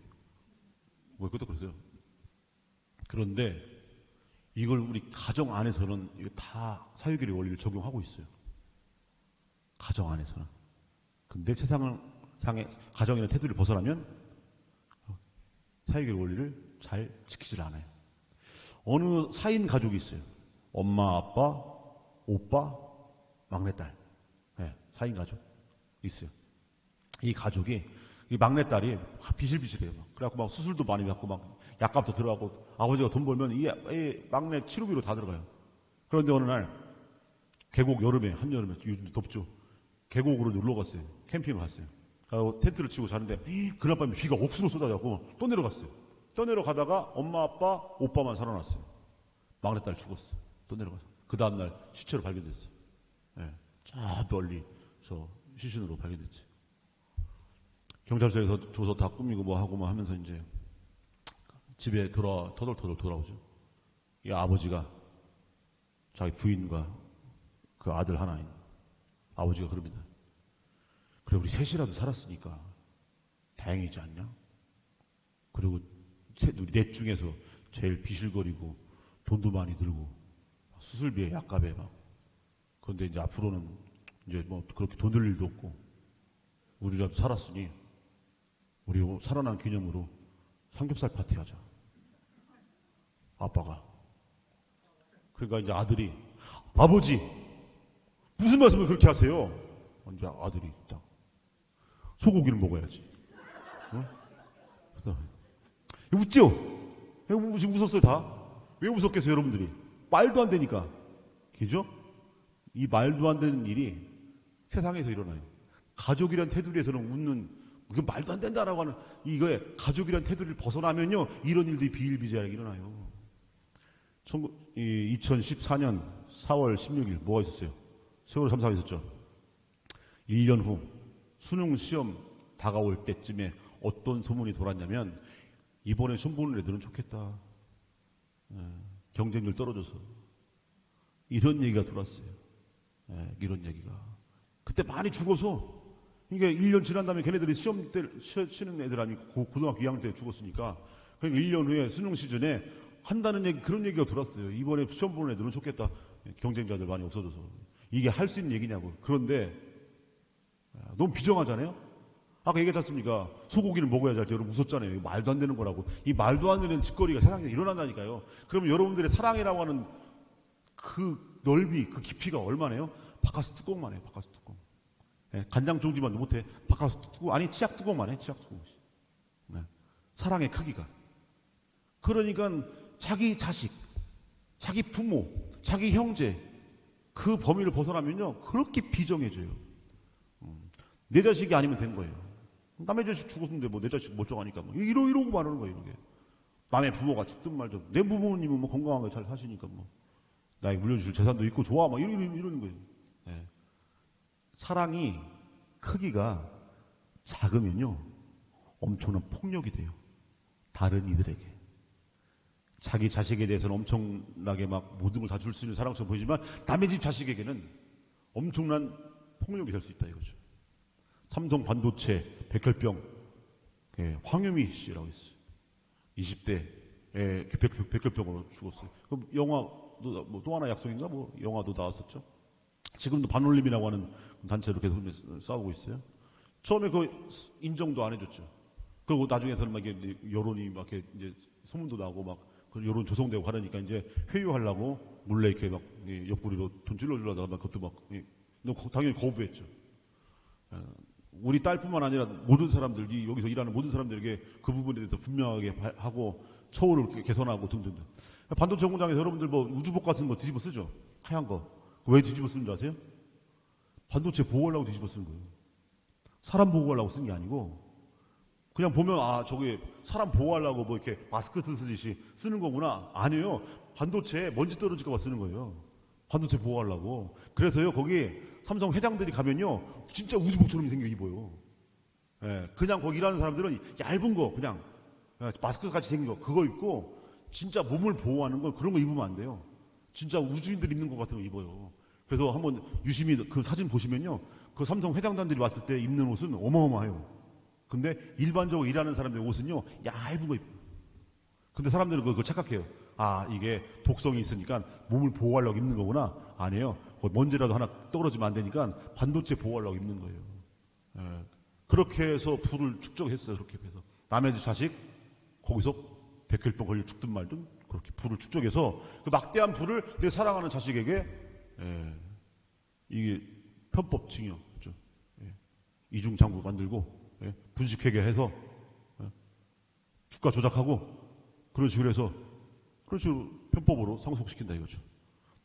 [SPEAKER 1] 끄덕거렸어요. 그런데 이걸 우리 가정 안에서는 이거 다 사회결의 원리를 적용하고 있어요. 가정 안에서는. 근데 세상을 향해 가정이나 테두리를 벗어나면 사회결의 원리를 잘 지키질 않아요. 어느 4인 가족이 있어요. 엄마, 아빠, 오빠, 막내딸. 네, 4인 가족 있어요. 이 가족이 이 막내딸이 비실비실해요. 그래갖고 막 수술도 많이 받고 막 약값도 들어가고 아버지가 돈 벌면 이 막내 치료비로 다 들어가요. 그런데 어느 날 계곡 여름에 한여름에 요즘 덥죠. 계곡으로 놀러 갔어요. 캠핑을 갔어요. 그리고 텐트를 치고 자는데 그날 밤에 비가 억수로 쏟아져서 또 내려갔어요. 또 내려가다가 엄마, 아빠, 오빠만 살아났어요. 막내딸 죽었어요. 또 내려가서 그 다음날 시체로 발견됐어요. 네, 저 멀리 저 시신으로 발견됐지. 경찰서에서 조서 다 꾸미고 뭐 하고 뭐 하면서 이제 집에 터덜터덜 돌아오죠. 이 아버지가 자기 부인과 그 아들 하나인 아버지가 그럽니다. 그래 우리 셋이라도 살았으니까 다행이지 않냐? 그리고 우리 넷 중에서 제일 비실거리고 돈도 많이 들고 수술비에 약값에 막 그런데 이제 앞으로는 이제 뭐 그렇게 돈 들 일도 없고 우리라도 살았으니 우리 살아난 기념으로 삼겹살 파티 하자. 아빠가. 그러니까 이제 아들이 아버지 무슨 말씀을 그렇게 하세요? 이제 아들이 딱 소고기를 먹어야지. 어? 그래서 웃죠? 지금 웃었어요 다. 왜 웃었겠어요 여러분들이? 말도 안 되니까. 그죠? 이 말도 안 되는 일이 세상에서 일어나요. 가족이란 테두리에서는 웃는 그 말도 안 된다라고 하는 이거에 가족이란 테두리를 벗어나면요 이런 일들이 비일비재하게 일어나요. 2014년 4월 16일 뭐가 있었어요? 세월호 참사가 있었죠. 1년 후 수능 시험 다가올 때쯤에 어떤 소문이 돌았냐면 이번에 시험 보는 애들은 좋겠다. 경쟁률 떨어져서 이런 얘기가 돌았어요. 이런 얘기가. 그때 많이 죽어서 이게 1년 지난 다음에 걔네들이 시험 때 치는 애들 아니고 고등학교 2학년 때 죽었으니까 그러니까 1년 후에 수능 시즌에 한다는 얘기, 그런 얘기가 들었어요. 이번에 시험 보는 애들은 좋겠다. 경쟁자들 많이 없어져서. 이게 할 수 있는 얘기냐고. 그런데 너무 비정하잖아요. 아까 얘기했지 않습니까? 소고기를 먹어야지 할 때 여러분 웃었잖아요. 이거 말도 안 되는 거라고. 이 말도 안 되는 짓거리가 세상에 일어난다니까요. 그러면 여러분들의 사랑이라고 하는 그 넓이, 그 깊이가 얼마나요? 바카스 뚜껑만 해요. 바카스 뚜껑. 네, 간장 종지만 못해. 바카스 뚜껑. 아니 치약 뚜껑만 해. 치약 뚜껑. 네. 사랑의 크기가. 그러니까 자기 자식, 자기 부모, 자기 형제 그 범위를 벗어나면요 그렇게 비정해져요. 내 자식이 아니면 된 거예요. 남의 자식 죽었는데 뭐 내 자식 멀쩡하니까 뭐 이러고 말하는 거예요. 이게 남의 부모가 죽든 말든 내 부모님은 뭐 건강하게 잘 사시니까 뭐 나에게 물려주실 재산도 있고 좋아 막 이러는 거예요. 네. 사랑이 크기가 작으면요 엄청난 폭력이 돼요. 다른 이들에게. 자기 자식에 대해서는 엄청나게 막 모든 걸 다 줄 수 있는 사랑처럼 보이지만 남의 집 자식에게는 엄청난 폭력이 될 수 있다 이거죠. 삼성 반도체 백혈병 황유미 씨라고 있어요. 20대 백혈병으로 죽었어요. 그럼 영화도 뭐 또 하나 약속인가 뭐 영화도 나왔었죠. 지금도 반올림이라고 하는 단체로 계속 싸우고 있어요. 처음에 그 인정도 안 해줬죠. 그리고 나중에서는 막 이게 여론이 막 이렇게 이제 소문도 나고 막 그 여론 조성되고 하려니까 이제 회유하려고 몰래 이렇게 막 옆구리로 돈 찔러주려다가 막 그것도 막 당연히 거부했죠. 우리 딸뿐만 아니라 모든 사람들이 여기서 일하는 모든 사람들에게 그 부분에 대해서 분명하게 하고 처우를 개선하고 등등등. 반도체 공장에서 여러분들 뭐 우주복 같은 거 뒤집어 쓰죠. 하얀 거. 왜 뒤집어 쓰는 줄 아세요? 반도체 보호하려고 뒤집어 쓰는 거예요. 사람 보호하려고 쓰는 게 아니고 그냥 보면 아 저게 사람 보호하려고 뭐 이렇게 마스크 쓰듯이 쓰는 거구나. 아니에요. 반도체에 먼지 떨어질까 봐 쓰는 거예요. 반도체 보호하려고. 그래서요 거기 삼성 회장들이 가면요 진짜 우주복처럼 생겨 입어요. 예, 그냥 거기 일하는 사람들은 얇은 거 그냥 마스크 같이 생긴 거 그거 입고 진짜 몸을 보호하는 거 그런 거 입으면 안 돼요. 진짜 우주인들 입는 것 같은 거 입어요. 그래서 한번 유심히 그 사진 보시면요 그 삼성 회장단들이 왔을 때 입는 옷은 어마어마해요. 근데 일반적으로 일하는 사람들의 옷은요 얇은 거 입어요. 근데 사람들은 그거 착각해요. 아 이게 독성이 있으니까 몸을 보호하려고 입는 거구나. 아니에요. 먼지라도 하나 떨어지면 안 되니까 반도체 보호하려고 입는 거예요. 예. 그렇게 해서 불을 축적했어요. 그렇게 해서 남의 자식 거기서 백혈병 걸려 죽든 말든 그렇게 불을 축적해서 그 막대한 불을 내 사랑하는 자식에게 이게 편법 징역 그렇죠? 이중 장부 만들고 분식회계 해서 주가 조작하고 그런 식으로 해서 그런 식으로 편법으로 상속시킨다 이거죠.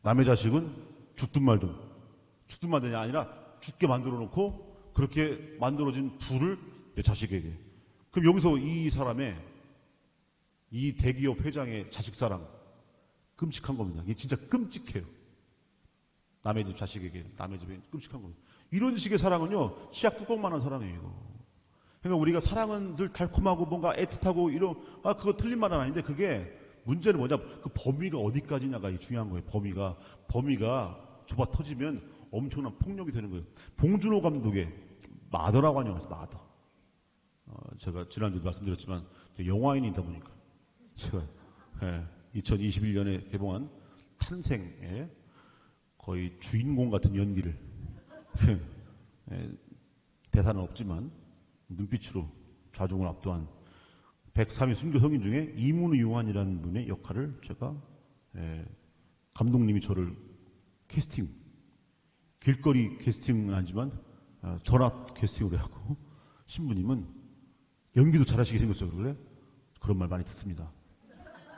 [SPEAKER 1] 남의 자식은 죽든 말든 아니라 죽게 만들어 놓고 그렇게 만들어진 부를 내 자식에게. 그럼 여기서 이 사람의 이 대기업 회장의 자식사랑 끔찍한 겁니다. 이게 진짜 끔찍해요. 남의 집 자식에게 남의 집에 끔찍한 겁니다. 이런 식의 사랑은요 치약 뚜껑만한 사랑이에요. 이거. 그러니까 우리가 사랑은 늘 달콤하고 뭔가 애틋하고 이런 그거 틀린 말은 아닌데 그게 문제는 뭐냐 그 범위가 어디까지냐가 중요한 거예요. 범위가 좁아 터지면 엄청난 폭력이 되는 거예요. 봉준호 감독의 마더라고 하는 영화에서 마더. 제가 지난주에 말씀드렸지만 영화인이다 보니까 제가 2021년에 개봉한 탄생에 거의 주인공 같은 연기를 대사는 없지만 눈빛으로 좌중을 압도한 103위 순교 성인 중에 이문우 요한이라는 분의 역할을 제가 감독님이 저를 캐스팅 길거리 캐스팅은 아니지만 전화 캐스팅으로 하고 신부님은 연기도 잘하시게 생겼어요. 그런 말 많이 듣습니다.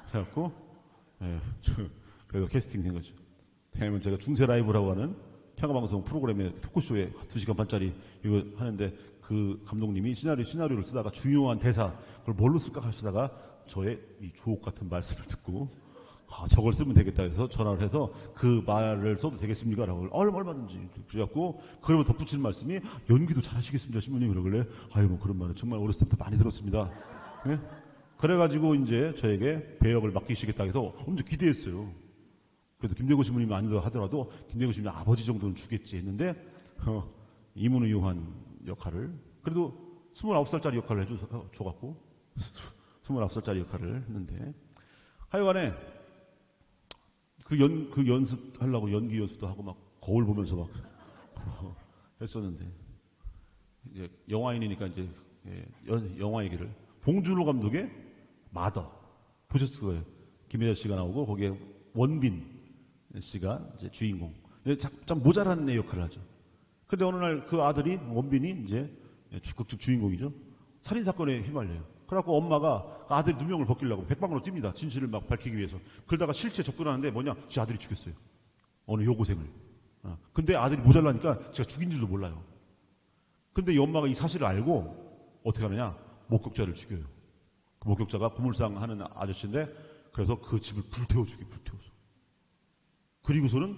[SPEAKER 1] 그래갖고 그래서 캐스팅 된 거죠. 왜냐면 제가 중세 라이브라고 하는 평화방송 프로그램에 토크쇼에 2시간 반짜리 이거 하는데 그 감독님이 시나리오를 쓰다가 중요한 대사 그걸 뭘로 쓸까 하시다가 저의 이 주옥 같은 말씀을 듣고 저걸 쓰면 되겠다 해서 전화를 해서 그 말을 써도 되겠습니까? 라고 얼마든지 그래갖고 그러면 덧붙이는 말씀이 연기도 잘하시겠습니다 신부님 그러길래 뭐 그런 말은 정말 어렸을 때부터 많이 들었습니다. 네? 그래가지고 이제 저에게 배역을 맡기시겠다 해서 엄청 기대했어요. 그래도 김대구 신부님이 아니더라 하더라도 김대구 신부님 아버지 정도는 주겠지 했는데 이문우 요한 역할을 그래도 29살짜리 역할을 줘갖고 29살짜리 역할을 했는데 하여간에 그 연습하려고 연기 연습도 하고 막 거울 보면서 막 했었는데 이제 영화인이니까 이제 영화 얘기를 봉준호 감독의 마더 보셨을 거예요. 김혜자 씨가 나오고 거기에 원빈 씨가 이제 주인공. 참 모자란 애 역할을 하죠. 근데 어느 날 그 아들이 원빈이 이제 극적 주인공이죠. 살인 사건에 휘말려요. 그래갖고 엄마가 아들 누명을 벗기려고 백방으로 뜁니다. 진실을 막 밝히기 위해서. 그러다가 실체 접근하는데 뭐냐? 제 아들이 죽였어요. 어느 여고생을. 근데 아들이 모자라니까 제가 죽인 줄도 몰라요. 근데 이 엄마가 이 사실을 알고 어떻게 하느냐? 목격자를 죽여요. 그 목격자가 고물상 하는 아저씨인데 그래서 그 집을 불태워서. 그리고서는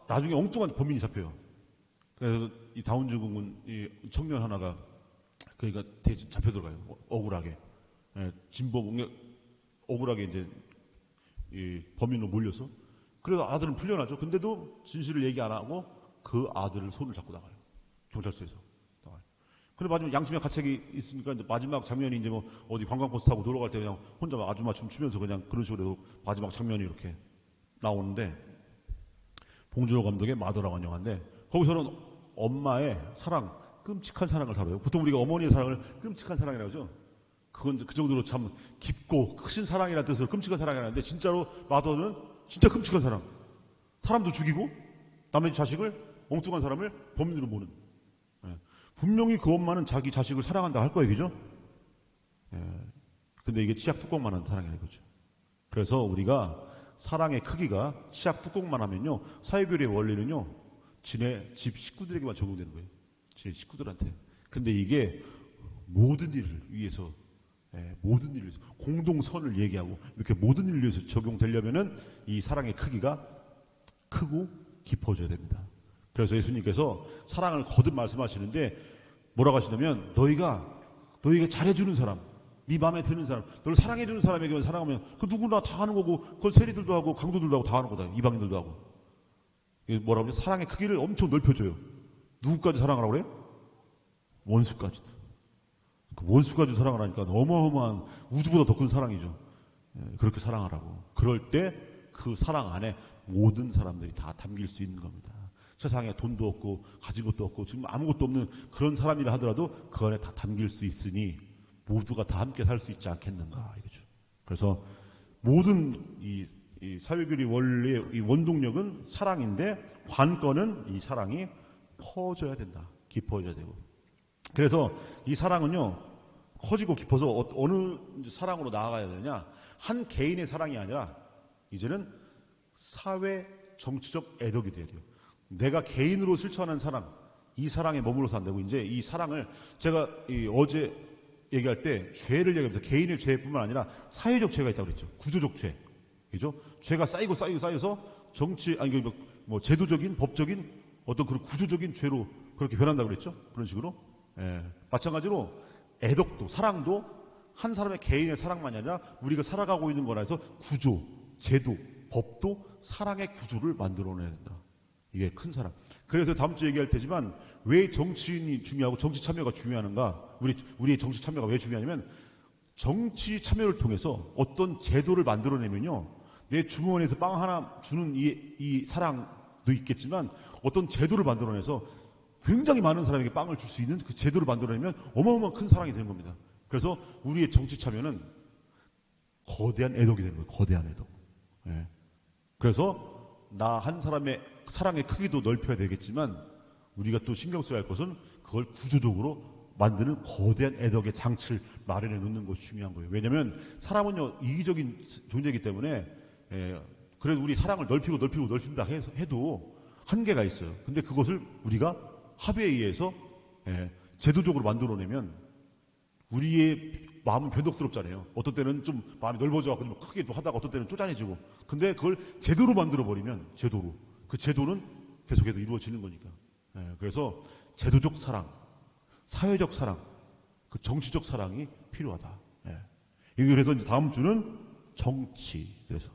[SPEAKER 1] 나중에 엉뚱한 범인이 잡혀요. 그래서 이 다운증후군 이 청년 하나가 그러니까 잡혀 들어가요. 억울하게. 진범 억울하게 이제 이 범인으로 몰려서. 그래서 아들은 풀려나죠. 근데도 진실을 얘기 안 하고 그 아들을 손을 잡고 나가요. 경찰서에서 나가요. 근데 마지막 양심의 가책이 있으니까 이제 마지막 장면이 이제 뭐 어디 관광버스 타고 놀러 갈 때 그냥 혼자 막 아줌마 춤추면서 그냥 그런 식으로 해서 마지막 장면이 이렇게 나오는데 봉준호 감독의 마더라고 하는 영화인데 거기서는 엄마의 사랑, 끔찍한 사랑을 다뤄요. 보통 우리가 어머니의 사랑을 끔찍한 사랑이라고 하죠. 그건 그 정도로 참 깊고 크신 사랑이라는 뜻으로 끔찍한 사랑이라는데 진짜로 마더는 진짜 끔찍한 사랑. 사람도 죽이고 남의 자식을 엉뚱한 사람을 범인으로 보는. 분명히 그 엄마는 자기 자식을 사랑한다 할 거예요. 그죠? 근데 이게 치약 뚜껑만 한 사랑이라는 거죠. 그래서 우리가 사랑의 크기가 치약 뚜껑만 하면요. 사회교류의 원리는요. 지네 집 식구들에게만 적용되는 거예요. 지네 식구들한테. 근데 이게 모든 일을 위해서 공동선을 얘기하고 이렇게 모든 일을 위해서 적용되려면은 이 사랑의 크기가 크고 깊어져야 됩니다. 그래서 예수님께서 사랑을 거듭 말씀하시는데 뭐라고 하시냐면 너희가 잘해주는 사람, 네 마음에 드는 사람, 너를 사랑해주는 사람에게만 사랑하면 그 누구나 다 하는 거고 그건 세리들도 하고 강도들도 하고 다 하는 거다. 이방인들도 하고. 뭐라고 하냐? 사랑의 크기를 엄청 넓혀줘요. 누구까지 사랑하라고 그래요? 원수까지도. 그 원수까지 사랑을 하니까 어마어마한 우주보다 더 큰 사랑이죠. 그렇게 사랑하라고. 그럴 때 그 사랑 안에 모든 사람들이 다 담길 수 있는 겁니다. 세상에 돈도 없고 가진 것도 없고 지금 아무것도 없는 그런 사람이라 하더라도 그 안에 다 담길 수 있으니 모두가 다 함께 살 수 있지 않겠는가 이거죠. 그래서 모든 이 사회교리 원리의 이 원동력은 사랑인데 관건은 이 사랑이 퍼져야 된다. 깊어져야 되고. 그래서 이 사랑은요 커지고 깊어서 어느 사랑으로 나아가야 되느냐? 한 개인의 사랑이 아니라 이제는 사회 정치적 애덕이 돼야 돼요. 내가 개인으로 실천하는 사랑, 이 사랑에 머물러서 안 되고 이제 이 사랑을 제가 어제 얘기할 때 죄를 얘기하면서 개인의 죄뿐만 아니라 사회적 죄가 있다고 그랬죠. 구조적 죄. 그죠? 죄가 쌓여서 뭐 제도적인, 법적인 어떤 그런 구조적인 죄로 그렇게 변한다고 그랬죠. 그런 식으로. 마찬가지로 애덕도, 사랑도 한 사람의 개인의 사랑만이 아니라 우리가 살아가고 있는 거라 해서 구조, 제도, 법도 사랑의 구조를 만들어내야 된다. 이게 큰 사랑. 그래서 다음 주에 얘기할 테지만 왜 정치인이 중요하고 정치 참여가 중요한가? 우리의 정치 참여가 왜 중요하냐면 정치 참여를 통해서 어떤 제도를 만들어내면요. 내 주머니에서 빵 하나 주는 이 사랑도 있겠지만 어떤 제도를 만들어내서 굉장히 많은 사람에게 빵을 줄 수 있는 그 제도를 만들어내면 어마어마한 큰 사랑이 되는 겁니다. 그래서 우리의 정치 참여는 거대한 애덕이 되는 거예요. 거대한 애덕. 그래서 나 한 사람의 사랑의 크기도 넓혀야 되겠지만 우리가 또 신경 써야 할 것은 그걸 구조적으로 만드는 거대한 애덕의 장치를 마련해 놓는 것이 중요한 거예요. 왜냐하면 사람은요 이기적인 존재이기 때문에 그래도 우리 사랑을 넓힌다 해도 한계가 있어요. 근데 그것을 우리가 합의에 의해서 제도적으로 만들어내면 우리의 마음은 변덕스럽잖아요. 어떤 때는 좀 마음이 넓어져갖고 좀 크게 또 하다가 어떤 때는 쪼잔해지고. 근데 그걸 제도로 만들어버리면 그 제도는 계속해서 이루어지는 거니까. 그래서 제도적 사랑, 사회적 사랑, 그 정치적 사랑이 필요하다. 그래서 이제 다음 주는 정치. 그래서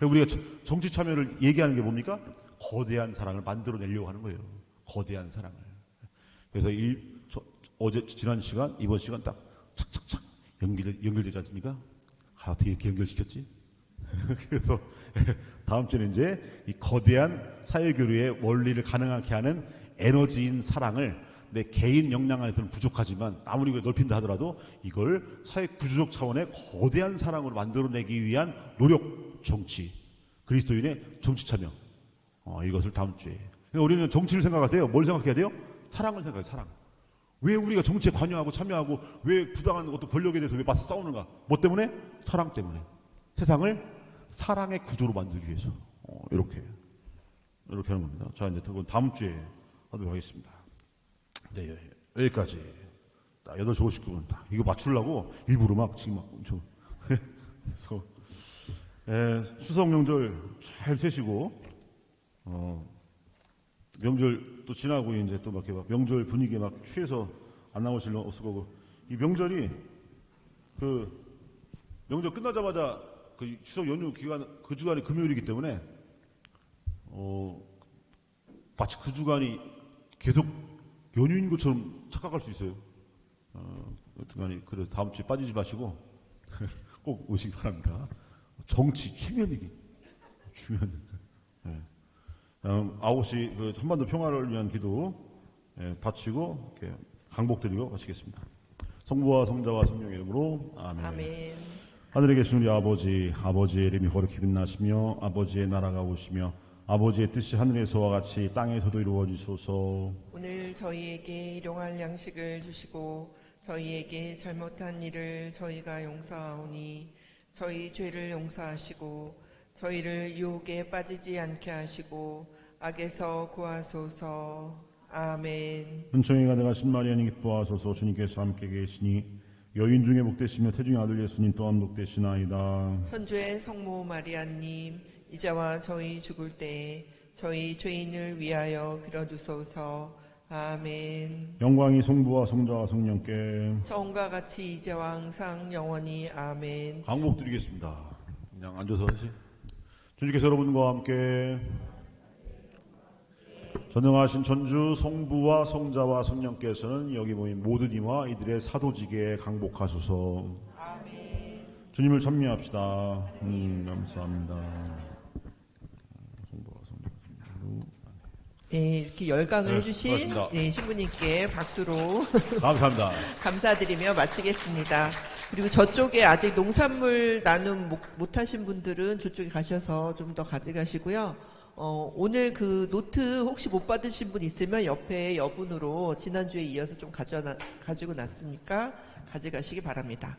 [SPEAKER 1] 우리가 정치 참여를 얘기하는 게 뭡니까? 거대한 사랑을 만들어내려고 하는 거예요. 거대한 사랑을. 그래서 어제 지난 시간, 이번 시간 딱 착착착 연결되지 않습니까? 어떻게 이렇게 연결시켰지? 그래서 다음 주에는 이제 이 거대한 사회교류의 원리를 가능하게 하는 에너지인 사랑을 내 개인 역량 안에서는 부족하지만 아무리 넓힌다 하더라도 이걸 사회 구조적 차원의 거대한 사랑으로 만들어내기 위한 노력, 정치, 그리스도인의 정치 참여, 이것을 다음 주에. 그러니까 우리는 정치를 생각할 때요, 뭘 생각해야 돼요? 사랑을 생각해요, 사랑. 왜 우리가 정치에 관여하고 참여하고 왜 부당한 것도 권력에 대해서 왜 맞서 싸우는가? 뭐 때문에? 사랑 때문에. 세상을 사랑의 구조로 만들기 위해서. 이렇게 하는 겁니다. 자, 이제 그건 다음 주에 하도록 하겠습니다. 네, 여기까지. 8시 59분. 이거 맞추려고 일부러 막 지금 막 엄청. 그래서, 추석 명절 잘 되시고, 명절 또 지나고 이제 또 막 이렇게 막 명절 분위기에 막 취해서 안 나오실 수 없을 거고, 이 명절이 명절 끝나자마자 그 추석 연휴 기간 그 주간이 금요일이기 때문에 마치 그 주간이 계속 연휴인 것처럼 착각할 수 있어요. 여튼간에 그래서 다음 주에 빠지지 마시고 꼭 오시기 바랍니다. 정치 중요한 얘기. 네. 9시 그 한반도 평화를 위한 기도 바치고 이렇게 강복드리고 마치겠습니다. 성부와 성자와 성령의 이름으로 아멘.
[SPEAKER 2] 아멘.
[SPEAKER 1] 하늘에 계신 우리 아버지, 아버지의 이름이 거룩히 빛나시며 아버지의 나라가 오시며 아버지의 뜻이 하늘에서와 같이 땅에서도 이루어지소서.
[SPEAKER 2] 오늘 저희에게 일용할 양식을 주시고 저희에게 잘못한 일을 저희가 용서하오니 저희 죄를 용서하시고 저희를 유혹에 빠지지 않게 하시고 악에서 구하소서. 아멘.
[SPEAKER 1] 은총이 가득하신 마리아님 기뻐하소서. 주님께서 함께 계시니 여인 중에 복되시며 태중의 아들 예수님 또한 복되시나이다.
[SPEAKER 2] 천주의 성모 마리아님 이제와 저희 죽을 때에 저희 죄인을 위하여 빌어주소서. 아멘.
[SPEAKER 1] 영광이 성부와 성자와 성령께
[SPEAKER 2] 처음과 같이 이제와 항상 영원히 아멘.
[SPEAKER 1] 강복드리겠습니다. 그냥 앉아서 하세요. 주님께서 여러분과 함께 전능하신 전주 성부와 성자와 성령께서는 여기 모인 모든 이와 이들의 사도직에 강복하소서.
[SPEAKER 2] 아멘.
[SPEAKER 1] 주님을 찬미합시다. 감사합니다. 성부와 성자와 성령으로.
[SPEAKER 2] 네, 이렇게 열강을
[SPEAKER 1] 네,
[SPEAKER 2] 해주신
[SPEAKER 1] 고맙습니다.
[SPEAKER 2] 신부님께 박수로
[SPEAKER 1] 감사합니다.
[SPEAKER 2] 감사드리며 마치겠습니다. 그리고 저쪽에 아직 농산물 나눔 못하신 분들은 저쪽에 가셔서 좀 더 가져가시고요. 오늘 그 노트 혹시 못 받으신 분 있으면 옆에 여분으로 지난주에 이어서 좀 가지고 났으니까 가져가시기 바랍니다.